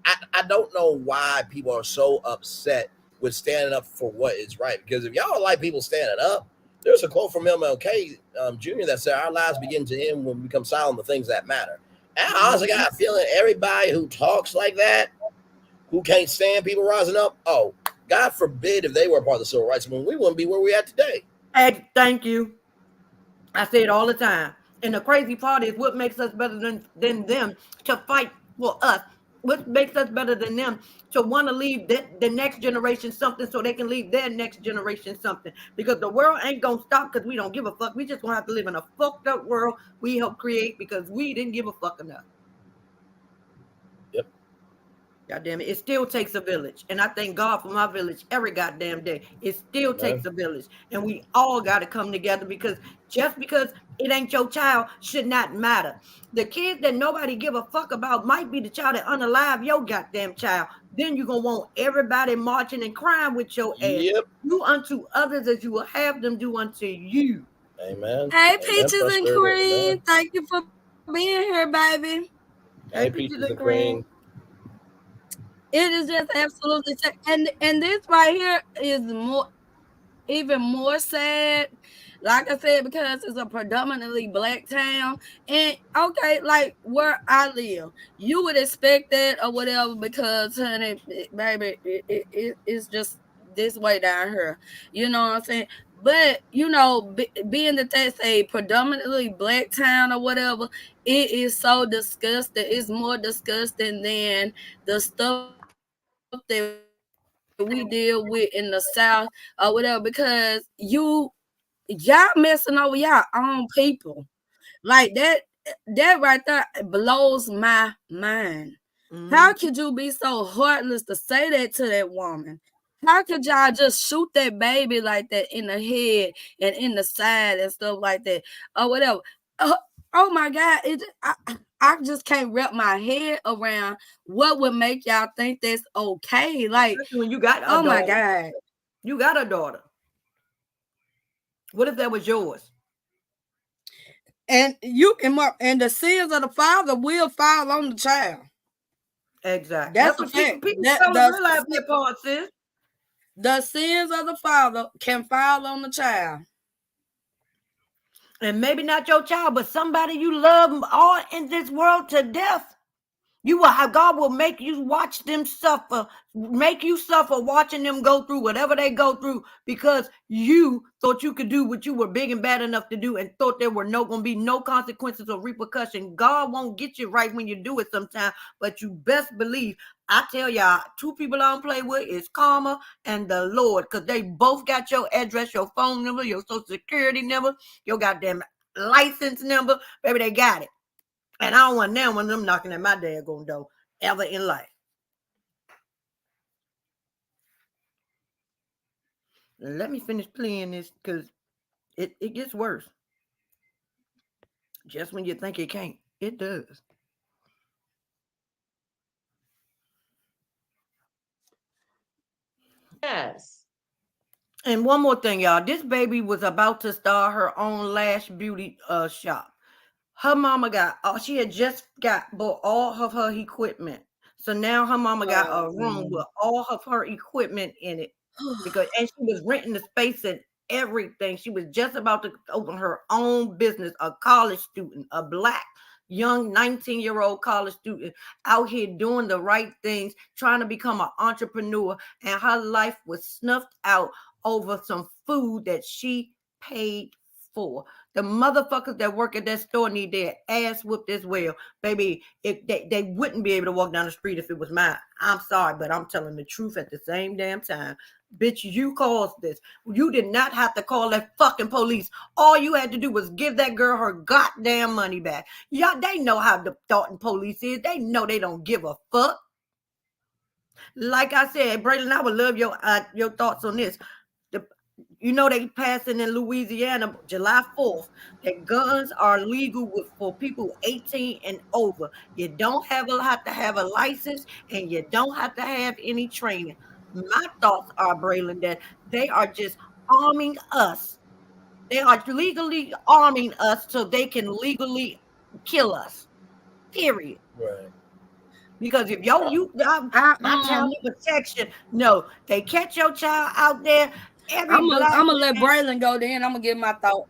I don't know why people are so upset with standing up for what is right. Because if y'all like people standing up, there's a quote from MLK Jr. that said, our lives begin to end when we become silent on the things that matter. And I honestly got a feeling everybody who talks like that, who can't stand people rising up, God forbid if they were part of the civil rights movement, we wouldn't be where we're at today. And thank you. I say it all the time. And the crazy part is what makes us better than them to fight for us. What makes us better than them to want to leave the next generation something so they can leave their next generation something. Because the world ain't going to stop because we don't give a fuck. We just going to have to live in a fucked up world we helped create because we didn't give a fuck enough. God damn it. It still takes a village. And I thank God for my village every goddamn day. It still takes a village. And we all got to come together because just because it ain't your child should not matter. The kids that nobody give a fuck about might be the child that unalive your goddamn child. Then you're going to want everybody marching and crying with your ass. Yep. Do unto others as you will have them do unto you. Amen. Hey, Peaches and Cream. Thank you for being here, baby. Hey, Peaches and Cream. It is just absolutely sad. And this right here is even more sad. Like I said, because it's a predominantly black town. And okay, like where I live, you would expect that or whatever because, honey, baby, it's just this way down here. You know what I'm saying? But being that that's a predominantly black town or whatever, it is so disgusting. It's more disgusting than the stuff that we deal with in the South or whatever, because y'all messing over y'all own people. Like that right there blows my mind. How could you be so heartless to say that to that woman? How could y'all just shoot that baby like that in the head and in the side and stuff like that or whatever? Oh my God! I just can't wrap my head around what would make y'all think that's okay. Like, especially when you got a oh my daughter. God, you got a daughter. What if that was yours? And and the sins of the father will fall on the child. Exactly. That's a fact. People don't realize that part, sis. The sins of the father can fall on the child. And maybe not your child, but somebody you love all in this world to death. God will make you watch them suffer, make you suffer watching them go through whatever they go through, because you thought you could do what you were big and bad enough to do and thought there were going to be no consequences or repercussion. God won't get you right when you do it sometimes, but you best believe, I tell y'all, two people I don't play with is karma and the Lord, because they both got your address, your phone number, your social security number, your goddamn license number. Baby, they got it. And I don't want now one of them knocking at my daggone door ever in life. Let me finish playing this, because it gets worse. Just when you think it can't, it does. Yes. And one more thing, y'all. This baby was about to start her own lash beauty shop. Her mama she had just bought all of her equipment. So now her mama got a room with all of her equipment in it, and she was renting the space and everything. She was just about to open her own business. A college student, a black young 19-year-old college student out here doing the right things, trying to become an entrepreneur, and her life was snuffed out over some food that she paid for. The motherfuckers that work at that store need their ass whooped as well. Baby, if they wouldn't be able to walk down the street if it was mine. I'm sorry, but I'm telling the truth at the same damn time. Bitch, you caused this. You did not have to call that fucking police. All you had to do was give that girl her goddamn money back. Y'all, they know how the Dolton police is. They know they don't give a fuck. Like I said, Braylon, I would love your thoughts on this. They passing in Louisiana July 4th that guns are legal for people 18 and over. You don't have to have a license, and you don't have to have any training. My thoughts are, Braylon, that they are just arming us. They are legally arming us so they can legally kill us. Period. Right. Because if my child need protection, no, they catch your child out there. I'm gonna let Braylon go. Then I'm gonna give my thought.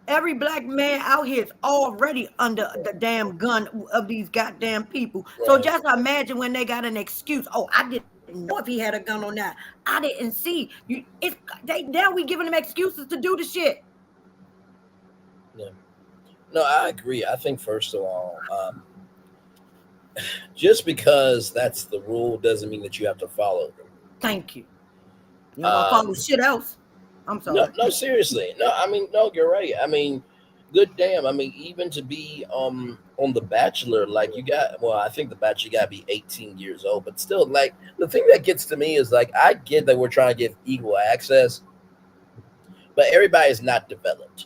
Every black man out here is already under the damn gun of these goddamn people. Right. So just imagine when they got an excuse. Oh, I didn't know if he had a gun or not. I didn't see. Now we giving them excuses to do the shit. Yeah. No, I agree. I think first of all, just because that's the rule doesn't mean that you have to follow them. Thank you. You don't follow shit else. I'm sorry. No, seriously. No, I mean, no, you're right. I mean, good damn. I mean, even to be on The Bachelor, like I think The Bachelor got to be 18 years old, but still, like, the thing that gets to me is, like, I get that we're trying to give equal access, but everybody is not developed.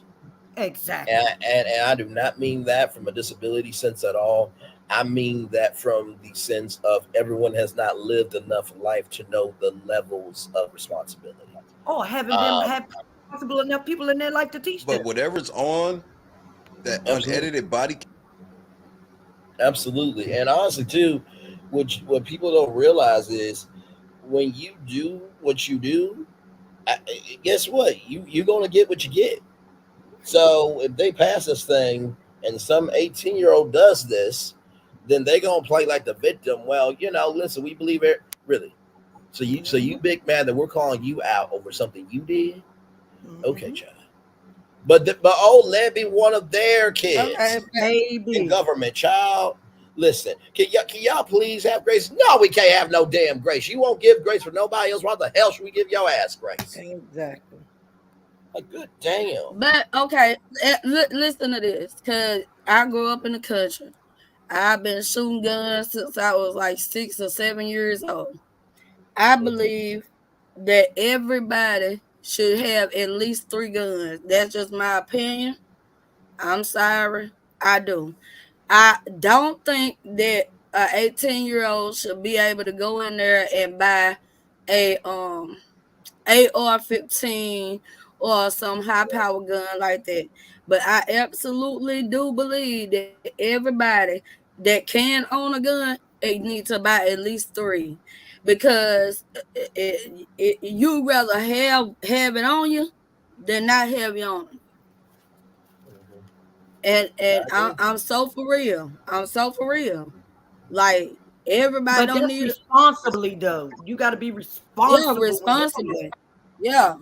Exactly. And I do not mean that from a disability sense at all. I mean that from the sense of everyone has not lived enough life to know the levels of responsibility. Or having them have responsible enough people in their life to teach them. But whatever's on that unedited body. Absolutely. And honestly, too, what people don't realize is when you do what you do, guess what? You're going to get what you get. So if they pass this thing and some 18-year-old does this, then they're going to play like the victim. Well, listen, we believe it. Really? So you big man that we're calling you out over something you did? Okay, child. But old let be one of their kids. Okay, baby. In government, child. Listen, can y'all please have grace? No, we can't have no damn grace. You won't give grace for nobody else. Why the hell should we give your ass grace? Exactly. Like, good damn. But okay, listen to this, because I grew up in the country. I've been shooting guns since I was like 6 or 7 years old. I believe that everybody should have at least 3 guns. That's just my opinion. I'm sorry. I do. I don't think that a 18-year-old should be able to go in there and buy a AR-15 or some high power gun like that. But I absolutely do believe that everybody that can own a gun, they need to buy at least 3, because you rather have it on you than not have it on you. And I'm so for real. I'm so for real. Like, everybody But don't that's need responsibly though. You got to be Yeah, responsible. responsibly. Yeah.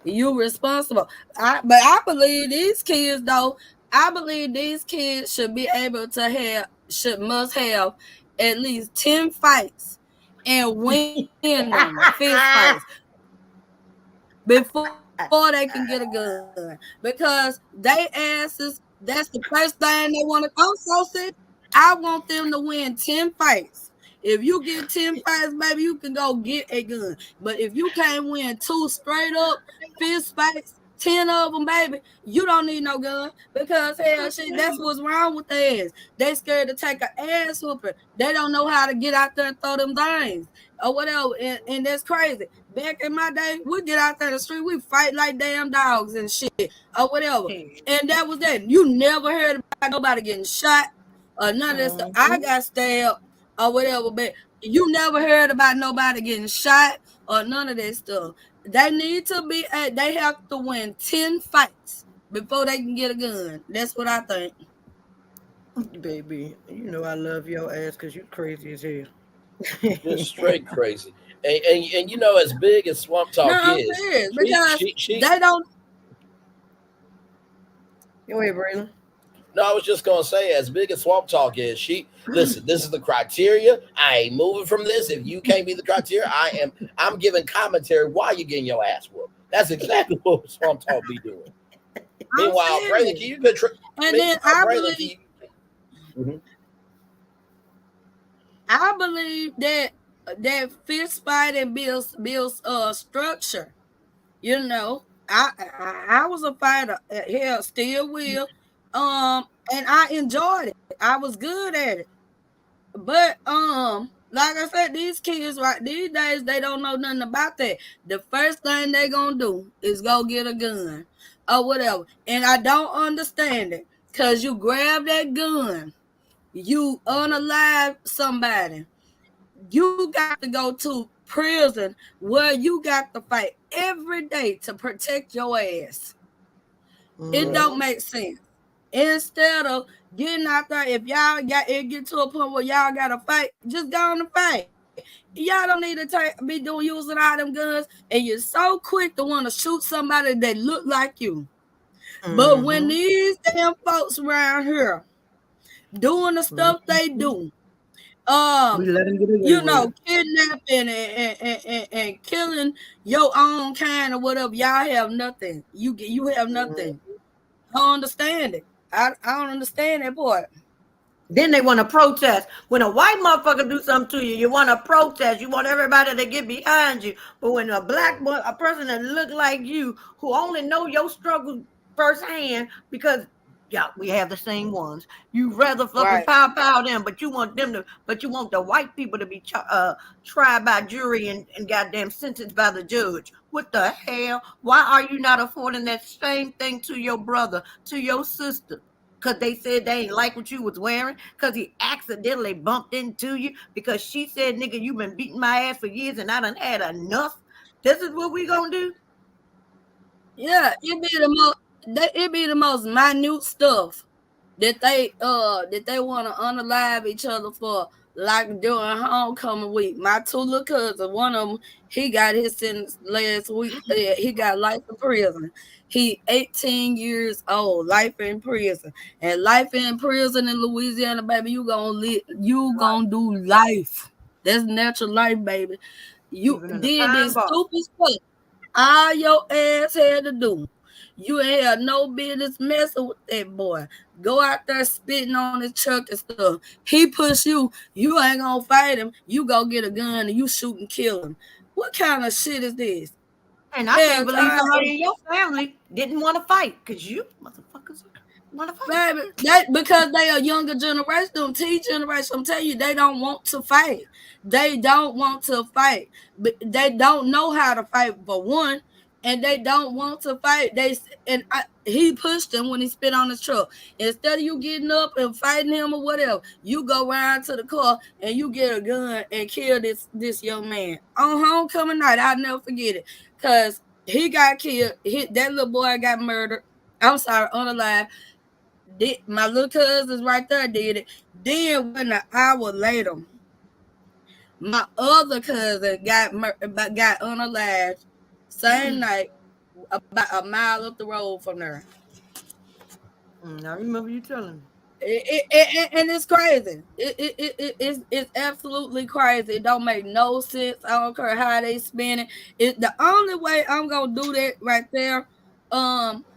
You responsible. But I believe these kids though, I believe these kids should be able to must have at least 10 fights and win them, fist fights, before they can get a gun. Because they asses, that's the first thing they want to also say. I want them to win 10 fights. If you get 10 fights, baby, you can go get a gun. But if you can't win 2 straight up fist fights, 10 of them, baby, you don't need no gun. Because hell shit, that's what's wrong with their ass. They scared to take an ass whooping. They don't know how to get out there and throw them things or whatever. And that's crazy. Back in my day, we get out there in the street, we fight like damn dogs and shit or whatever. And that was that. You never heard about nobody getting shot or none of that stuff. I got stabbed or whatever, but you never heard about nobody getting shot or none of that stuff. They need to be they have to win 10 fights before they can get a gun. That's what I think. Baby, you know I love your ass because you crazy as hell. Just straight crazy. And you know, as big as Swamp Talk No, I'm is, serious, because they don't. Go ahead, Braylon. No, I was just gonna say, as big as Swamp Talk is, listen, this is the criteria. I ain't moving from this. If you can't meet the criteria, I'm giving commentary while you're getting your ass whooped. That's exactly what Swamp Talk be doing. Meanwhile, Braylon, you could and then I believe I believe that fist fighting builds structure. You know, I was a fighter. Hell, still will. And I enjoyed it. I was good at it. But like I said, these kids right these days, they don't know nothing about that. The first thing they gonna do is go get a gun or whatever. And I don't understand it. Cause you grab that gun, you unalive somebody. You got to go to prison where you got to fight every day to protect your ass. It don't make sense. Instead of getting out there, if y'all get to a point where y'all gotta fight, just go on and fight. Y'all don't need to be using all them guns, and you're so quick to want to shoot somebody that look like you. But when these damn folks around here doing the stuff they do, you know, kidnapping and killing your own kind or whatever, y'all have nothing. You have nothing. I don't understand it. I don't understand that part. Then they want to protest. When a white motherfucker do something to you, you want to protest. You want everybody to get behind you. But when a person that look like you, who only know your struggle firsthand, because we have the same ones. You rather fucking pow them, but you want the white people to be tried by jury and goddamn sentenced by the judge. What the hell? Why are you not affording that same thing to your brother, to your sister? Because they said they ain't like what you was wearing, because he accidentally bumped into you, because she said, nigga, you been beating my ass for years and I done had enough. This is what we gonna do? Yeah, it be the most minute stuff that they want to unalive each other for like during homecoming week. My 2 little cousins, one of them, he got his sentence last week. He got life in prison. He 18 years old, life in prison. And life in prison in Louisiana, baby, you gonna do life. That's natural life, baby. You did this stupid stuff. All your ass had to do. You ain't had no business messing with that boy. Go out there spitting on his truck and stuff. He push you. You ain't gonna fight him. You go get a gun and you shoot and kill him. What kind of shit is this? And I can't believe somebody in your family didn't want to fight because you motherfuckers want to fight. Baby, because they are younger generation, T generation. I'm telling you, they don't want to fight. They don't want to fight. But they don't know how to fight for one, and they don't want to fight. He pushed him when he spit on his truck. Instead of you getting up and fighting him or whatever, you go around to the car and you get a gun and kill this young man on homecoming night. I'll never forget it because he got killed. That little boy got murdered. I'm sorry, unalive. My little cousins right there did it. Then when an hour later, my other cousin got unalived same night about a mile up the road from there. I remember you telling me. And it's crazy. It's absolutely crazy. It don't make no sense. I don't care how they spin it. The only way I'm gonna do that right there,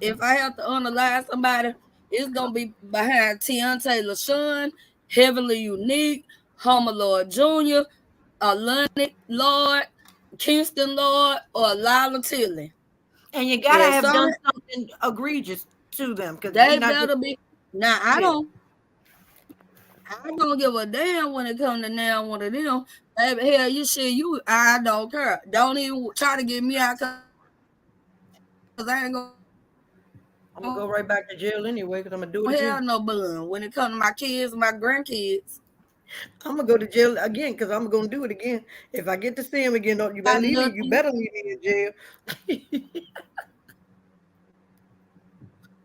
if I have to unalive somebody, it's gonna be behind Tiante LaShawn, Heavenly Unique, Homer Lord Jr., Lunny Lord, Kingston Lord, or Lila Tilly. And you gotta have done something egregious to them because they better be. Now I don't give a damn when it comes to now one of them. Baby, hell, I don't care. Don't even try to get me out because I ain't gonna. I'm gonna go right back to jail anyway because I'm gonna do it again. Hell no bun when it comes to my kids and my grandkids. I'm gonna go to jail again because I'm gonna do it again. If I get to see him again, you better leave me. You better leave me in jail.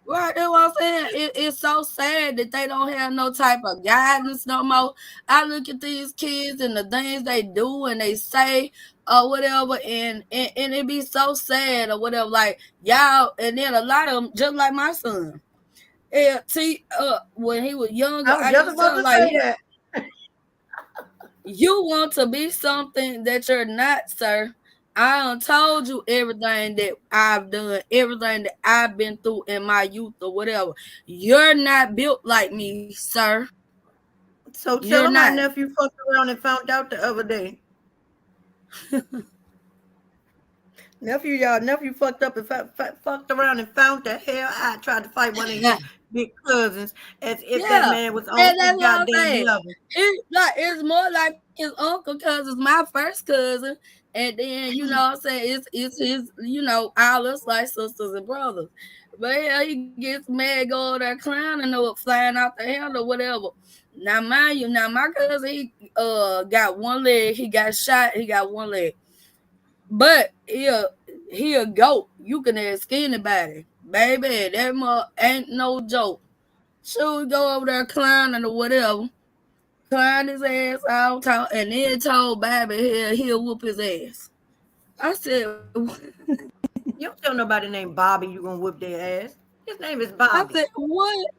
Right, that's what I'm saying. It's so sad that they don't have no type of guidance no more. I look at these kids and the things they do and they say or whatever, and it be so sad or whatever. Like y'all, and then a lot of them, just like my son. When he was younger, I used to tell him, like, you want to be something that you're not, sir. I done told you everything that I've done, everything that I've been through in my youth or whatever. You're not built like me, sir. So tell him my nephew fucked around and found out the other day. Nephew fucked up and fucked around and found the hell I tried to fight one of his big cousins as if that man was on his goddamn level. It's more like his uncle because it's my first cousin. And then, you know what I'm saying, it's his, all us like sisters and brothers. But yeah, he gets mad, go over there clowning or flying out the handle or whatever. Now, mind you, my cousin, he got one leg. He got shot. He got one leg. But he a goat. You can ask anybody. Baby, that ain't no joke. So we go over there clowning or whatever. Clown his ass out, and then told baby he'll whoop his ass. I said, you don't tell nobody named Bobby you gonna whoop their ass. His name is Bobby. I said, what?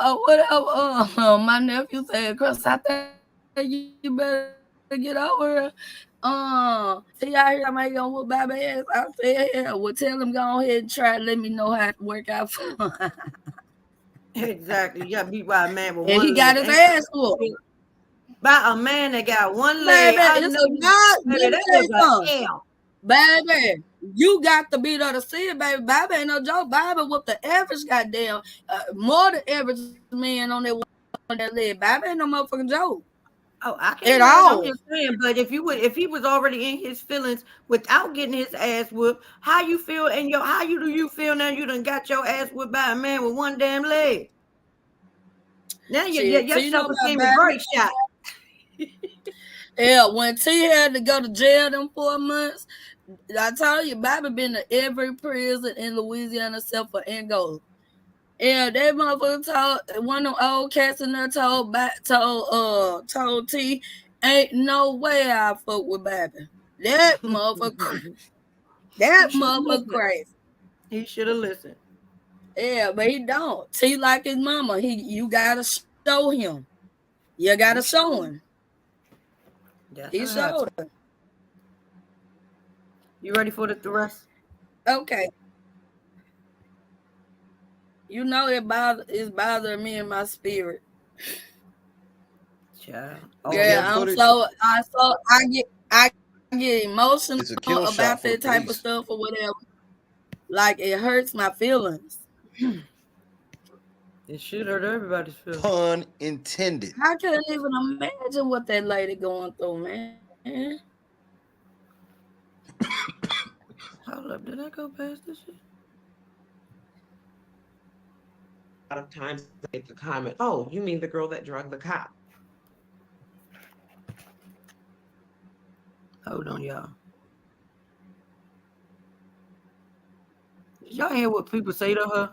Whatever. My nephew said, Chris, I think you better get over. See out here, somebody gonna whoop baby ass. I said, yeah, well, tell him go ahead and try. Let me know how it work out for him. Exactly. You got beat by a man with and one he got his ass whooped. By a man that got one leg. Baby, you got to be there to see it, baby. Baby ain't no joke. Baby whooped the average goddamn, more than average man on that leg. Baby ain't no motherfucking joke. Oh, I can't. I'm just saying, but if he was already in his feelings without getting his ass whooped, how you feel do you feel now? You done got your ass whooped by a man with one damn leg. Now your self-esteem is very shot. Yeah, when T had to go to jail them 4 months, I told you, Bobby been to every prison in Louisiana except for Angola. Yeah, that motherfucker told one of them old cats in there told T, ain't no way I fuck with Baby. That motherfucker crazy. He should have listened. Yeah, but he don't. T like his mama. You gotta show him. You gotta show him. He showed her. You ready for the rest? Okay. You know it's bothering me in my spirit. Child. Yeah, I get emotional about that type of stuff or whatever. Like it hurts my feelings. It should hurt everybody's feelings. Pun intended. I couldn't even imagine what that lady going through, man. Hold up, did I go past this shit? A lot of times I make the comment, oh, you mean the girl that drugged the cop? Hold on, y'all. Did y'all hear what people say to her?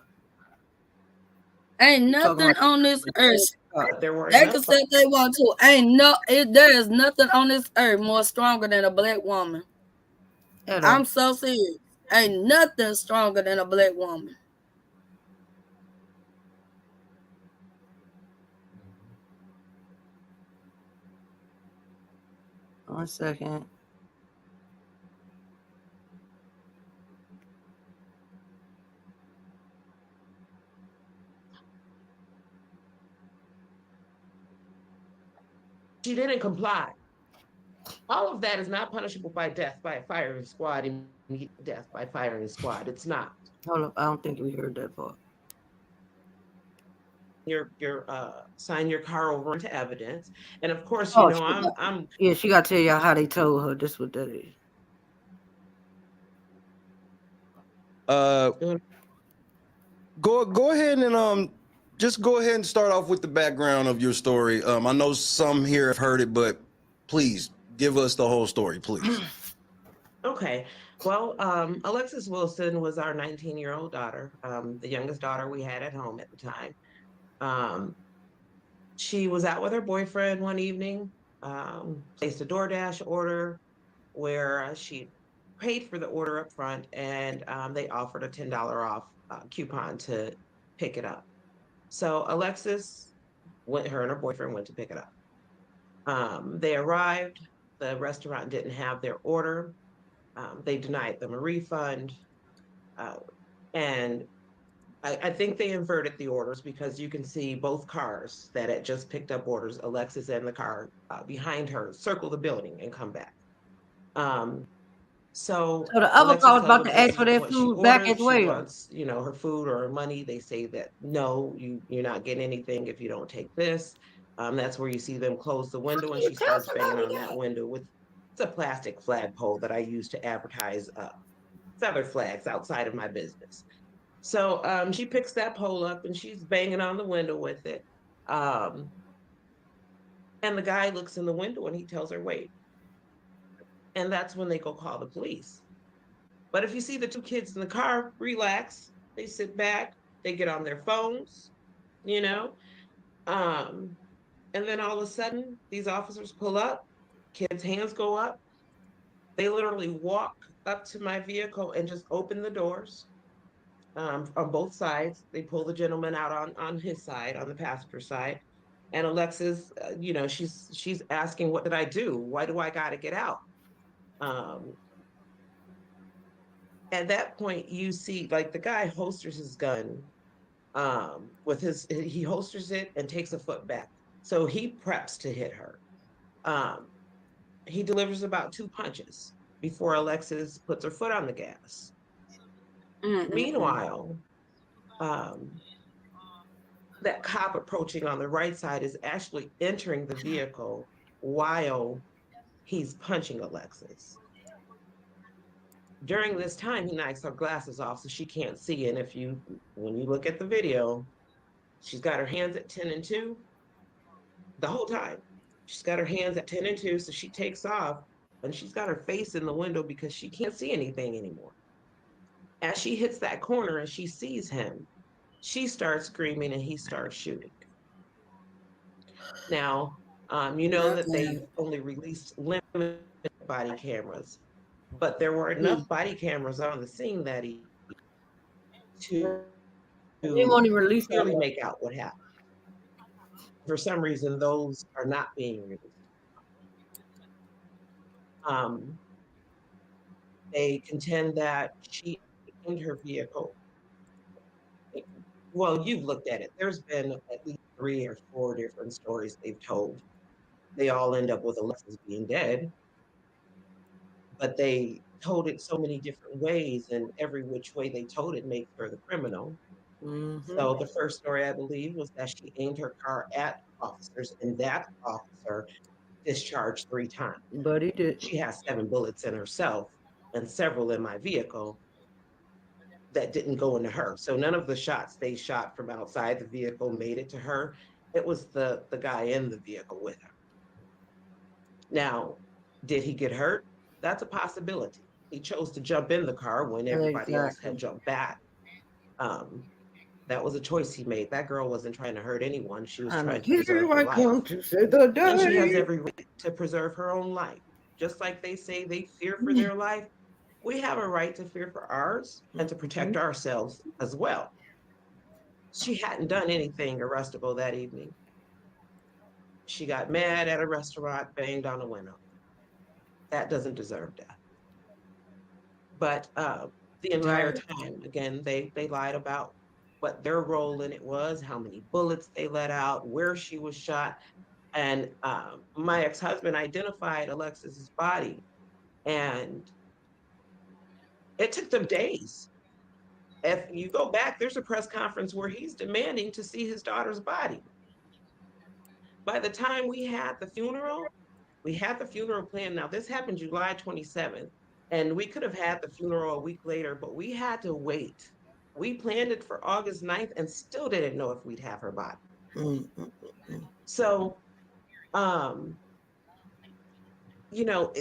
Ain't nothing on this earth. They can say they want to. There is nothing on this earth more stronger than a black woman. I'm so serious. Ain't nothing stronger than a black woman. One second. She didn't comply. All of that is not punishable by death by a firing squad, immediate death by firing squad. It's not. Hold up, I don't think we heard that part. Sign your car over into evidence, and of course, I'm. Yeah, she got to tell y'all how they told her. This what that is. Go ahead and just go ahead and start off with the background of your story. I know some here have heard it, but please give us the whole story, please. Okay. Well, Alexis Wilson was our 19-year-old daughter, the youngest daughter we had at home at the time. She was out with her boyfriend one evening, placed a DoorDash order where she paid for the order up front, and they offered a $10 off coupon to pick it up. So Alexis her and her boyfriend went to pick it up. They arrived. The restaurant didn't have their order. They denied them a refund. And I think they inverted the orders because you can see both cars that had just picked up orders, Alexis and the car behind her, circle the building and come back. So the other car was about to ask for their food back as well. She wants, her food or her money. They say that no, you're not getting anything if you don't take this. That's where you see them close the window, and she starts banging on that window with it's a plastic flagpole that I use to advertise feather flags outside of my business. So she picks that pole up and she's banging on the window with it. And the guy looks in the window and he tells her, wait. And that's when they go call the police. But if you see the two kids in the car, relax. They sit back, they get on their phones, and then all of a sudden, these officers pull up, kids' hands go up. They literally walk up to my vehicle and just open the doors on both sides. They pull the gentleman out on his side, on the passenger side. And Alexis, she's asking, what did I do? Why do I got to get out? At that point, you see, like, the guy holsters his gun he holsters it and takes a foot back. So he preps to hit her. He delivers about 2 punches before Alexis puts her foot on the gas. Meanwhile, that cop approaching on the right side is actually entering the vehicle while he's punching Alexis. During this time, he knocks her glasses off so she can't see. And when you look at the video, she's got her hands at 10 and 2 the whole time. She's got her hands at 10 and 2, so she takes off and she's got her face in the window because she can't see anything anymore. As she hits that corner and she sees him, She starts screaming and he starts shooting. Now, you know that they've only released limited body cameras, but there were enough body cameras on the scene that evening to clearly make out what happened. For some reason, those are not being released. They contend that she aimed her vehicle. Well, you've looked at it. There's been at least 3 or 4 different stories they've told. They all end up with Alexis being dead, but they told it so many different ways, and every which way they told it makes her the criminal. So the first story, I believe, was that she aimed her car at officers, and that officer discharged 3 times. But he did. She has 7 bullets in herself and several in my vehicle that didn't go into her. So none of the shots they shot from outside the vehicle made it to her. It was the guy in the vehicle with her. Now, did he get hurt? That's a possibility. He chose to jump in the car when everybody else had jumped back. That was a choice he made. That girl wasn't trying to hurt anyone. She was trying to preserve her life. And she has every right to preserve her own life. Just like they say they fear for their life, we have a right to fear for ours and to protect ourselves as well. She hadn't done anything arrestable that evening. She got mad at a restaurant, banged on a window. That doesn't deserve death. But the entire time, again, they lied about what their role in it was, how many bullets they let out, where she was shot. And my ex-husband identified Alexis's body, and it took them days. If you go back, there's a press conference where he's demanding to see his daughter's body. By the time we had the funeral planned. Now, this happened July 27th, and we could have had the funeral a week later, but we had to wait. We planned it for August 9th and still didn't know if we'd have her body. So, you know,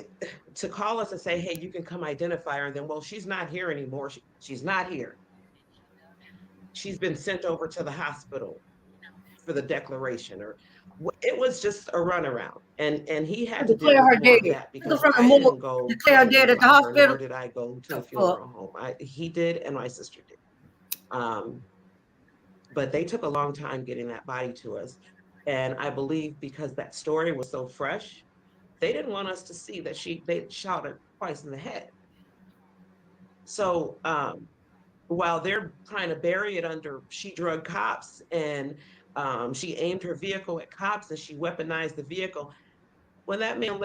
to call us and say, hey, you can come identify her, and then, well, she's not here anymore. She's not here. She's been sent over to the hospital for the declaration, or it was just a runaround. And he had to deal with more of that because I didn't go declare dead at the hospital, nor did I go to the funeral home. He did, and my sister did. But they took a long time getting that body to us. And I believe because that story was so fresh, they didn't want us to see that they shot her twice in the head. So while they're trying to bury it under she drugged cops and she aimed her vehicle at cops and she weaponized the vehicle, when that man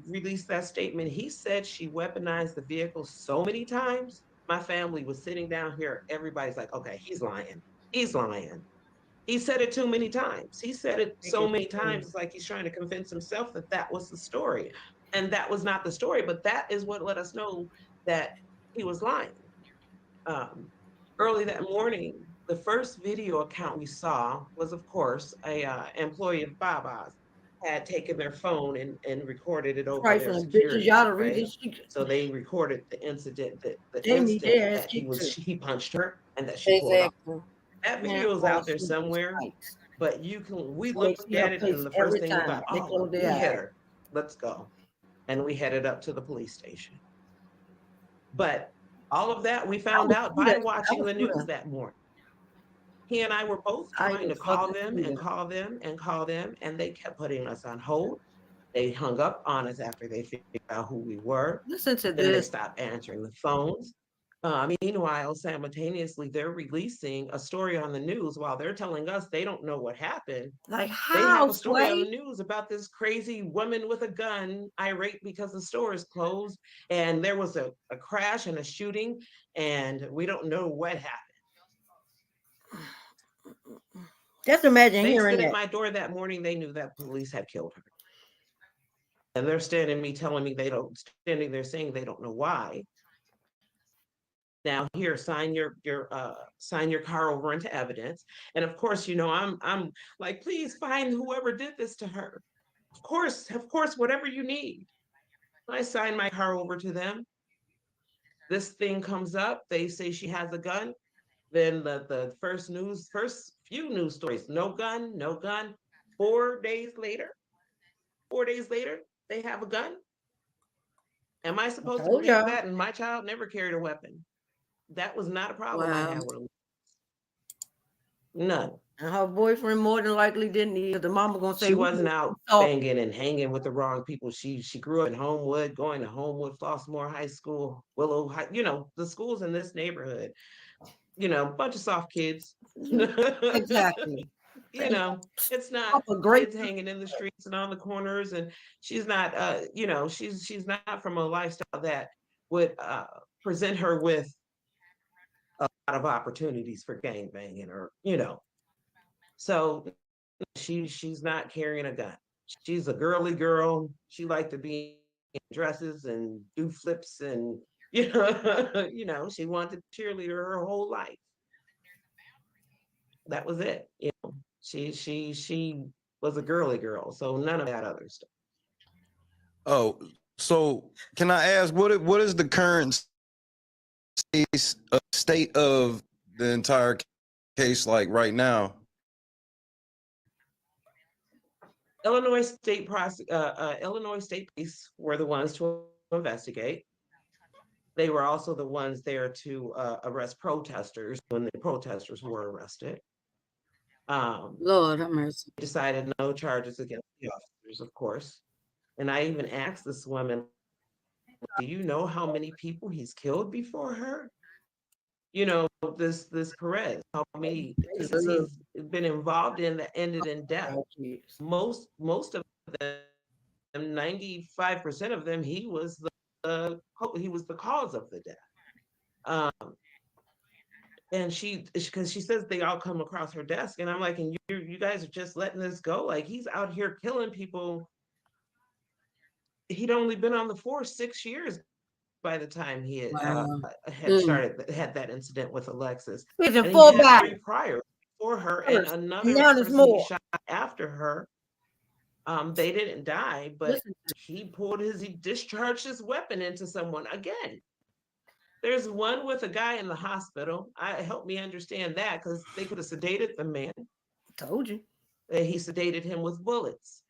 released that statement, he said she weaponized the vehicle so many times. My family was sitting down here. Everybody's like, okay, he's lying. He's lying. He said it too many times. He said it so many times. It's like he's trying to convince himself that that was the story. And that was not the story, but that is what let us know that he was lying. Early that morning, the first video account we saw was, of course, a employee of Baba's had taken their phone and recorded it over their security. Right? So they recorded the incident that he punched her and that she pulled off. That video is out there somewhere, but we looked at it and the first thing we thought, oh, we hit her. Let's go. And we headed up to the police station. But all of that we found out by watching the news that morning. He and I were both trying to call them and call them and call them, and they kept putting us on hold. They hung up on us after they figured out who we were. Listen to then this. They stopped answering the phones. Meanwhile, simultaneously, they're releasing a story on the news while they're telling us they don't know what happened. Like how? They have a story on the news about this crazy woman with a gun, irate because the store is closed, and there was a crash and a shooting, and we don't know what happened. Just imagine they hearing stood that. At my door that morning. They knew that police had killed her, and they're standing there saying they don't know why. Now here, sign your car over into evidence. And of course, I'm like, please find whoever did this to her. Of course, whatever you need. I sign my car over to them. This thing comes up. They say she has a gun. Then the first few news stories, no gun, no gun. 4 days later, they have a gun. Am I supposed to believe that? And my child never carried a weapon. That was not a problem I had with him. None. And her boyfriend more than likely didn't either. The mama gonna say she wasn't out banging and hanging with the wrong people. She grew up in Homewood, going to Homewood, Flossmoor High School, Willow High, the schools in this neighborhood. A bunch of soft kids. Exactly. It's not kids hanging in the streets and on the corners, and she's not she's not from a lifestyle that would present her with a lot of opportunities for gangbanging or so she's not carrying a gun. She's a girly girl. She liked to be in dresses and do flips and she wanted to cheerleader her whole life. That was it. She was a girly girl, so none of that other stuff. Oh, so can I ask what is the current state of the entire case like right now? Illinois State Police were the ones to investigate. They were also the ones there to arrest protesters when the protesters were arrested. Lord have mercy. Decided no charges against the officers, of course. And I even asked this woman, do you know how many people he's killed before her? This Perez, how many cases he's been involved in that ended in death. Most of them, 95% of them, he was the cause of the death. And because she says they all come across her desk, and I'm like, and you guys are just letting this go? Like, he's out here killing people. He'd only been on the force 6 years by the time he had that incident with Alexis. He's in full back. 3 prior before her, and another person he shot after her. They didn't die, but he discharged his weapon into someone again. There's one with a guy in the hospital. Help me understand that, because they could have sedated the man. Told you. He sedated him with bullets.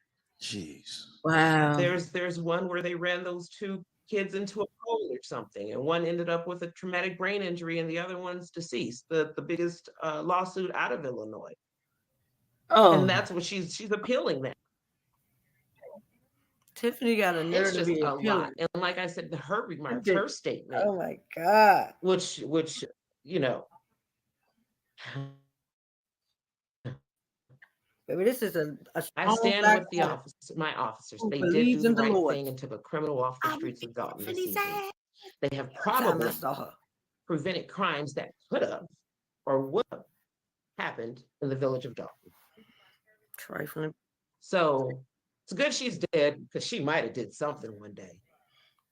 Jeez. Wow. There's one where they ran those 2 kids into a pole or something, and one ended up with a traumatic brain injury, and the other one's deceased. The biggest lawsuit out of Illinois. Oh. And that's what she's appealing that. Tiffany got a nerve to be a lot. And like I said, her remarks, her statement. Oh my God. Which Baby, this is I stand with my officers. They did do the right thing and took a criminal off the streets of Dolton this evening. They have probably prevented crimes that could have or would have happened in the village of Dolton. Trifling. So it's good she's dead, because she might have did something one day.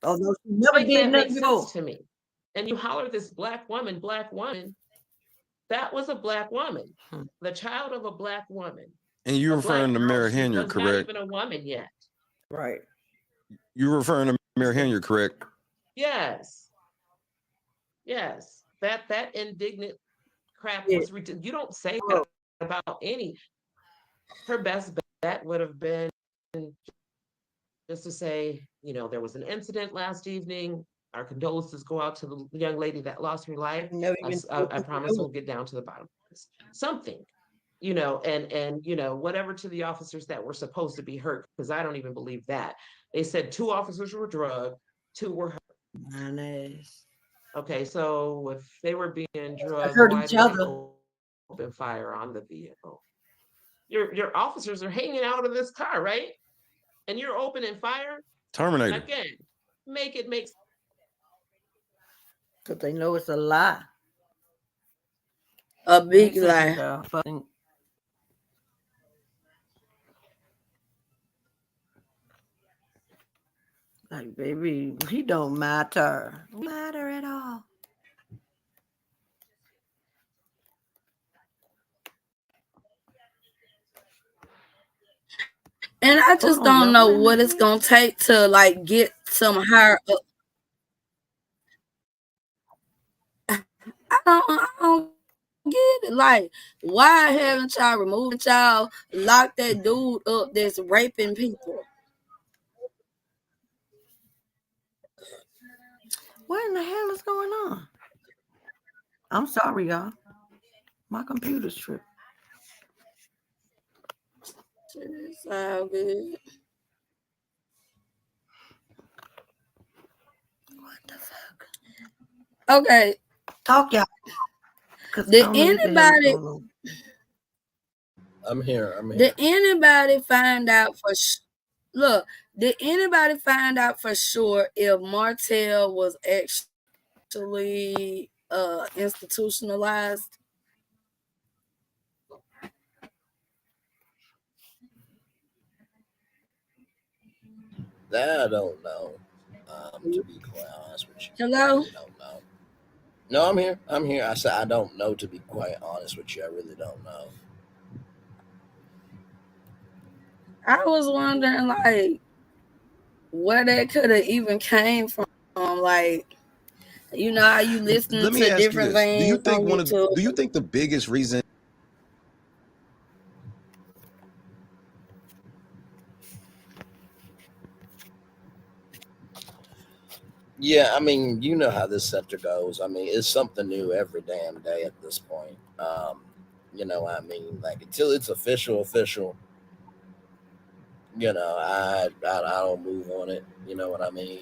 Oh no, she never did nothing sense to me. And you holler this black woman. That was a black woman, the child of a black woman. And you're referring to Mary Henry, correct? Not even a woman yet. Right. You're referring to Mary Henry, correct? Yes. That indignant crap was ridiculous. You don't say that about any. Her best bet would have been just to say, there was an incident last evening. Our condolences go out to the young lady that lost her life. I promise we'll get down to the bottom of this. Something, and whatever to the officers that were supposed to be hurt, because I don't even believe that. They said 2 officers were drugged, 2 were hurt. Nice. Okay, so if they were being drugged, why did they open fire on the vehicle? Your officers are hanging out of this car, right? And you're opening fire? Terminator. Again, make sense. Because they know it's a lie. A big lie. Like, baby, he don't matter. Matter at all. And I just don't know what it's gonna take to like get some higher up. I don't Like, why haven't y'all removed y'all locked that dude up that's raping people? What in the hell is going on? I'm sorry, y'all. My computer's tripping. It's all good. What the fuck? Okay. Talk, y'all. Did anybody? I'm here. Did anybody find out for look? Did anybody find out for sure if Martell was actually institutionalized? That I don't know. To be quite honest with you, Hello? I really don't know. No, I'm here. I'm here. I said I don't know. To be quite honest with you, I really don't know. I was wondering, like, where that could have even came from. Like, you know how you listen Let me to ask you different this: things on YouTube. Do you think the biggest reason? Yeah, I mean, you know how this sector goes. I mean, it's something new every damn day at this point. You know, I mean, like until it's official, you know, I don't move on it. You know what I mean?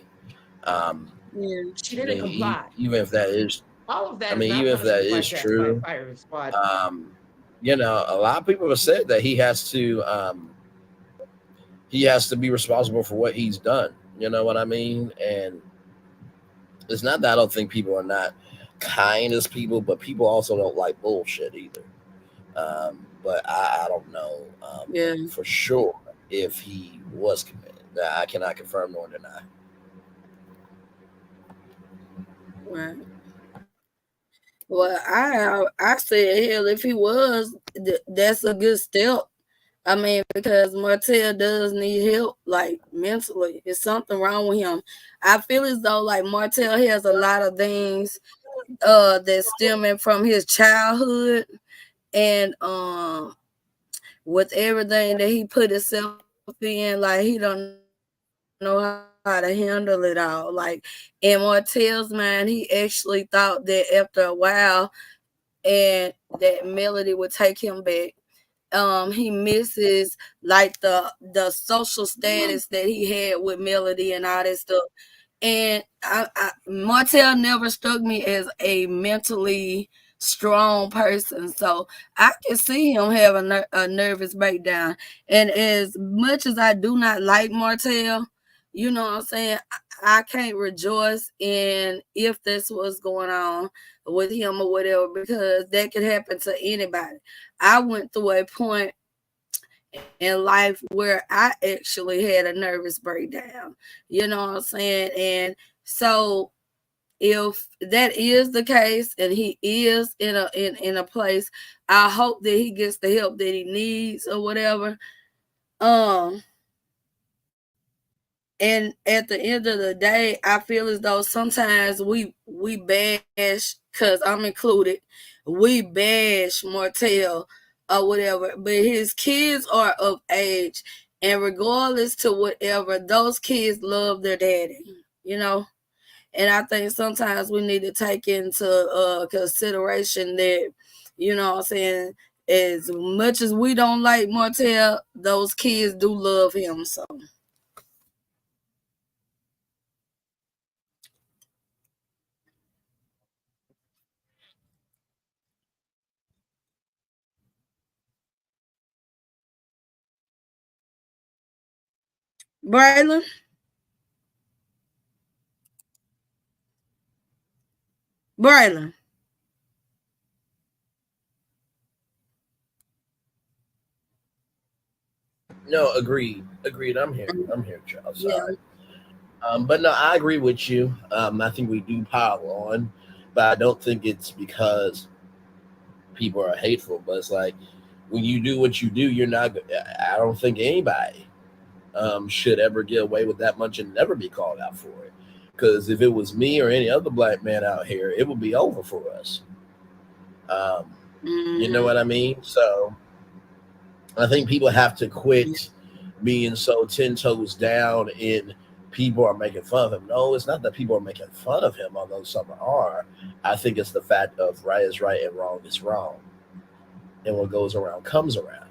Yeah. She didn't comply. Even if that is, All of that I is mean, not even if that punishable by is death by a true, firing squad. you know, a lot of people have said that he has to be responsible for what he's done. You know what I mean? And it's not that I don't think people are not kind as people, but people also don't like bullshit either. But I don't know Yeah. for sure if he was committed. I cannot confirm nor deny. Right. Well, I said, hell, if he was, that's a good step. I mean, because Martell does need help, like mentally. It's something wrong with him. I feel as though like Martell has a lot of things that's stemming from his childhood, and with everything that he put himself in, like he don't know how to handle it all. Like in Martell's mind, he actually thought that after a while, and that Melody would take him back. He misses like the social status that he had with Melody and all that stuff. And Martell never struck me as a mentally strong person, so I can see him have a nervous breakdown. And as much as I do not like Martell, you know what I'm saying, I can't rejoice in if this was going on with him or whatever, because that could happen to anybody. I went through a point in life where I actually had a nervous breakdown. You know what I'm saying? And so if that is the case and he is in a place, I hope that he gets the help that he needs or whatever. And at the end of the day, I feel as though sometimes we bash, because I'm included, we bash Martell or whatever, but his kids are of age, and regardless to whatever, those kids love their daddy, you know. And I think sometimes we need to take into consideration that, you know what I'm saying, as much as we don't like Martell, those kids do love him. So Braylon? Braylon? No, agreed. I'm here. Charles. Yeah. Sorry. But no, I agree with you. I think we do pile on, but I don't think it's because people are hateful. But it's like when you do what you do, you're not. I don't think anybody should ever get away with that much and never be called out for it. Because if it was me or any other black man out here, it would be over for us. You know what I mean? So I think people have to quit being so 10 toes down in people are making fun of him. No, it's not that people are making fun of him, although some are. I think it's the fact of right is right and wrong is wrong. And what goes around comes around.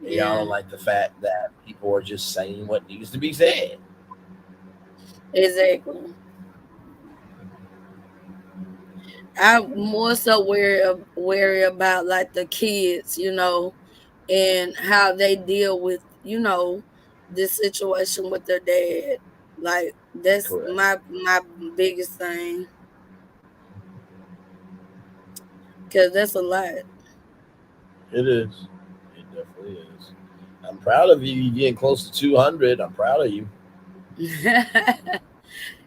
And y'all don't like the fact that people are just saying what needs to be said. Exactly. I'm more so wary about like the kids, and how they deal with, this situation with their dad. Like that's Correct. my biggest thing, because that's a lot. It is. It definitely is. I'm proud of you. You're getting close to 200. I'm proud of you.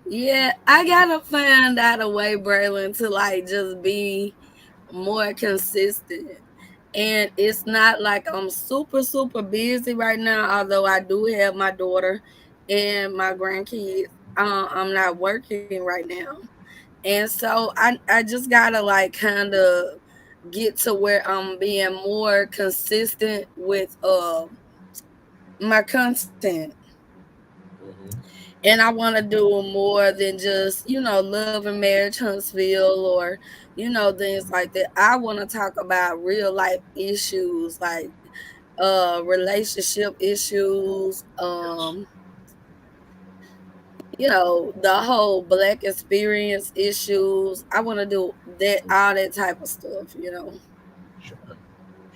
Yeah, I gotta find out a way, Braylon, to like just be more consistent. And it's not like I'm super, super busy right now, although I do have my daughter and my grandkids. I'm not working right now. And so I just gotta like kind of get to where I'm being more consistent with my content. Mm-hmm. And I want to do more than just, love and marriage Huntsville, or, things like that. I want to talk about real life issues, like relationship issues, the whole black experience issues. I want to do that, all that type of stuff. Sure.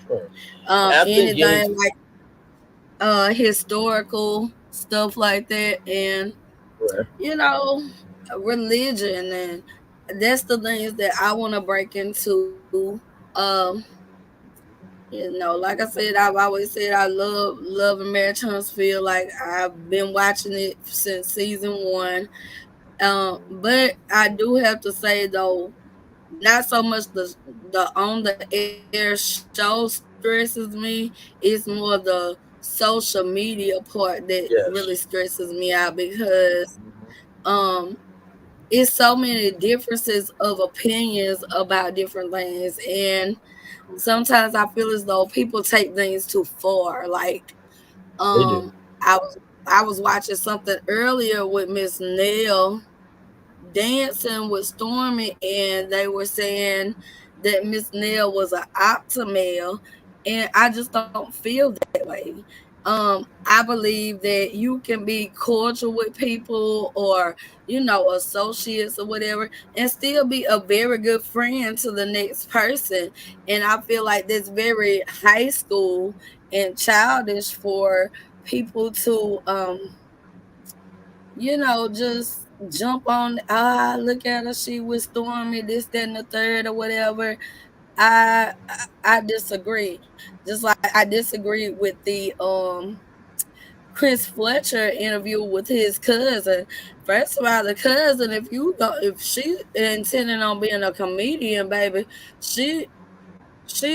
Sure. And I think Anything like historical stuff like that, and correct. you know, religion, and that's the things that I want to break into. Like I said, I've always said I love and marriage Huntsville. Like I've been watching it since season one. But I do have to say though, not so much the on the air show stresses me. It's more the social media part that really Yes. stresses me out, because Mm-hmm. um it's so many differences of opinions about different things, and sometimes I feel as though people take things too far. Like They do. um I was watching something earlier with Miss Nell dancing with Stormi, and they were saying that Miss Nell was an optimal, and I just don't feel that way. I believe that you can be cordial with people, or associates or whatever, and still be a very good friend to the next person. And I feel like that's very high school and childish for people to just jump on, look at her, she with Stormi, this, that, and the third, or whatever. I disagree. Just like I disagree with the Chris Fletcher interview with his cousin. First of all, the cousin, if she intending on being a comedian, baby, she's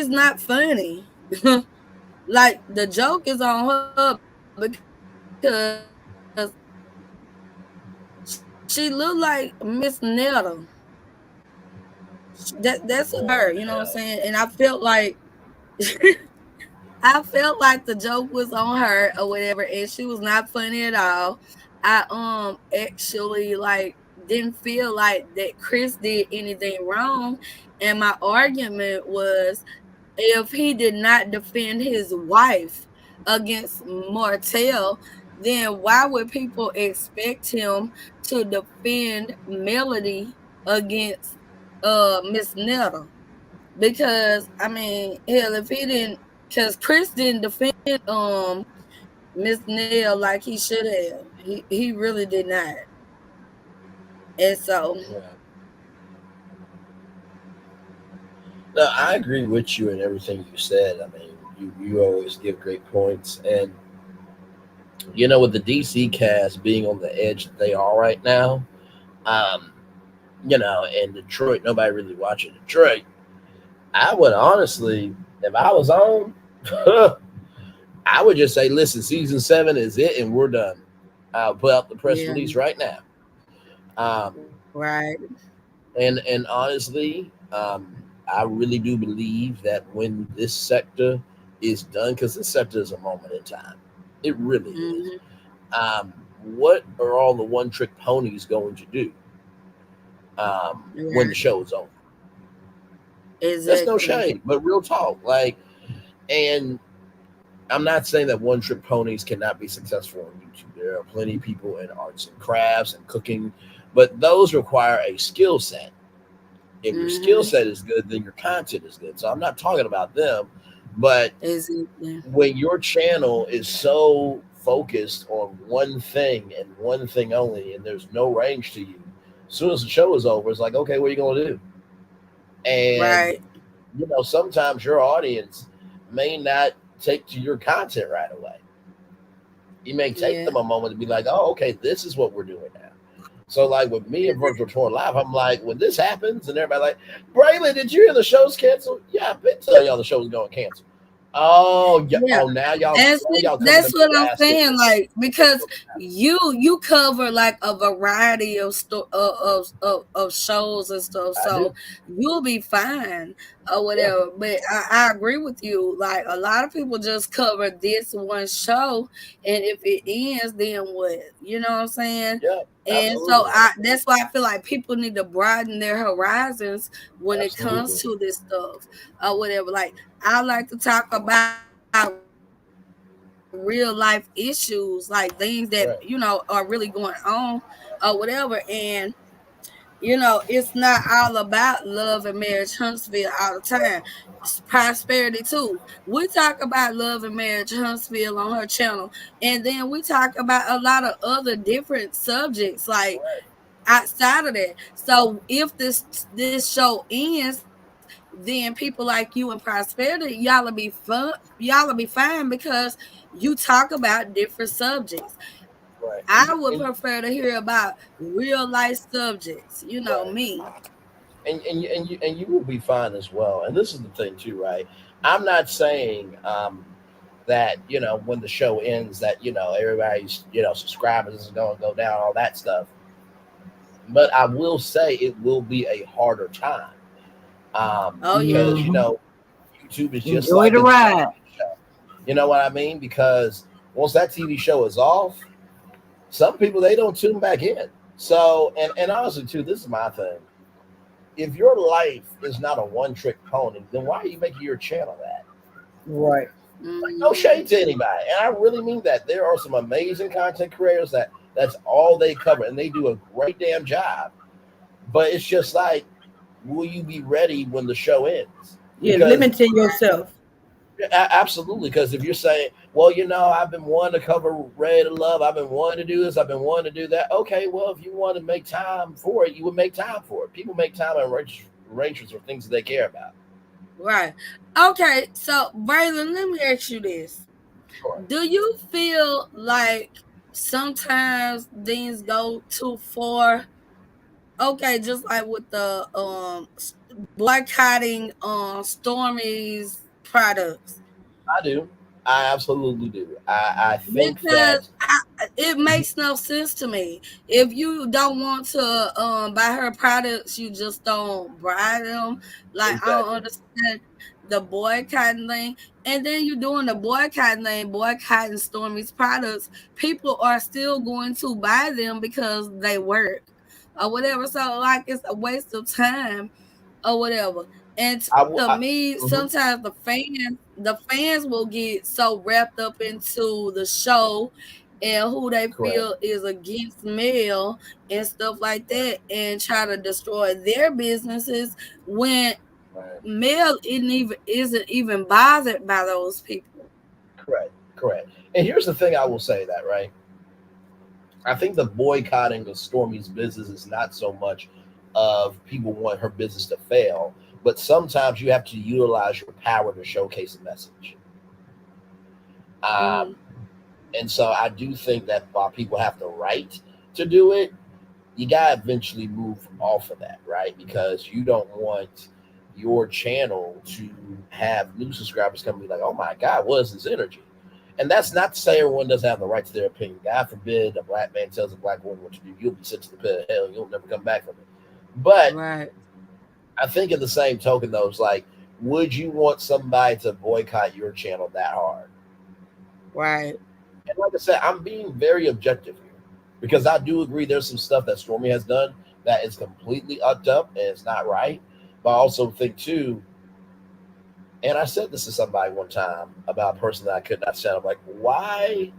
not funny. Like the joke is on her, because she looked like Miss Netta. That's her, Lord you know what I'm help. saying? And I felt like the joke was on her or whatever, and she was not funny at all. I actually like didn't feel like that Chris did anything wrong, and my argument was, if he did not defend his wife against Martell, then why would people expect him to defend Melody against Miss Netta? Because I mean, hell, if he didn't, because Chris didn't defend Miss Nell like he should have. He really did not. And so Yeah. No, I agree with you in everything you said. I mean, you always give great points. And, with the DC cast being on the edge that they are right now, um, in Detroit, nobody really watching Detroit. I would honestly, if I was on, I would just say, listen, season 7 is it, and we're done. I'll put out the press yeah, release right now. Um, right. and honestly, I really do believe that when this sector is done, because this sector is a moment in time, it really is. What are all the one trick ponies going to do when the show is over? That's no shade, but real talk. Like, and I'm not saying that one trick ponies cannot be successful on YouTube. There are plenty of people in arts and crafts and cooking, but those require a skill set. If your skill set is good, then your content is good. So I'm not talking about them, but when your channel is so focused on one thing and one thing only, and there's no range to you, as soon as the show is over, it's like, okay, what are you going to do? And you know, sometimes your audience may not take to your content right away. You may take them a moment to be like, oh, okay, this is what we're doing now. So like with me and Virtual Tour Live, I'm like, when this happens and everybody like, Braylon, did you hear the show's canceled? Yeah, I've been telling y'all the show's going to cancel. Oh, yeah. Oh, now y'all. That's what I'm saying. Like, because you cover like a variety of of shows and stuff, so you'll be fine or whatever. But I agree with you. Like, a lot of people just cover this one show, and if it ends, then what? You know what I'm saying? Yeah. And so that's why I feel like people need to broaden their horizons when it comes to this stuff or whatever. Like, I like to talk about real life issues, like things that you know are really going on or whatever. And you know, it's not all about love and marriage Huntsville all the time. It's prosperity too. We talk about love and marriage Huntsville on her channel, and then we talk about a lot of other different subjects like outside of that. So if this show ends, then people like you and prosperity, y'all will be fine because you talk about different subjects. I would prefer to hear about real life subjects, you know me. And you will be fine as well. And this is the thing too, right? I'm not saying that, you know, when the show ends that, you know, everybody's, you know, subscribers is going to go down, all that stuff. But I will say it will be a harder time. Because you know, YouTube is just like a ride. Show. You know what I mean? Because once that TV show is off, some people they don't tune back in. So and honestly too, this is my thing. If your life is not a one trick pony, then why are you making your channel that? Right. Like, no shade to anybody, and I really mean that. There are some amazing content creators that's all they cover, and they do a great damn job. But it's just like, will you be ready when the show ends? Because, limiting yourself. Absolutely, because if you're saying, well, you know, I've been wanting to cover Red and Love, I've been wanting to do this, I've been wanting to do that. Okay, well, if you want to make time for it, you would make time for it. People make time and arrangements for things that they care about. Right. Okay, so Braylon, let me ask you this. Sure. Do you feel like sometimes things go too far? Okay, just like with the boycotting Stormi's products. I do. I absolutely do. I think because it makes no sense to me. If you don't want to buy her products, you just don't buy them. Like, exactly. I don't understand the boycotting thing. And then you're doing the boycotting thing, boycotting Stormi's products. People are still going to buy them because they work or whatever. So like, it's a waste of time or whatever. And to me, sometimes the fans will get so wrapped up into the show and who they feel is against Mel and stuff like that, and try to destroy their businesses when Mel isn't even bothered by those people. Correct. And here's the thing I will say that, right? I think the boycotting of Stormi's business is not so much of people want her business to fail, but sometimes you have to utilize your power to showcase a message. And so I do think that while people have the right to do it, you got to eventually move off of that, right? Because you don't want your channel to have new subscribers come and be like, oh my God, what is this energy? And that's not to say everyone doesn't have the right to their opinion. God forbid a black man tells a black woman what to do. You'll be sent to the pit of hell. You'll never come back from it. But I think in the same token, though, it's like, would you want somebody to boycott your channel that hard? Right. And like I said, I'm being very objective here because I do agree there's some stuff that Stormi has done that is completely upped up and it's not right. But I also think too, and I said this to somebody one time about a person that I could not stand. I'm like, why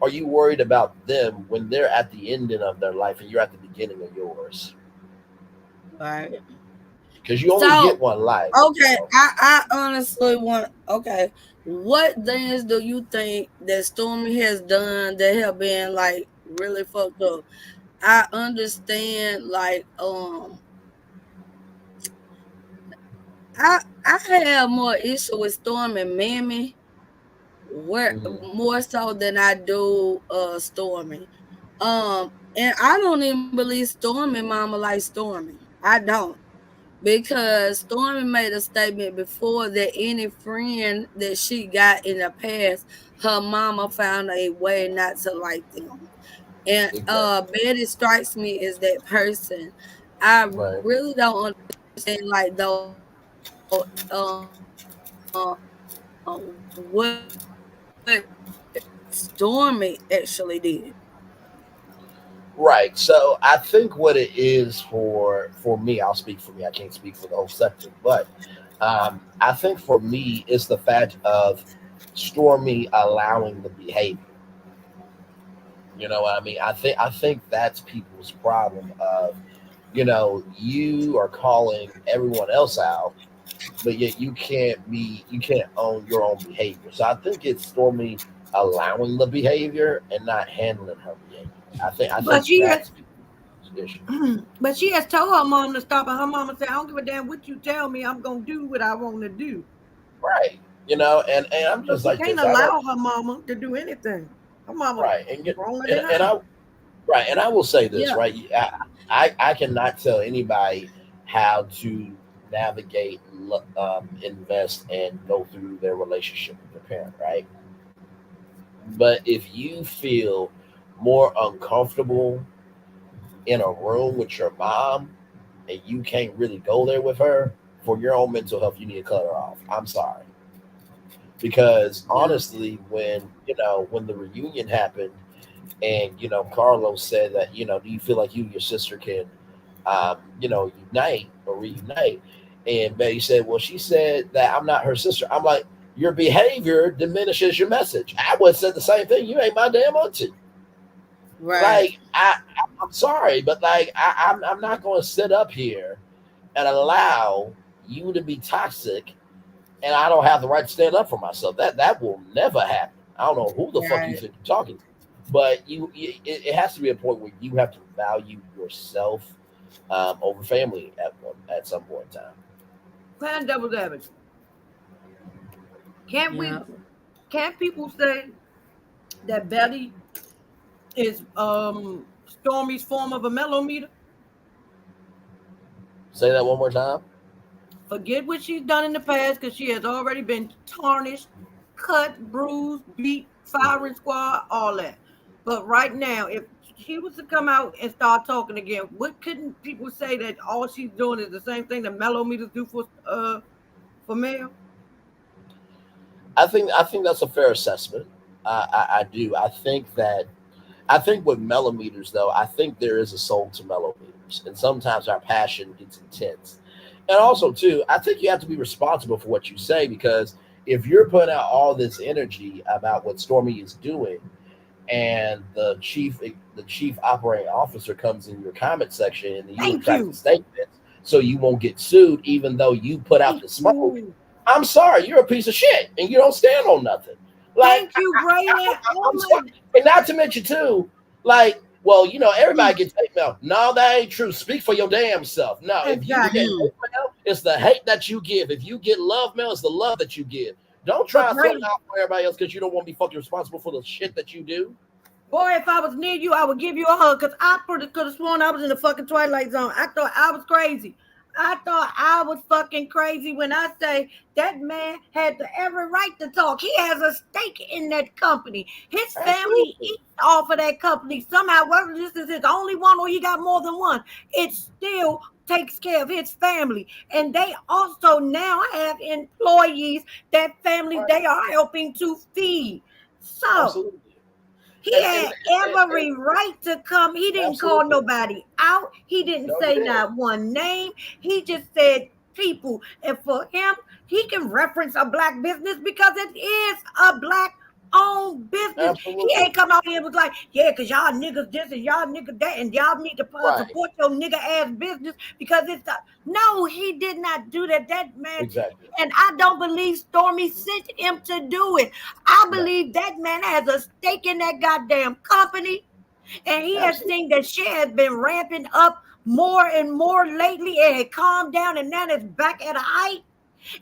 are you worried about them when they're at the ending of their life and you're at the beginning of yours? Right. Because you only get one life. Okay, you know? I honestly want. Okay, what things do you think that Stormi has done that have been like really fucked up? I understand, like I have more issue with Stormi and Mammy, where more so than I do Stormi. And I don't even believe Stormi mama like Stormi. I don't. Because Stormi made a statement before that any friend that she got in the past, her mama found a way not to like them. And Betty strikes me as that person. I really don't understand like though what Stormi actually did. Right. So I think what it is for me, I'll speak for me. I can't speak for the whole sector, but I think for me, it's the fact of Stormi allowing the behavior. You know what I mean? I think that's people's problem of, you are calling everyone else out, but yet you can't own your own behavior. So I think it's Stormi allowing the behavior and not handling her behavior. I think that's the issue. But she has told her mom to stop, and her mama said, I don't give a damn what you tell me, I'm gonna do what I want to do. Right. And I'm just like, can't allow her mama to do anything. Her mama right. And I will say this, right? I cannot tell anybody how to navigate, invest, and go through their relationship with their parent, right? But if you feel more uncomfortable in a room with your mom and you can't really go there with her for your own mental health, you need to cut her off. I'm sorry. Because honestly, when the reunion happened and, Carlos said that, do you feel like you and your sister can, unite or reunite? And Betty said, well, she said that I'm not her sister. I'm like, your behavior diminishes your message. I would have said the same thing. You ain't my damn auntie. Right. Like, I'm sorry, but like, I'm not going to sit up here and allow you to be toxic and I don't have the right to stand up for myself. That will never happen. I don't know who the fuck you think you're talking to, but it has to be a point where you have to value yourself over family at some point in time. Plan devil's advocate. Can't people say that Betty is Stormi's form of a mellometer? Say that one more time. Forget what she's done in the past because she has already been tarnished, cut, bruised, beat, firing squad, all that. But right now, if she was to come out and start talking again, what couldn't people say that all she's doing is the same thing that mellometers do for male? I think that's a fair assessment. I do. I think with mellometers, though, I think there is a soul to mellometers, and sometimes our passion gets intense. And also, too, I think you have to be responsible for what you say, because if you're putting out all this energy about what Stormi is doing, and the chief operating officer comes in your comment section and you retract the statements so you won't get sued, even though you put out the smoke. I'm sorry, you're a piece of shit and you don't stand on nothing. Like, thank you, Brayden. And not to mention too, like, well, everybody gets hate mail. No, that ain't true. Speak for your damn self. No, if you get hate mail, it's the hate that you give. If you get love mail, it's the love that you give. Don't try to throw it out for everybody else because you don't want to be fucking responsible for the shit that you do. Boy, if I was near you, I would give you a hug because I could have sworn I was in the fucking Twilight Zone. I thought I was crazy. I thought I was fucking crazy when I say that man had every right to talk. He has a stake in that company. His family eats off of that company somehow. Whether this is his only one or he got more than one, it still takes care of his family. And they also now have employees that families they are helping to feed. So Absolutely. He had every right to come. He didn't call nobody out. He didn't say not one name. He just said people. And for him, he can reference a black business because it is a black owned business. Absolutely. He ain't come out here and was like, yeah, because y'all niggas this and y'all niggas that, and y'all need to support your nigga ass business because it's no, he did not do that. That man, exactly. And I don't believe Stormi sent him to do it. I believe that man has a stake in that goddamn company, and he has seen that shit has been ramping up more and more lately. It had calmed down, and now it's back at a height.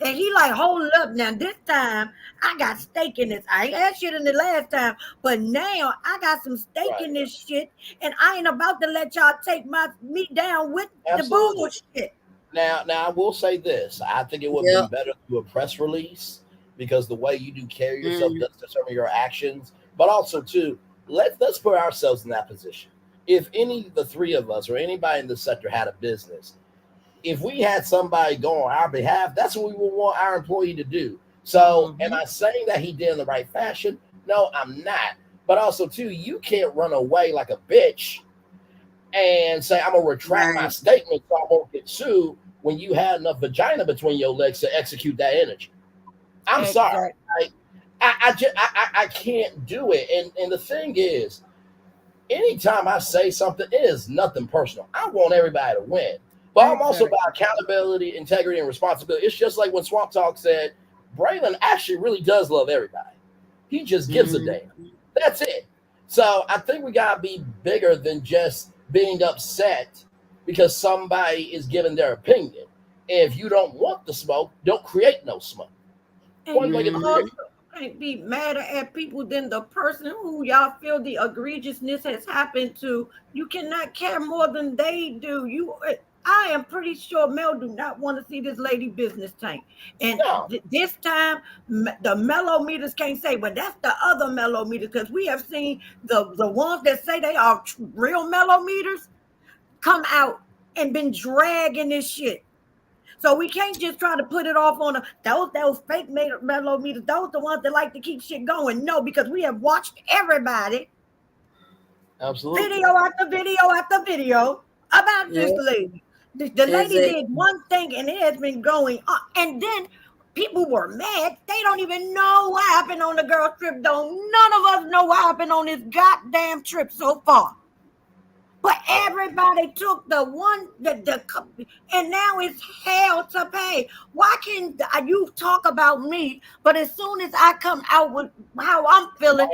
And he like, hold up now. This time I got stake in this. I ain't had shit in the last time, but now I got some stake in this shit, and I ain't about to let y'all take me down with the bullshit. Now I will say this. I think it would be better to do a press release because the way you do carry yourself does determine your actions. But also too, let's put ourselves in that position. If any of the three of us or anybody in the sector had a business, if we had somebody go on our behalf, that's what we would want our employee to do. So am I saying that he did in the right fashion? No, I'm not. But also too, you can't run away like a bitch and say, I'm gonna retract my statement so I won't get sued when you had enough vagina between your legs to execute that energy. I'm sorry. I can't do it. And the thing is, anytime I say something, it is nothing personal. I want everybody to win. But I'm also about accountability, integrity, and responsibility. It's just like when Swamp Talk said, Braylon actually really does love everybody. He just gives a damn. That's it. So I think we gotta be bigger than just being upset because somebody is giving their opinion. If you don't want the smoke, don't create no smoke. And you also can't be madder at people than the person who y'all feel the egregiousness has happened to. You cannot care more than they do. I am pretty sure Mel do not want to see this lady business tank. And this time, the mellow meters can't say, but that's the other mellow meters, because we have seen the ones that say they are real mellow meters come out and been dragging this shit. So we can't just try to put it off on those fake mellow meters. Those the ones that like to keep shit going. No, because we have watched everybody. Absolutely. Video after video after video about this lady. The lady did one thing and it has been going on. And then people were mad. They don't even know what happened on the girl trip, though. None of us know what happened on this goddamn trip so far. But everybody took the one, and now it's hell to pay. Why can't you talk about me, but as soon as I come out with how I'm feeling,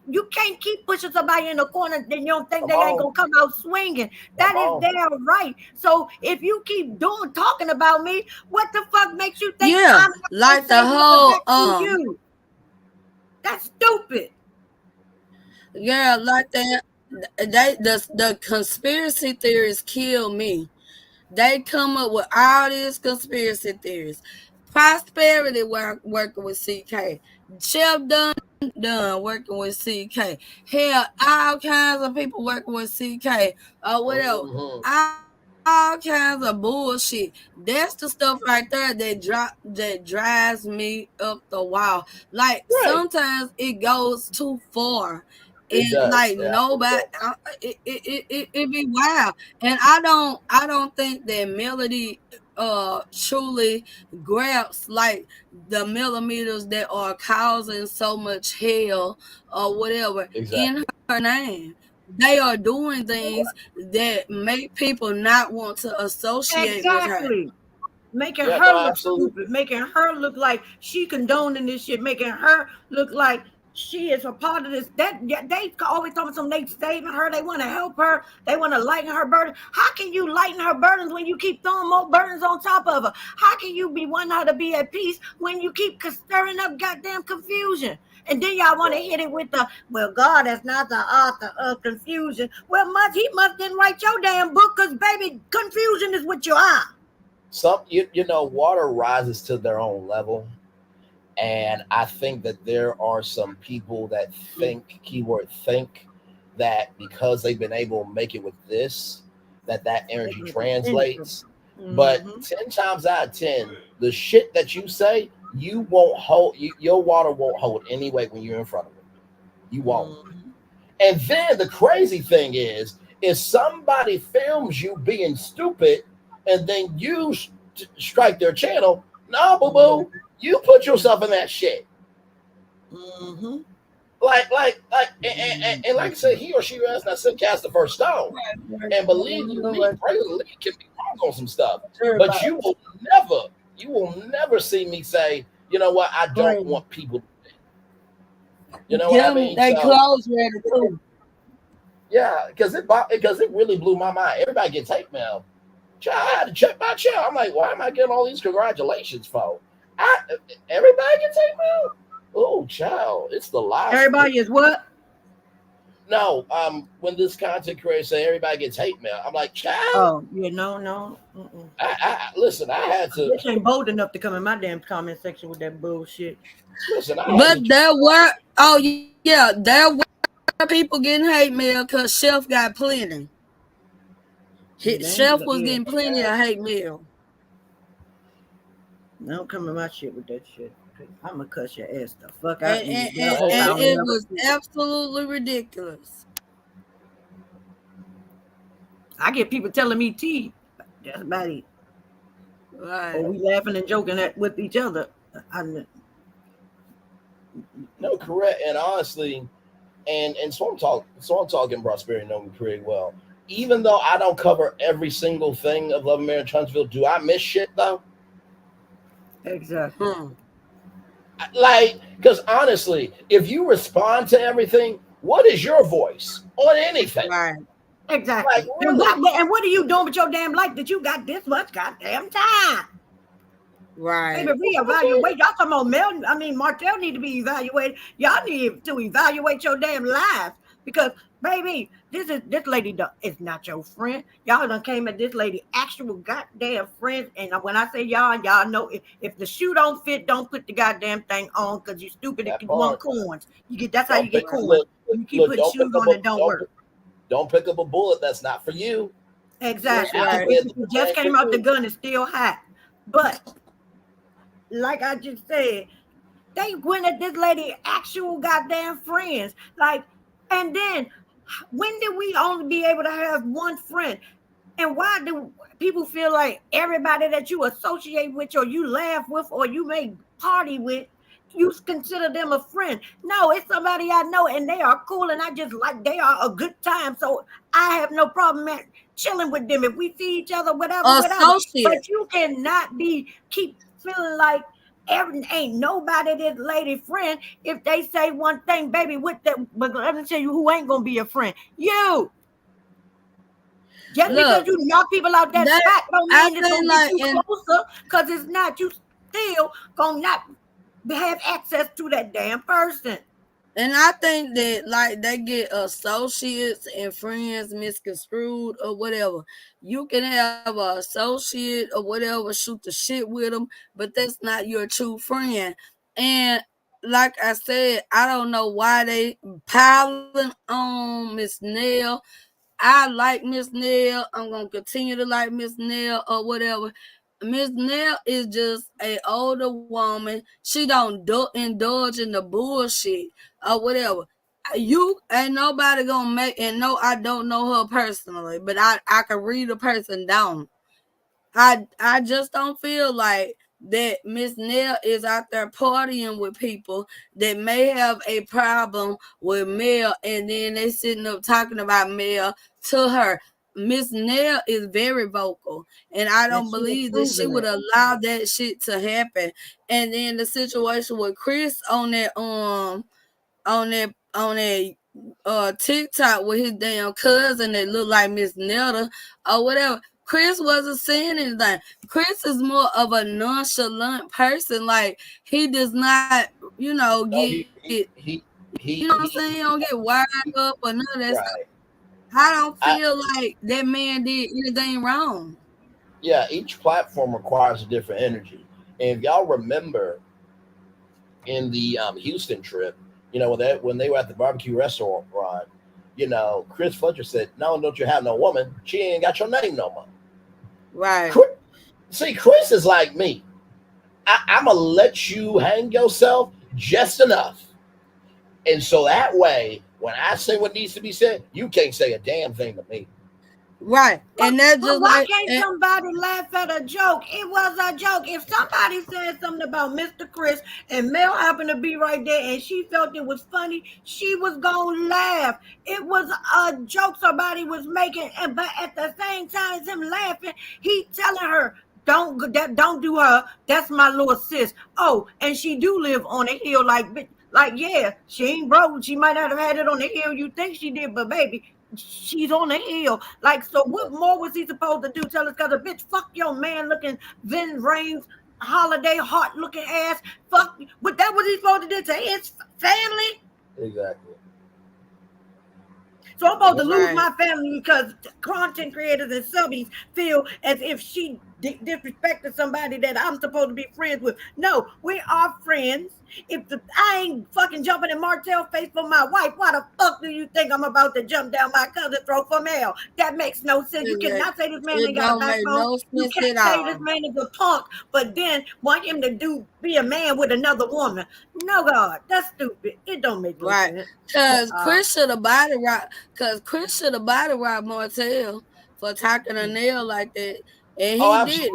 you can't keep pushing somebody in the corner, then you don't think they ain't gonna come out swinging. That is their right. So if you keep talking about me, what the fuck makes you think I'm like the whole you? That's stupid. Yeah, like that. The conspiracy theories kill me. They come up with all these conspiracy theories. Prosperity working with CK. Chef Dunn working with CK. Hell, all kinds of people working with CK or whatever. All kinds of bullshit. That's the stuff right there that drives me up the wall. Like sometimes it goes too far. And like nobody, it be wild. And I don't think that Melody truly grabs like the millimeters that are causing so much hell or whatever in her name. They are doing things that make people not want to associate with her. Making her look stupid, making her look like she condoning this shit, making her look like she is a part of this. They always talking some they saving her, they want to help her, they want to lighten her burden. How can you lighten her burdens when you keep throwing more burdens on top of her? How can you be wanting her to be at peace when you keep stirring up goddamn confusion? And then y'all want to hit it with well, God is not the author of confusion. Well, he must didn't write your damn book, because baby, confusion is what you are. some water rises to their own level. And I think that there are some people that think, keyword think, that because they've been able to make it with this, that energy translates. But 10 times out of 10, the shit that you say, you won't hold, your water won't hold any weight when you're in front of it. You won't. And then the crazy thing is if somebody films you being stupid and then you strike their channel, no, boo boo, you put yourself in that shit. Like, and like I said, he or she has not said cast the first stone. And believe you me, Braylon Lee can be wrong on some stuff, but you will never see me say, you know what, I don't want people to think. You know what I mean? They clothes ready too. Yeah, because it really blew my mind. Everybody gets hate mail. Child, I had to check my child. I'm like, why am I getting all these congratulations for? Everybody gets hate mail. Oh, child, it's the last. Everybody is what? No, when this content creator say everybody gets hate mail, I'm like, child. Oh, yeah, no. Listen, I had to. This ain't bold enough to come in my damn comment section with that bullshit. Listen, there were people getting hate mail because Chef got plenty. Chef was getting plenty of hate mail. Don't come in my shit with that shit. I'm gonna cuss your ass the fuck out. And it was absolutely ridiculous. I get people telling me T. That's about it. Right. Or we laughing and joking with each other. No, correct. And honestly, and Storm Talk and Prosperity know me pretty well. Even though I don't cover every single thing of Love and Marriage Huntsville, do I miss shit though? Exactly. Like, because honestly, if you respond to everything, what is your voice on anything? Right. Exactly. Like, really? And what are you doing with your damn life that you got this much goddamn time? Right. Baby, reevaluate. Y'all talking about Martell need to be evaluated. Y'all need to evaluate your damn lives because, baby, this lady is not your friend. Y'all done came at this lady actual goddamn friends. And when I say y'all know if the shoe don't fit, don't put the goddamn thing on because you stupid if you want coins. That's how you get coins. You keep putting shoes on that don't work. Don't pick up a bullet that's not for you. Exactly. It just came out the gun, it's still hot. But like I just said, they went at this lady actual goddamn friends. Like, and then when did we only be able to have one friend? And why do people feel like everybody that you associate with or you laugh with or you may party with, you consider them a friend? No, it's somebody I know and they are cool and I just like they are a good time. So I have no problem chilling with them. If we see each other, whatever. But you cannot keep feeling like ain't nobody this lady friend if they say one thing, baby, with that. But let me tell you who ain't gonna be a friend. You. Just because you knock people out that spot don't mean it's gonna get you closer, because it's not. You still gonna not have access to that damn person. And I think that like they get associates and friends misconstrued or whatever. You can have an associate or whatever, shoot the shit with them, but that's not your true friend. And like I said, I don't know why they piling on Miss Nell. I like Miss Nell. I'm gonna continue to like Miss Nell or whatever. Miss Nell is just an older woman. She don't indulge in the bullshit or whatever. You ain't nobody gonna make, and no, I don't know her personally, but I can read a person down. I just don't feel like that Miss Nell is out there partying with people that may have a problem with Mel, and then they sitting up talking about Mel to her. Miss Nell is very vocal, and I don't believe that she would allow that shit to happen. And then the situation with Chris on that TikTok with his damn cousin that looked like Miss Netta or whatever. Chris wasn't saying anything. Chris is more of a nonchalant person. Like, he does not, get, you know what I'm saying? He don't get wired up or none of that stuff. I don't feel like that man did anything wrong. Yeah, each platform requires a different energy. And if y'all remember in the Houston trip, when they were at the barbecue restaurant, Chris Fletcher said, "No, don't you have no woman? She ain't got your name no more." Right. See, Chris is like me. I'm gonna let you hang yourself just enough, and so that way, when I say what needs to be said, you can't say a damn thing to me. Right. And that's But just why like can't somebody laugh at a joke? It was a joke. If somebody said something about Mr. Chris and Mel happened to be right there and she felt it was funny, she was gonna laugh. It was a joke somebody was making, but at the same time as him laughing, he telling her, don't do her. That's my little sis. Oh, and she do live on a hill, yeah, she ain't broke. She might not have had it on the hill you think she did, but baby, she's on the hill. Like, so what more was he supposed to do? Tell us, cause a bitch, fuck your man looking Vin Rames holiday heart looking ass. Fuck, but that was he supposed to do to his family? Exactly. So I'm supposed to lose my family because content creators and subbies feel as if she disrespected somebody that I'm supposed to be friends with. No, we are friends. I ain't fucking jumping in Martell's face for my wife, why the fuck do you think I'm about to jump down my cousin's throat for Mel? That makes no sense. You cannot say this man ain't got a backbone. You can't say this man is a punk, but then want him to be a man with another woman. No, God, that's stupid. It don't make no sense. Because Chris should have body robbed Martell for talking a nail like that, and he did.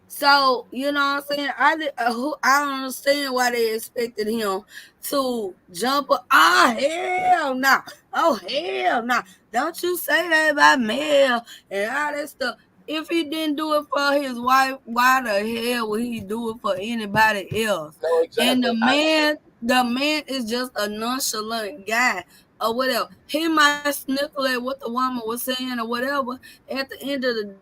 So you know what I'm saying. I don't understand why they expected him to jump. Hell no! Oh hell no! Don't you say that about Mel and all that stuff. If he didn't do it for his wife, why the hell would he do it for anybody else? No, exactly. And the man is just a nonchalant guy or whatever. He might snickle at what the woman was saying or whatever. At the end of the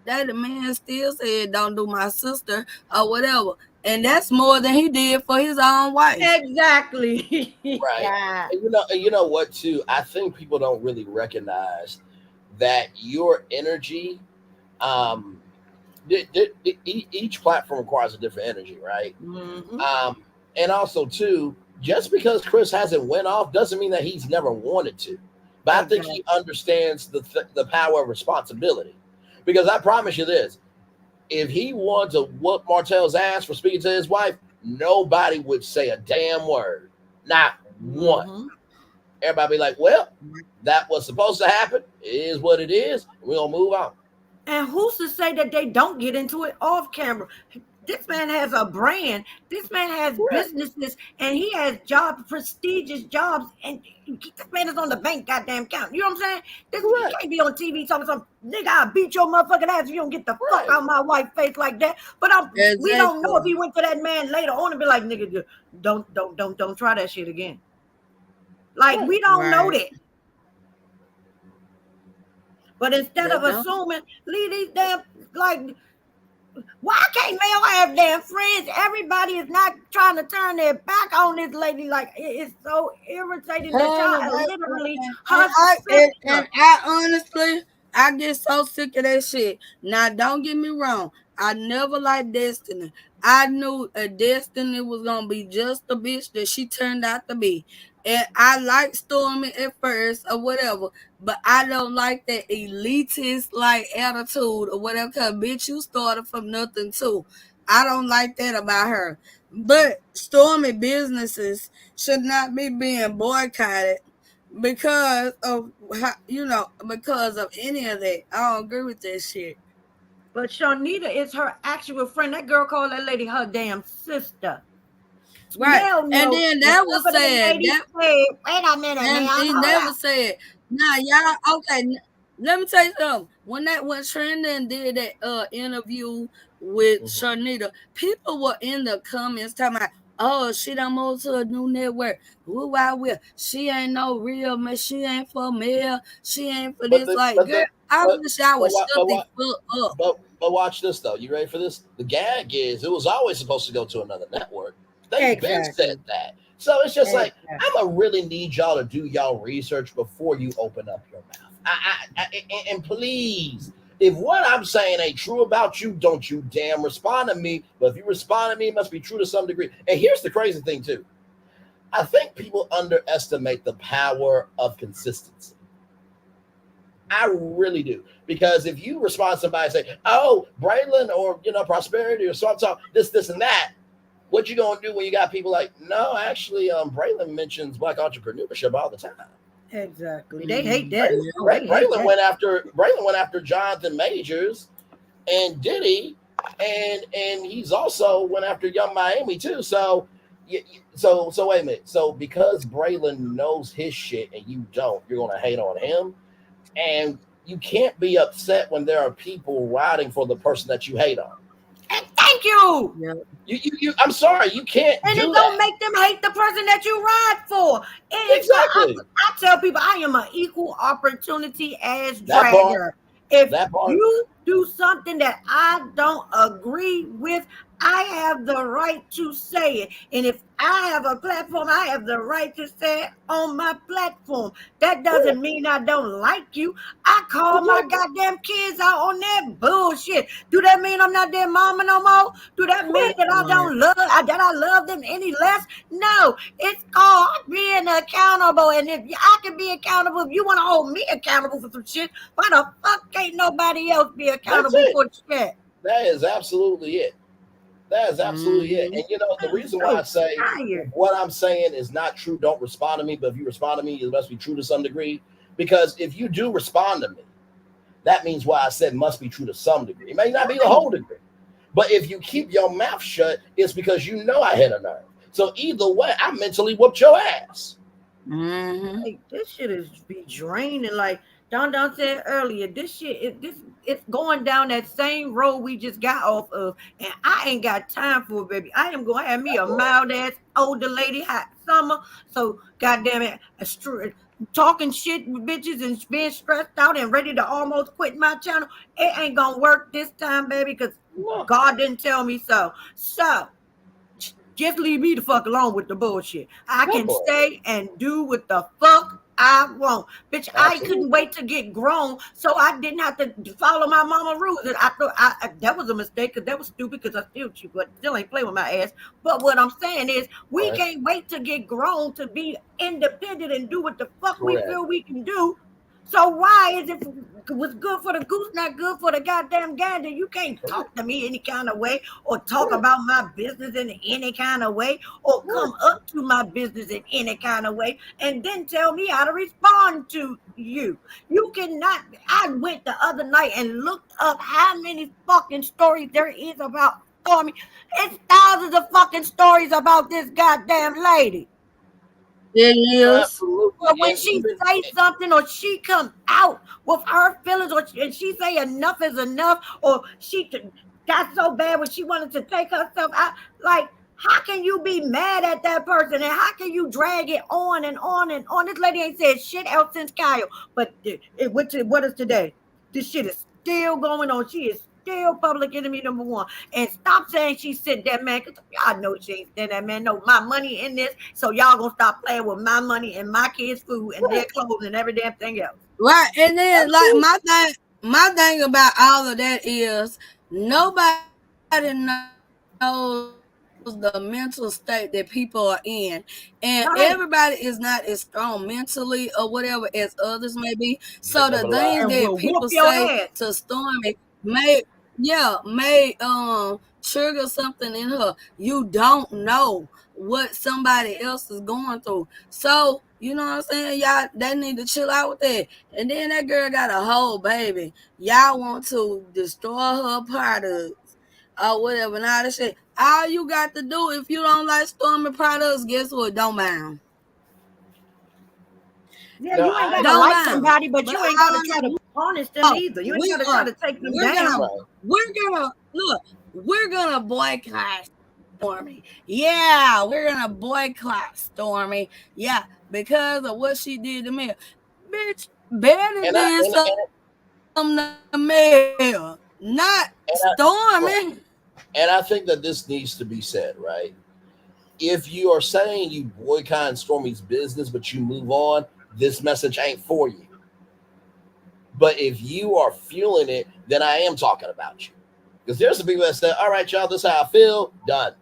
day, the man still said, "Don't do my sister" or whatever. And that's more than he did for his own wife. Exactly. Right. And you know what too? I think people don't really recognize that your energy, um, each platform requires a different energy, right? Mm-hmm. And also too, just because Chris hasn't went off doesn't mean that he's never wanted to. But I think he understands the power of responsibility. Because I promise you this, if he wanted to whoop Martell's ass for speaking to his wife, nobody would say a damn word. Not one. Mm-hmm. Everybody be like, well, that was supposed to happen. It is what it is. We're going to move on. And who's to say that they don't get into it off camera? This man has a brand. This man has businesses, and he has jobs, prestigious jobs, and this man is on the bank goddamn count. You know what I'm saying? You can't be on TV talking some nigga, I'll beat your motherfucking ass if you don't get the fuck out my wife's face like that. But we don't know if he went to that man later on and be like, nigga, don't try that shit again. Like, we don't know that. But instead of assuming, leave these damn, like, why can't Mel have damn friends? Everybody is not trying to turn their back on this lady. Like, it's so irritating that y'all are literally her sister. And I honestly, I get so sick of that shit. Now, don't get me wrong. I never liked Destiny. I knew Destiny was going to be just the bitch that she turned out to be. And I liked Stormi at first or whatever, but I don't like that elitist like attitude or whatever, because bitch, you started from nothing too. I don't like that about her. But Stormi businesses should not be being boycotted because of because of any of that. I don't agree with that shit. But Shanita is her actual friend. That girl called that lady her damn sister. Right. And then that was said. Wait a minute, and man. That was said. Now y'all okay. Let me tell you something. When Trendon did that interview with Shanita, people were in the comments talking about, oh, she done moved to a new network. Who I will? She ain't no real man. She ain't for male. She ain't for this. I wish I would shut the fuck up. But watch this though. You ready for this? The gag is it was always supposed to go to another network. They've been said that. So it's just like, I'm going to really need y'all to do y'all research before you open up your mouth. And please, If what I'm saying ain't true about you, don't you damn respond to me. But if you respond to me, it must be true to some degree. And here's the crazy thing, too. I think people underestimate the power of consistency. I really do. Because if you respond to somebody and say, oh, Braylon or, Prosperity or so this and that, what you going to do when you got people like, no, actually, Braylon mentions Black entrepreneurship all the time. Exactly. They hate that. Braylon went after Jonathan Majors and Diddy, and he's also went after Young Miami too. So wait a minute. So because Braylon knows his shit and you don't, you're gonna hate on him, and you can't be upset when there are people riding for the person that you hate on. And thank you. Yeah. You I'm sorry, you can't. And do it don't that. make them hate the person that you ride for. And exactly. I tell people I am an equal opportunity as dragger. If you do something that I don't agree with, I have the right to say it. And if I have a platform, I have the right to say it on my platform. That doesn't mean I don't like you. I call my goddamn kids out on that bullshit. Do that mean I'm not their mama no more? Do that mean that I don't love, that I love them any less? No, it's called being accountable. And if I can be accountable, if you want to hold me accountable for some shit, why the fuck can't nobody else be accountable for shit? That is absolutely it. That is absolutely it. And the reason why I say what I'm saying is not true, don't respond to me. But if you respond to me, it must be true to some degree. Because if you do respond to me, that means why I said must be true to some degree. It may not be the whole degree. But if you keep your mouth shut, it's because you know I hit a nerve. So either way, I mentally whooped your ass. Like, this shit is be draining. Like Don said earlier, this shit it's going down that same road we just got off of, and I ain't got time for it, baby. I am going to have me a mild ass older lady hot summer. So goddamn it, talking shit with bitches and being stressed out and ready to almost quit my channel. It ain't gonna work this time, baby, because God didn't tell me so. So just leave me the fuck alone with the bullshit. I can stay and do what the fuck I want. Bitch, I couldn't wait to get grown, so I didn't have to follow my mama rules. And I thought that was a mistake, because that was stupid, because I still ain't playing with my ass. But what I'm saying is, we can't wait to get grown to be independent and do what the fuck we feel we can do. So why is it what's good for the goose not good for the goddamn gander? You can't talk to me any kind of way, or talk about my business in any kind of way, or come up to my business in any kind of way, and then tell me how to respond to you. You cannot. I went the other night and looked up how many fucking stories there is about Stormi. It's thousands of fucking stories about this goddamn lady. It is. But when she say something, or she come out with her feelings, and she say enough is enough, or she got so bad when she wanted to take herself out, like, how can you be mad at that person, and how can you drag it on and on and on? This lady ain't said shit else since Kyle, but what is today? This shit is still going on. She is still public enemy number one. And stop saying she sent that man, because y'all know she ain't sent that man. No, my money in this, so y'all gonna stop playing with my money and my kids' food and their clothes and every damn thing else. Right. And then like my thing about all of that is nobody knows the mental state that people are in, and everybody is not as strong mentally or whatever as others may be. So the things that people say to Stormi may trigger something in her. You don't know what somebody else is going through. So you know what I'm saying? Y'all, they need to chill out with that. And then that girl got a whole baby. Y'all want to destroy her products or whatever and all that shit. All you got to do, if you don't like Stormi products, guess what? Don't buy them. Yeah, you ain't gotta like somebody, but you ain't gotta try to punish them either. You ain't gotta try to take them down. We're gonna boycott Stormi. Yeah, we're gonna boycott Stormi. Yeah, because of what she did to me. Bitch, better than something to Mel, not Stormi. And I think that this needs to be said, right? If you are saying you boycott Stormi's business, but you move on, this message ain't for you. But if you are fueling it, then I am talking about you. Because there's some people that say, all right, y'all, this is how I feel. Done.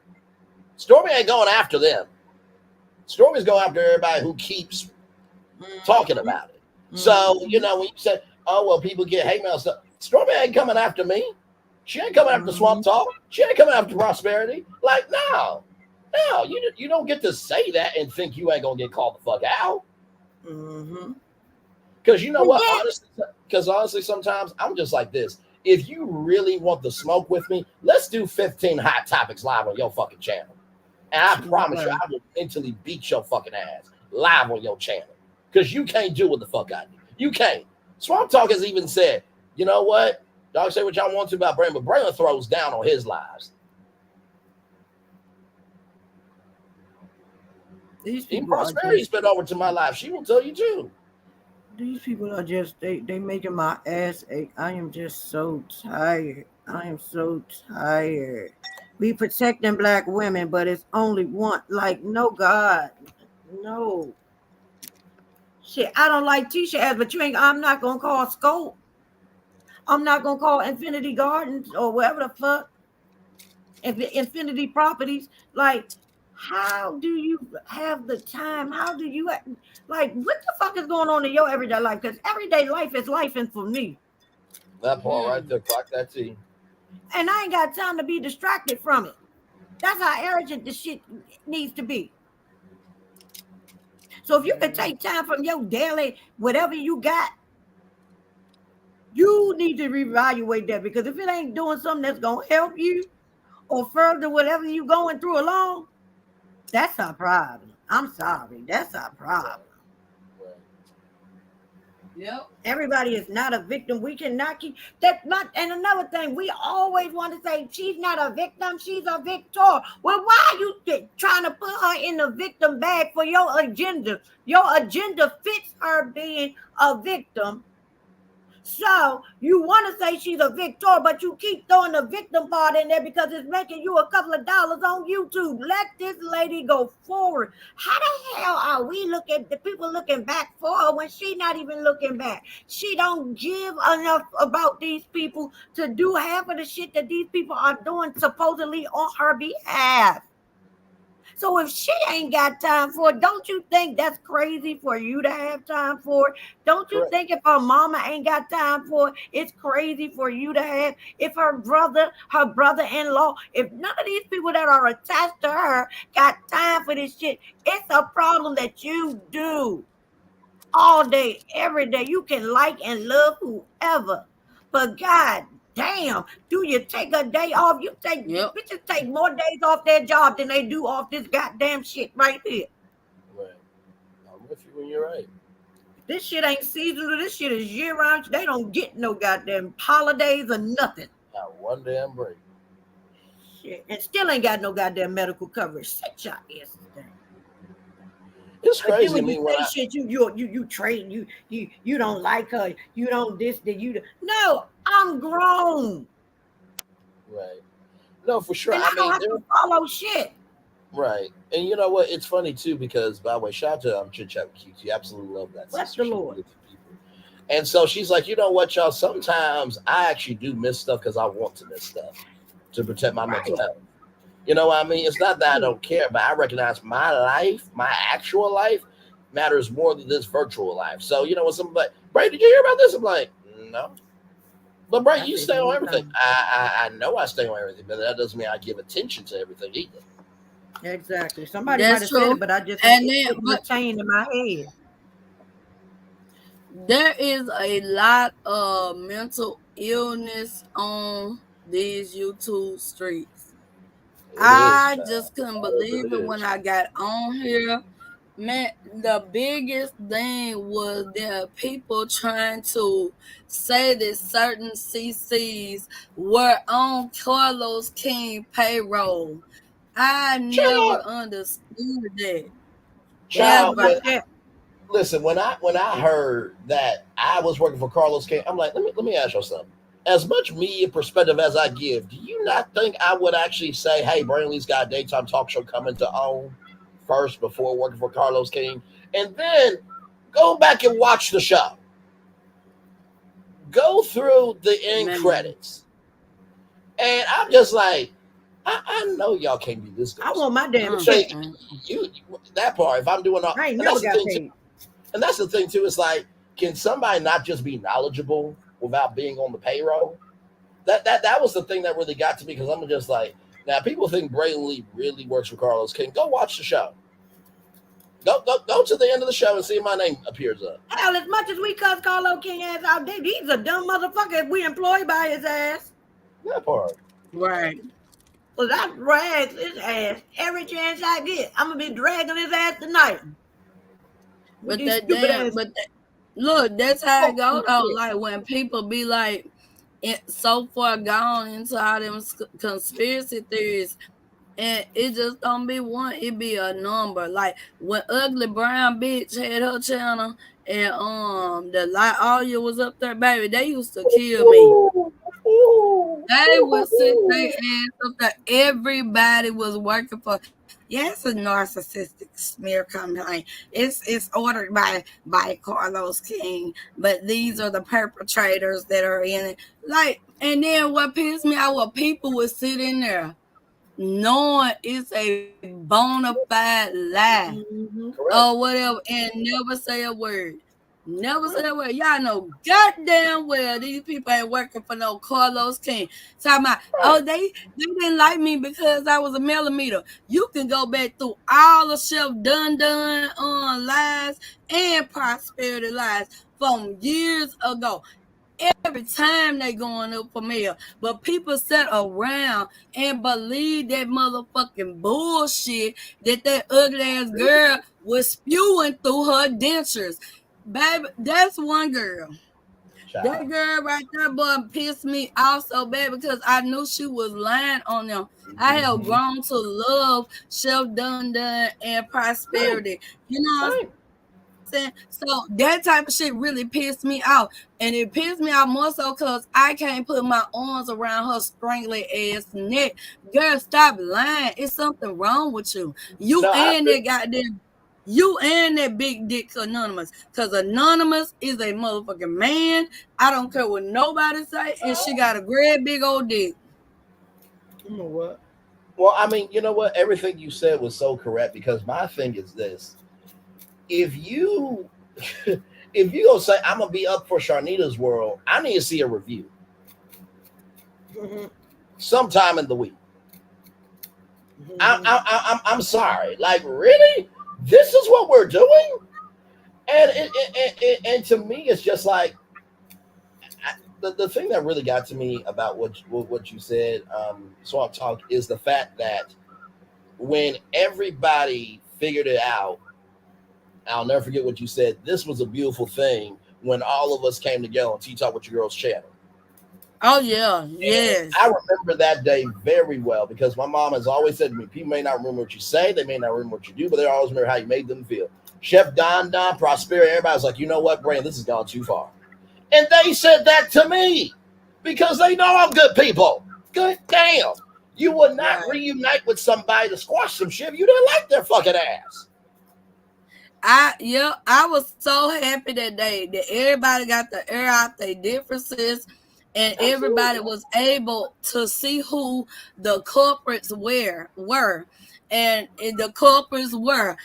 Stormi ain't going after them. Stormi's going after everybody who keeps talking about it. So, when you say, oh, well, people get hate mail stuff, Stormi ain't coming after me. She ain't coming after Swamp Talk. She ain't coming after prosperity. Like, no, you don't get to say that and think you ain't going to get called the fuck out. Because you know what? Honestly, sometimes I'm just like this. If you really want the smoke with me, let's do 15 hot topics live on your fucking channel. And I promise you, I will mentally beat your fucking ass live on your channel. Because you can't do what the fuck I do. You can't. Swamp Talk has even said, you know what? Y'all say what y'all want to about Braylon, but Braylon throws down on his lives. Even Prosperity's been over to my life. She will tell you too. These people are just, they making my ass ache. I am just so tired. I am so tired. We protecting black women, but it's only one. Like, no, God. No. Shit, I don't like t-shirts, but I'm not going to call Scope. I'm not going to call Infinity Gardens or whatever the fuck. Infinity Properties. Like, how do you have the time? How do you, like, what the fuck is going on in your everyday life? Because everyday life is lifing for me. That part right there, clock that T. And I ain't got time to be distracted from it. That's how urgent the shit needs to be. So if you can take time from your daily, whatever you got, you need to reevaluate that. Because if it ain't doing something that's going to help you or further whatever you're going through along, that's our problem. I'm sorry. That's our problem. Yep. Everybody is not a victim. We cannot keep that. And another thing, we always want to say she's not a victim, she's a victor. Well, why are you trying to put her in the victim bag for your agenda? Your agenda fits her being a victim. So you want to say she's a victor, but you keep throwing the victim part in there because it's making you a couple of dollars on YouTube. Let this lady go forward. How the hell are we the people looking back for her when she's not even looking back? She don't give enough about these people to do half of the shit that these people are doing supposedly on her behalf. So if she ain't got time for it, don't you think that's crazy for you to have time for it? Don't you think if her mama ain't got time for it, it's crazy for you to have? If her brother-in-law, if none of these people that are attached to her got time for this shit, it's a problem that you do all day, every day. You can like and love whoever, but God damn, do you take a day off? Bitches take more days off their job than they do off this goddamn shit right here. Right. I'm with you when you're right. This shit ain't seasonal. This shit is year round. They don't get no goddamn holidays or nothing. Not one damn break. Shit. And still ain't got no goddamn medical coverage. Set your asses down. It's crazy to me when you say shit, you trade, you don't like her, you don't this, that you do. No, I'm grown. Right. No, for sure. And I don't have to follow shit. Right. And you know what? It's funny too, because by the way, shout out to Chit Chat with Cute. You absolutely love that. Bless the Lord. And so she's like, you know what, y'all? Sometimes I actually do miss stuff because I want to miss stuff to protect my mental health. You know what I mean? It's not that I don't care, but I recognize my life, my actual life, matters more than this virtual life. So, you know, when somebody's like, Bray, did you hear about this? I'm like, no. But, Bray, you stay on everything. I know I stay on everything, but that doesn't mean I give attention to everything either. Exactly. Somebody might have said it, but I just retained in my head. There is a lot of mental illness on these YouTube streets. I just couldn't believe it when I got on here. Man, the biggest thing was there are people trying to say that certain CCs were on Carlos King payroll. I never understood that. Listen, when I heard that I was working for Carlos King, I'm like, let me ask you something. As much media perspective as I give, do you not think I would actually say, hey, Braylon's got a daytime talk show coming to own first before working for Carlos King, and then go back and watch the show? Exactly. Somebody might have said it, but I just think go through the end credits, and I'm just like, I know y'all can't be this good. I want my damn check. check. You that part. If I'm doing all, I ain't and never that's the got thing paid. too. And that's the thing too. It's like, can somebody not just be knowledgeable without being on the payroll? That was the thing that really got to me, because I'm just like, now people think Braylon Lee really works for Carlos King. Go watch the show. Go to the end of the show and see if my name appears up. Hell, as much as we cuss Carlos King ass out, he's a dumb motherfucker if we employed by his ass. That part. Right. Well, I drag his ass every chance I get. I'm gonna be dragging his ass tonight. But look, that's how it go though. Like when people be like so far gone into all them conspiracy theories, and it just don't be one, it be a number. Like when Ugly Brown Bitch had her channel and the light audio was up there, baby, they used to kill me. They would sit their ass up there. Everybody was working for. Yeah, it's a narcissistic smear campaign. It's ordered by Carlos King, but these are the perpetrators that are in it. Like, and then what pissed me out, what people would sit in there knowing it's a bona fide lie or whatever, and never say a word. Never say a word. Y'all know goddamn well these people ain't working for no Carlos King. Talking about, oh, they didn't like me because I was a millimeter. You can go back through all the Chef Dun on lies and prosperity lies from years ago. Every time they going up for mayor, but people sat around and believe that motherfucking bullshit that ugly ass girl was spewing through her dentures. Baby, that's one girl. Child. That girl right there, boy, pissed me off so bad because I knew she was lying on them. I have grown to love Chef Dun and prosperity. You know what I'm saying? So that type of shit really pissed me off. And it pissed me off more so because I can't put my arms around her strangly ass neck. Girl, stop lying. It's something wrong with you. You and that big dick Anonymous. Because Anonymous is a motherfucking man. I don't care what nobody say. And she got a great big old dick. You know what? Well, I mean, you know what? Everything you said was so correct, because my thing is this. If you gonna say I'm gonna be up for Sharnita's World, I need to see a review sometime in the week. I'm sorry, like really, this is what we're doing, and to me, it's just like the thing that really got to me about what you said, Swamp Talk, is the fact that when everybody figured it out. I'll never forget what you said. This was a beautiful thing when all of us came together on Tea Talk with Your Girls channel. Oh, yeah. Yes. And I remember that day very well, because my mom has always said to me, people may not remember what you say, they may not remember what you do, but they always remember how you made them feel. Chef Don, Prosperity, everybody's like, you know what, Brandon, this has gone too far. And they said that to me because they know I'm good people. Good damn. You would not reunite with somebody to squash some shit if you didn't like their fucking ass. I was so happy that day that everybody got to air out their differences, and everybody was able to see who the culprits were. And the culprits were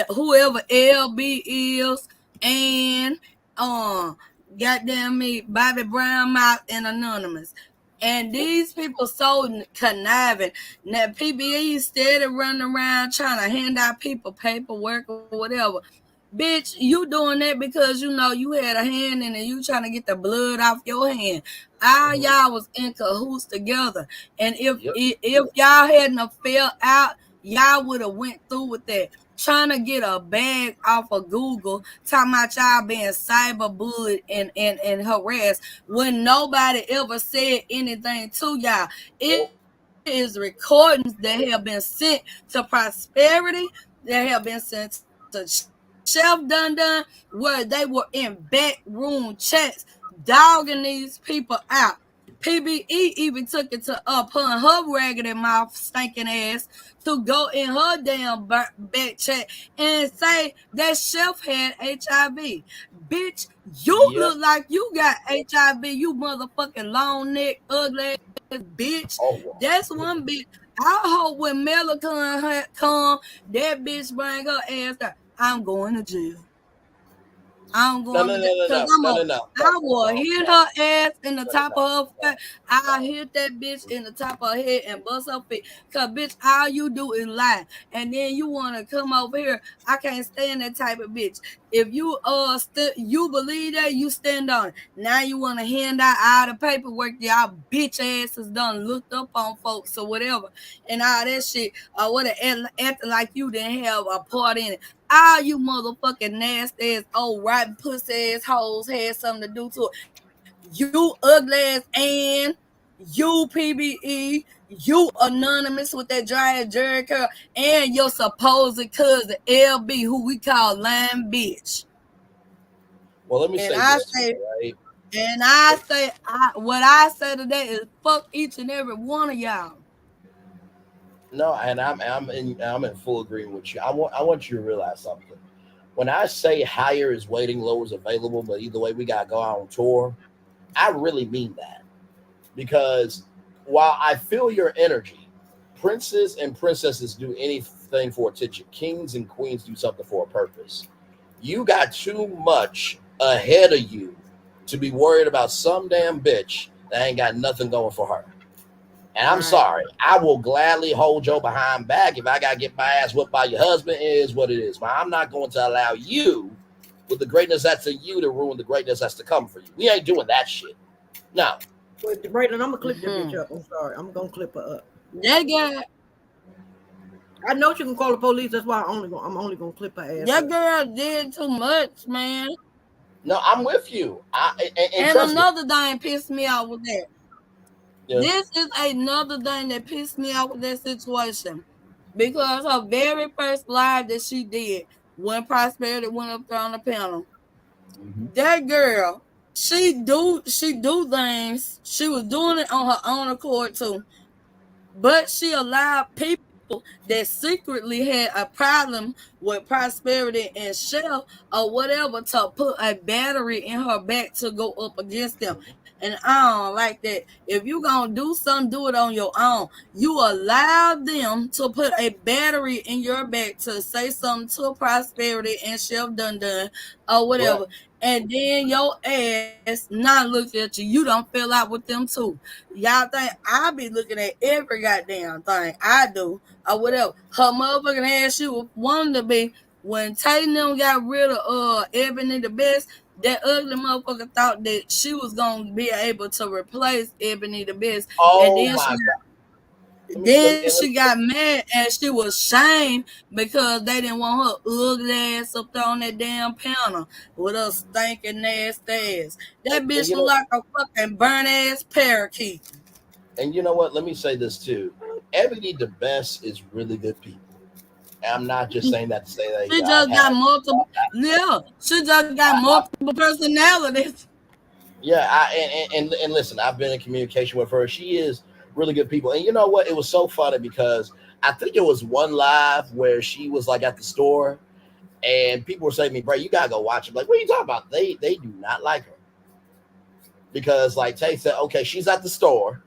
whoever LB is, and goddamn me, Bobby Brown Mouth and Anonymous. And these people so conniving. Now PBE steady running around trying to hand out people paperwork or whatever. Bitch, you doing that because you know you had a hand in it. You trying to get the blood off your hand. All y'all was in cahoots together. And if y'all hadn't fell out, y'all would have went through with that. Trying to get a bag off of Google, talking about y'all being cyberbullied and harassed when nobody ever said anything to y'all. It is recordings that have been sent to Prosperity, that have been sent to Chef Dun, where they were in backroom chats dogging these people out. PBE even took it to upon her raggedy mouth, stinking ass, to go in her damn back chat and say that chef had HIV. Bitch, you look like you got HIV, you motherfucking long neck, ugly ass bitch. That's one bitch. I hope when Mela come, that bitch bring her ass down. I'm going to jail. I'm going to jail. Because I will hit her ass in the top of her face. I'll hit that bitch in the top of her head and bust her feet. Because, bitch, all you do is lie. And then you want to come over here. I can't stand that type of bitch. If you you believe that, you stand on it. Now you want to hand out all the paperwork y'all bitch asses done looked up on folks or whatever. And all that shit. What acting like you didn't have a part in it. All you motherfucking nasty ass old rotten pussy ass hoes had something to do to it. You ugly ass and you PBE, you anonymous with that dry ass jerry curl, and your supposed cousin LB, who we call Lamh bitch. Well, let me say this, right? And I say, what I say today is fuck each and every one of y'all. No, and I'm in full agreement with you. I want you to realize something. When I say higher is waiting, lower is available, but either way we gotta go out on tour, I really mean that. Because while I feel your energy, princes and princesses do anything for attention. Kings and queens do something for a purpose. You got too much ahead of you to be worried about some damn bitch that ain't got nothing going for her. And I'm sorry, I will gladly hold your behind back if I gotta get my ass whipped by your husband. It is what it is. But I'm not going to allow you, with the greatness that's in you, to ruin the greatness that's to come for you. We ain't doing that shit. No. Wait, Braylon, I'm gonna clip the bitch up. I'm sorry, I'm gonna clip her up. That girl. I know she can call the police. That's why I'm only gonna clip her ass. That girl did too much, man. No, I'm with you. And another thing pissed me off with that. Yeah. This is another thing that pissed me off with that situation. Because her very first live that she did when Prosperity went up there on the panel, that girl, she do things. She was doing it on her own accord too. But she allowed people that secretly had a problem with Prosperity and Chef or whatever to put a battery in her back to go up against them. And I don't like that. If you gonna do something, do it on your own. You allow them to put a battery in your back to say something to Prosperity and Chef Dun or whatever. Right. And then your ass not look at you. You don't feel out with them too. Y'all think I be looking at every goddamn thing I do or whatever. Her motherfucking ass, she was wanting to be. When Tatum got rid of Ebony the Best, that ugly motherfucker thought that she was gonna be able to replace Ebony the Best. Oh, and then she got mad and she was shamed because they didn't want her ugly ass up there on that damn panel with her stinking nasty ass. That bitch look like a fucking burnt ass parakeet. And you know what? Let me say this too. Ebony the Best is really good people. I'm not just saying that to say that. She just got multiple. Yeah, she just got multiple personalities. Yeah, and listen, I've been in communication with her. She is really good people. And you know what? It was so funny because I think it was one live where she was like at the store and people were saying to me, "Bray, you gotta go watch it." Like, what are you talking about? They do not like her. Because like Tay said, okay, she's at the store.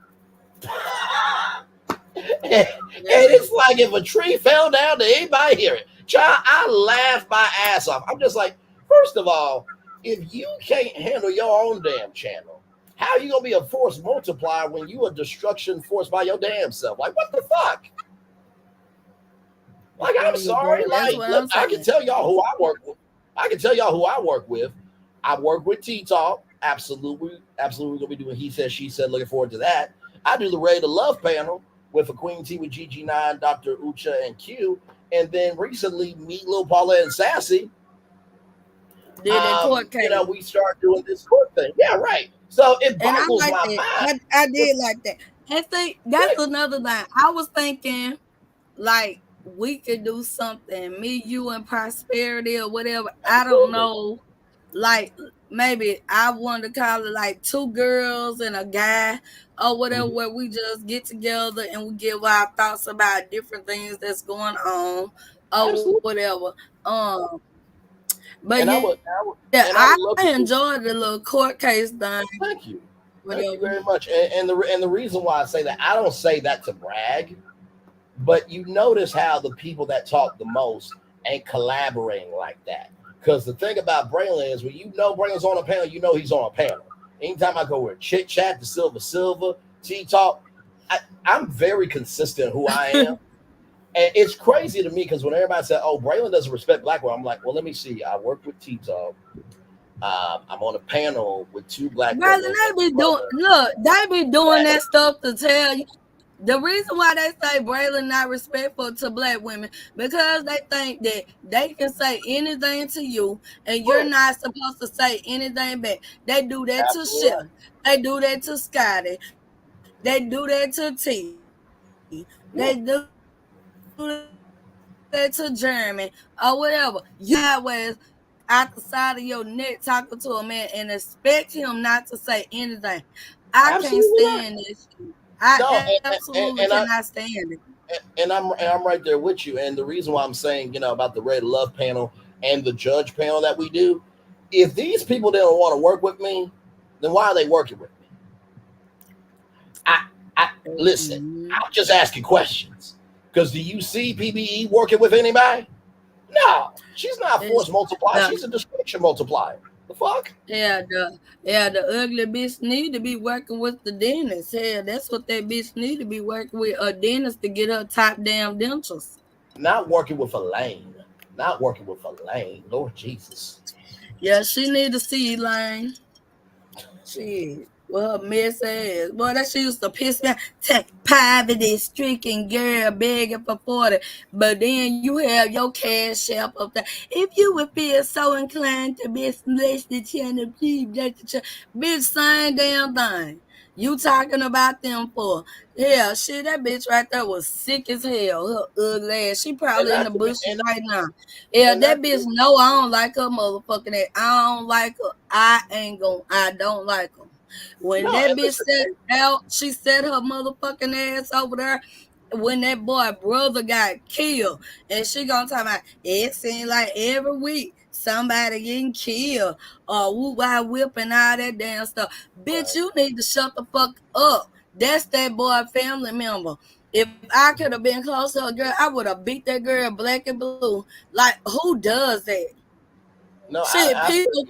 and it's like if a tree fell down, did anybody hear it? Child, I laughed my ass off. I'm just like, first of all, if you can't handle your own damn channel, how are you gonna be a force multiplier when you a destruction force by your damn self? Like, what the fuck? Like, I'm sorry. Like, look, I can tell y'all who I work with. I work with T-Talk. Absolutely gonna be doing He Said, She Said. Looking forward to that. I do the Ready to Love panel with a Queen T with GG9, Dr. Ucha, and Q. And then recently, Meet Lil Paula and Sassy. Did that court case. You know, we start doing this court thing. Yeah, right. So it boggles my mind. I did like that. And see, that's another thing. I was thinking, like, we could do something, me, you, and Prosperity or whatever. I don't know like maybe I want to call it like two girls and a guy or whatever, where we just get together and we give our thoughts about different things that's going on or whatever. But And I yeah, would I love to see. enjoyed the little court case thing. Thank you. Whatever. Thank you very much. And the reason why I say that, I don't say that to brag, but you notice how the people that talk the most ain't collaborating like that. Because the thing about Braylon is, when you know Braylon's on a panel, you know he's on a panel. Anytime I go with chit chat, the silver, tea talk, I'm very consistent who I am. And it's crazy to me because when everybody said, "Oh, Braylon doesn't respect black women," I'm like, "Well, let me see. I work with Tea Talk. I'm on a panel with two black women." They be doing that stuff to tell you. The reason why they say Braylon not respectful to black women, because they think that they can say anything to you and you're not supposed to say anything back. They do that to Chef. They do that to Scotty. They do that to T. They do that to Jeremy or whatever. You always out the side of your neck talking to a man and expect him not to say anything. I can't stand this shit. I absolutely cannot stand it. And I'm right there with you. And the reason why I'm saying, about the Red Love panel and the judge panel that we do, if these people didn't want to work with me, then why are they working with me? I listen. I'm just asking questions. Because do you see PBE working with anybody? No, she's not a force multiplier. She's a distraction multiplier. The fuck? Yeah, the ugly bitch need to be working with the dentist. Yeah, that's what that bitch need to be working with a dentist to get her top damn dentures. Not working with Elaine. Lord Jesus. Yeah, she need to see Elaine. Shit. Well, her mess ass. Boy, that shit used to piss me off. Poverty-stricken girl begging for 40. But then you have your cash app up there. If you would feel so inclined to be blessed the channel, please bless the channel. Bitch, same damn thing. You talking about them for? Yeah, shit, that bitch right there was sick as hell. Her ugly ass. She probably in the bushes right now. Yeah, that bitch know I don't like her motherfucking ass. I don't like her. I don't like her. When that bitch set out, she set her motherfucking ass over there. When that boy brother got killed, and she gonna talk about it seems like every week somebody getting killed or woo-wah whipping all that damn stuff. Bitch, you need to shut the fuck up. That's that boy family member. If I could have been close to a girl, I would have beat that girl black and blue. Like, who does that? No, shit, people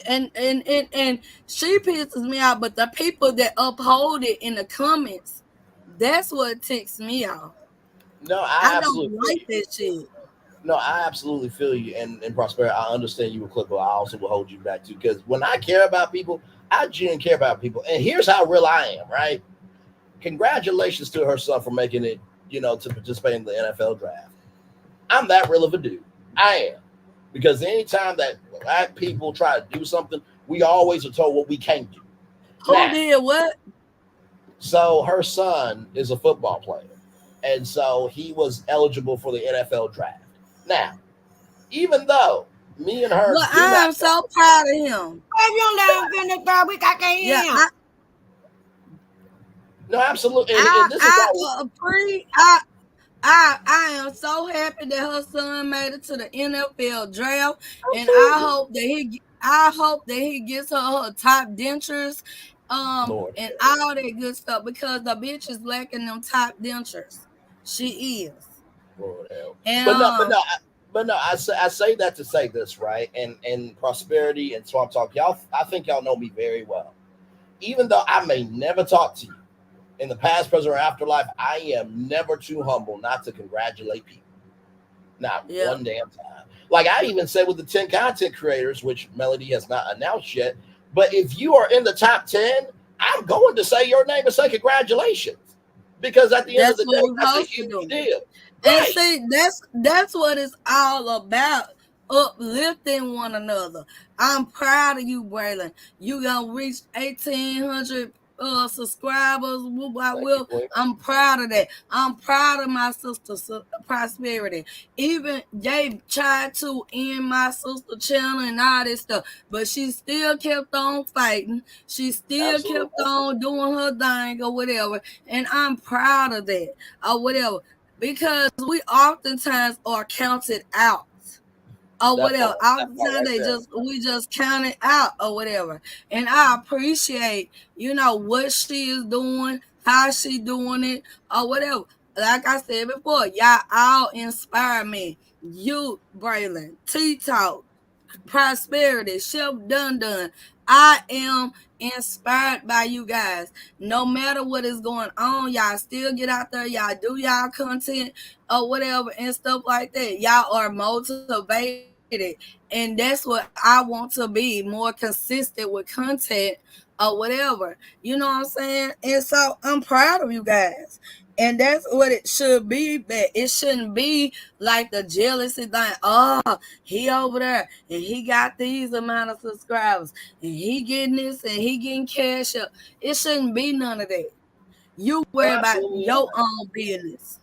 and she pisses me out, but the people that uphold it in the comments, that's what ticks me off. No, I don't like that shit. No, I absolutely feel you. And Prosperity, I understand you will clip, but I also will hold you back too. Because when I care about people, I genuinely care about people. And here's how real I am, right? Congratulations to her son for making it, to participate in the NFL draft. I'm that real of a dude. I am. Because anytime that black people try to do something, we always are told what we can't do. Who did what? So her son is a football player. And so he was eligible for the NFL draft. Now, even though me and her, I'm so proud of him. No, absolutely. I am so happy that her son made it to the NFL draft, and I hope that he gets her top dentures, and all that good stuff, because the bitch is lacking them top dentures. She is. Lord help. But no, I say that to say this, right? And Prosperity and Swamp Talk, y'all, I think y'all know me very well. Even though I may never talk to you in the past, present, or afterlife, I am never too humble not to congratulate people. Not one damn time. Like I even said with the 10 content creators, which Melody has not announced yet, but if you are in the top 10, I'm going to say your name and say congratulations. Because at the end of the day, that's a huge deal. And see, that's what it's all about. Uplifting one another. I'm proud of you, Braylon. You gonna reach 1,800 subscribers. I'm proud of that. I'm proud of my sister Prosperity. Even they tried to end my sister channel and all this stuff, but she still kept on fighting. She still kept on doing her thing or whatever, and I'm proud of that or whatever, because we oftentimes are counted out or whatever. Oftentimes we just count it out or whatever. And I appreciate, what she is doing, how she doing it, or whatever. Like I said before, y'all all inspire me. You, Braylon, T-Talk, Prosperity, Chef Dun. I am inspired by you guys. No matter what is going on, y'all still get out there, y'all do y'all content or whatever and stuff like that. Y'all are motivated. And that's what I want to be, more consistent with content or whatever. You know what I'm saying? And so I'm proud of you guys. And that's what it should be. That it shouldn't be like the jealousy thing. Oh, he over there and he got these amount of subscribers and he getting this and he getting cash up. It shouldn't be none of that. You worry about your own business.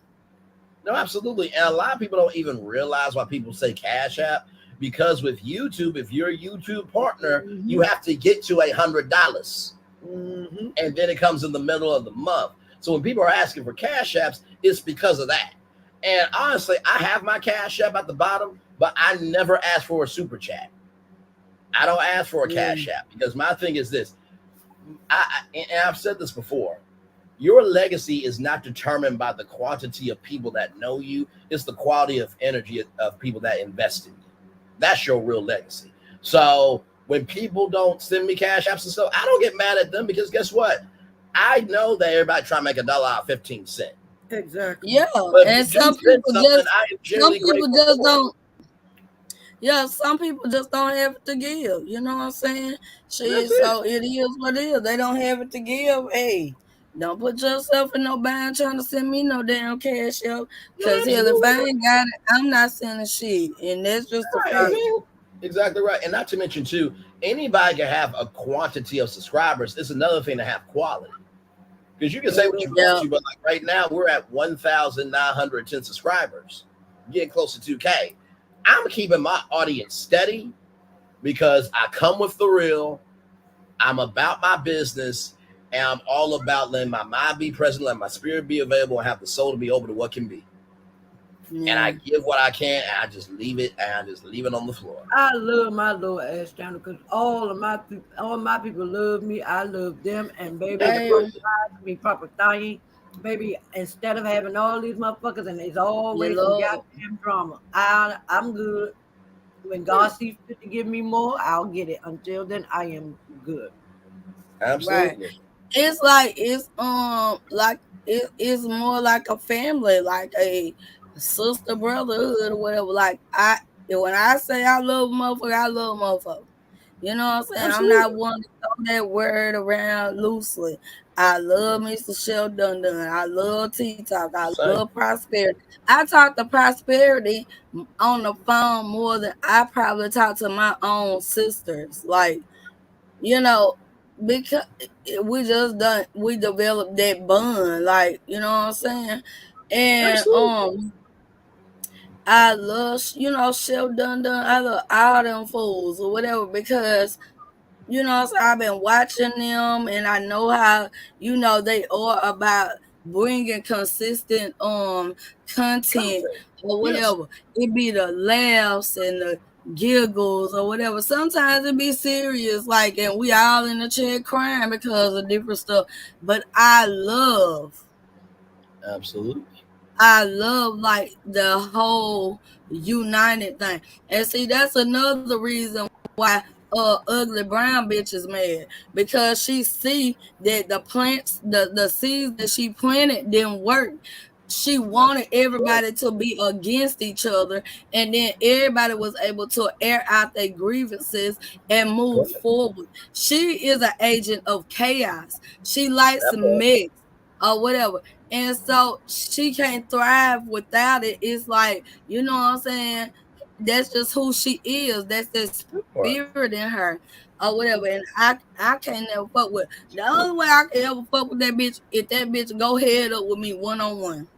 No, absolutely. And a lot of people don't even realize why people say Cash App, because with YouTube, if you're a YouTube partner, you have to get to $100. And then it comes in the middle of the month. So when people are asking for Cash Apps, it's because of that. And honestly, I have my Cash App at the bottom, but I never ask for a super chat. I don't ask for a Cash App because my thing is this. And I've said this before. Your legacy is not determined by the quantity of people that know you. It's the quality of energy of people that invest in you. That's your real legacy. So when people don't send me Cash Apps and stuff, I don't get mad at them, because guess what? I know that everybody trying to make $1 out of 15 cents. Exactly. Yeah, and some people just don't. Yeah, some people just don't have it to give. You know what I'm saying? So it is what it is. They don't have it to give. Hey, don't put yourself in no bind trying to send me no damn cash up. Because if I ain't got it, I'm not sending shit. And that's just the fact. Exactly right. And not to mention, too, anybody can have a quantity of subscribers. It's another thing to have quality. Because you can say what you want to, but like right now, we're at 1,910 subscribers, getting close to 2K. I'm keeping my audience steady because I come with the real. I'm about my business, and I'm all about letting my mind be present, letting my spirit be available, and have the soul to be open to what can be. And I give what I can, and I just leave it, on the floor. I love my little ass channel because all my people love me. I love them, and baby, me proper thing. Baby, instead of having all these motherfuckers and there's always some goddamn drama, I'm good. When God sees fit to give me more, I'll get it. Until then, I am good. Absolutely. Right. It's like it's more like a family, like a sister brotherhood or whatever. Like when I say I love motherfucker, I love motherfucker. You know what I'm saying? Absolutely. I'm not one to throw that word around loosely. I love Mr. Chef Dun. I love T-Talk. I love Prosperity. I talk to Prosperity on the phone more than I probably talk to my own sisters. Like, because we developed that bond. Like, you know what I'm saying? And absolutely. I love, Chef Dun. I love all them fools or whatever, because so I've been watching them, and I know how, they are about bringing consistent content or whatever. It be the laughs and the giggles or whatever. Sometimes it be serious, like, and we all in the chat crying because of different stuff. But I love. Absolutely. I love like the whole united thing. And see, that's another reason why ugly brown bitch is mad, because she see that the seeds that she planted didn't work. She wanted everybody to be against each other, and then everybody was able to air out their grievances and move forward. She is an agent of chaos. She likes mess or whatever. And so she can't thrive without it. It's like, you know what I'm saying? That's just who she is. That's the spirit in her or whatever. And I can't never fuck with. The only way I can ever fuck with that bitch if that bitch go head up with me 1-on-1.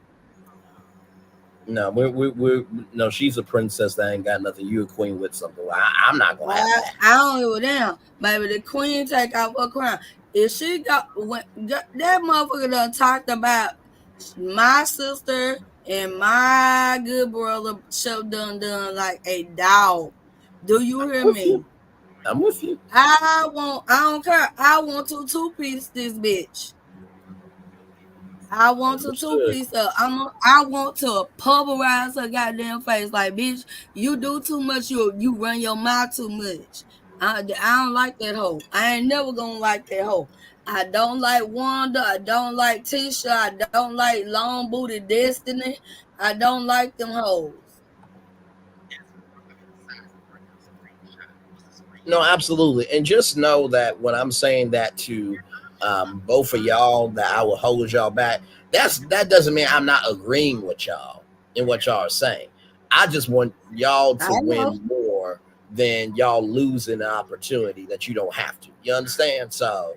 No, we're no. She's a princess that ain't got nothing. You a queen with something. I'm not gonna have that. I don't give a damn, baby. The queen take off her crown. If she got that motherfucker done talked about my sister and my good brother, Chef Dun like a dog. Do you hear me? I'm with you. I don't care. I want to two-piece this bitch. I want to two-piece her. I want to pulverize her goddamn face. Like, bitch, you do too much. You run your mouth too much. I don't like that hoe. I ain't never gonna like that hoe. I don't like Wanda. I don't like Tisha. I don't like Long Booty Destiny. I don't like them hoes. No, absolutely. And just know that when I'm saying that to both of y'all, that I will hold y'all back, that doesn't mean I'm not agreeing with y'all in what y'all are saying. I just want y'all to win more than y'all losing an opportunity that you don't have to. You understand? So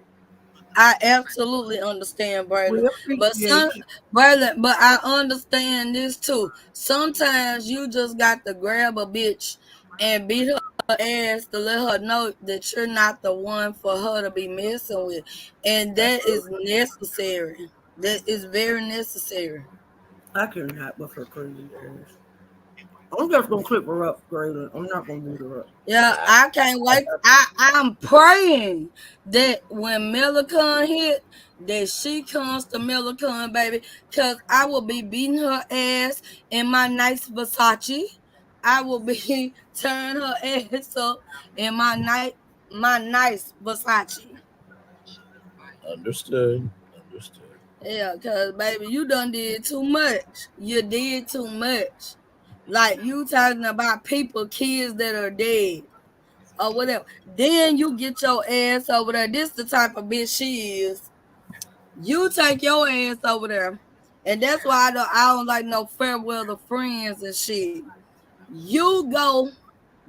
I absolutely understand, Braylon. But I understand this too. Sometimes you just got to grab a bitch and beat her ass to let her know that you're not the one for her to be messing with. And that is necessary. That is very necessary. I cannot with her crazy ass. I'm just gonna clip her up, Braylon. I'm not gonna beat her up. Yeah, I can't wait. I'm praying that when Melicon hit, that she comes to Melicon, baby, because I will be beating her ass in my nice Versace. I will be turning her ass up in my nice Versace. understood. Yeah, because, baby, you done did too much. You did too much. Like, you talking about people, kids that are dead or whatever. Then you get your ass over there. This the type of bitch she is. You take your ass over there. And that's why I don't like no farewell to friends and shit. You go,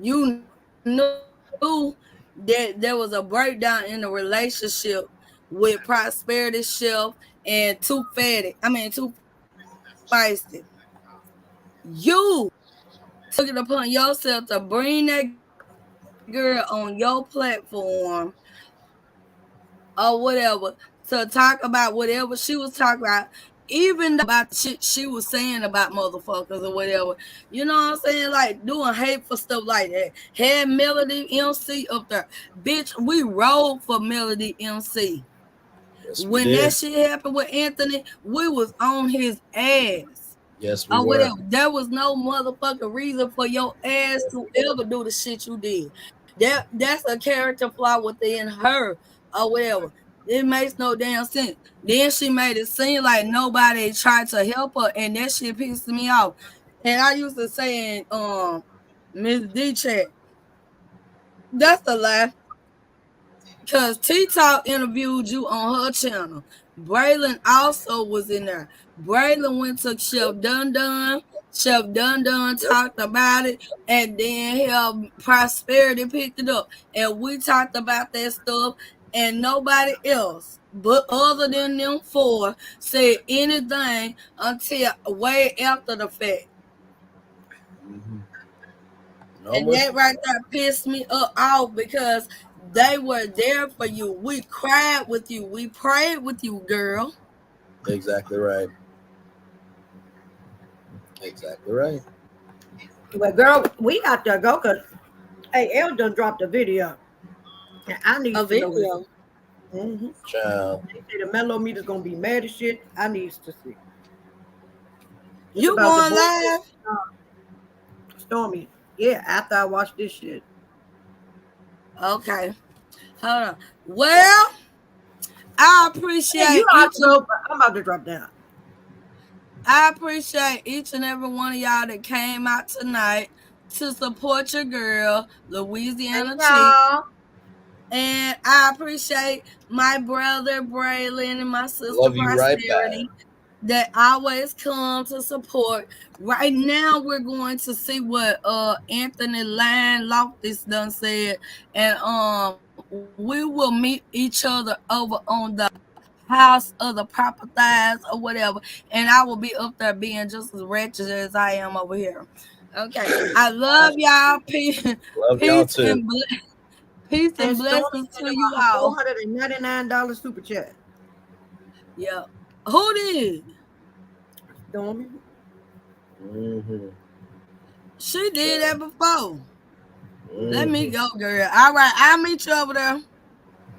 you knew that there was a breakdown in the relationship with Prosperity Chef and Too Feisty. You took it upon yourself to bring that girl on your platform or whatever to talk about whatever she was talking about, even about the shit she was saying about motherfuckers or whatever. You know what I'm saying? Like doing hateful stuff like that. Had Melody MC up there. Bitch, we rolled for Melody MC. Yes, when that shit happened with Anthony, we was on his ass. Yes, we or were. whatever. There was no motherfucking reason for your ass to ever do the shit you did. That's a character flaw within her or whatever. It makes no damn sense. Then she made it seem like nobody tried to help her, and that shit pissed me off. And I used to say in Miss D chat, that's a lie. Because T-Talk interviewed you on her channel. Braylon also was in there. Braylon went to Chef Dun. Chef Dun talked about it, and then Prosperity picked it up. And we talked about that stuff, and nobody else, but other than them four, said anything until way after the fact. Mm-hmm. And that right there pissed me off because they were there for you. We cried with you. We prayed with you, girl. Exactly right. Exactly right. Well, girl, we got to go because L done dropped a video. And I need a to video. know. Mm-hmm. Child. They say the Melo meter's gonna be mad as shit. I need to see. It's you going live? Stormi. Yeah, after I watch this shit. Okay. Hold on. Well, I appreciate you know, I'm about to drop down. I appreciate each and every one of y'all that came out tonight to support your girl, Louisiana Chick. And I appreciate my brother Braylon and my sister Prosperity that always come to support. Right now, we're going to see what Anthony Loftus done said, and we will meet each other over on the house of the proper thighs or whatever, and I will be up there being just as wretched as I am over here. Okay, I love y'all. Peace, Love y'all too. Peace and blessings to you all. $499 super chat. Yeah. Who did? Stormi. Mm-hmm. She did that before. Let me go, girl. All right, I'll meet you over there.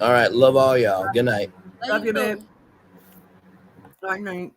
All right, love all y'all. Good night. Love you, babe. Good night.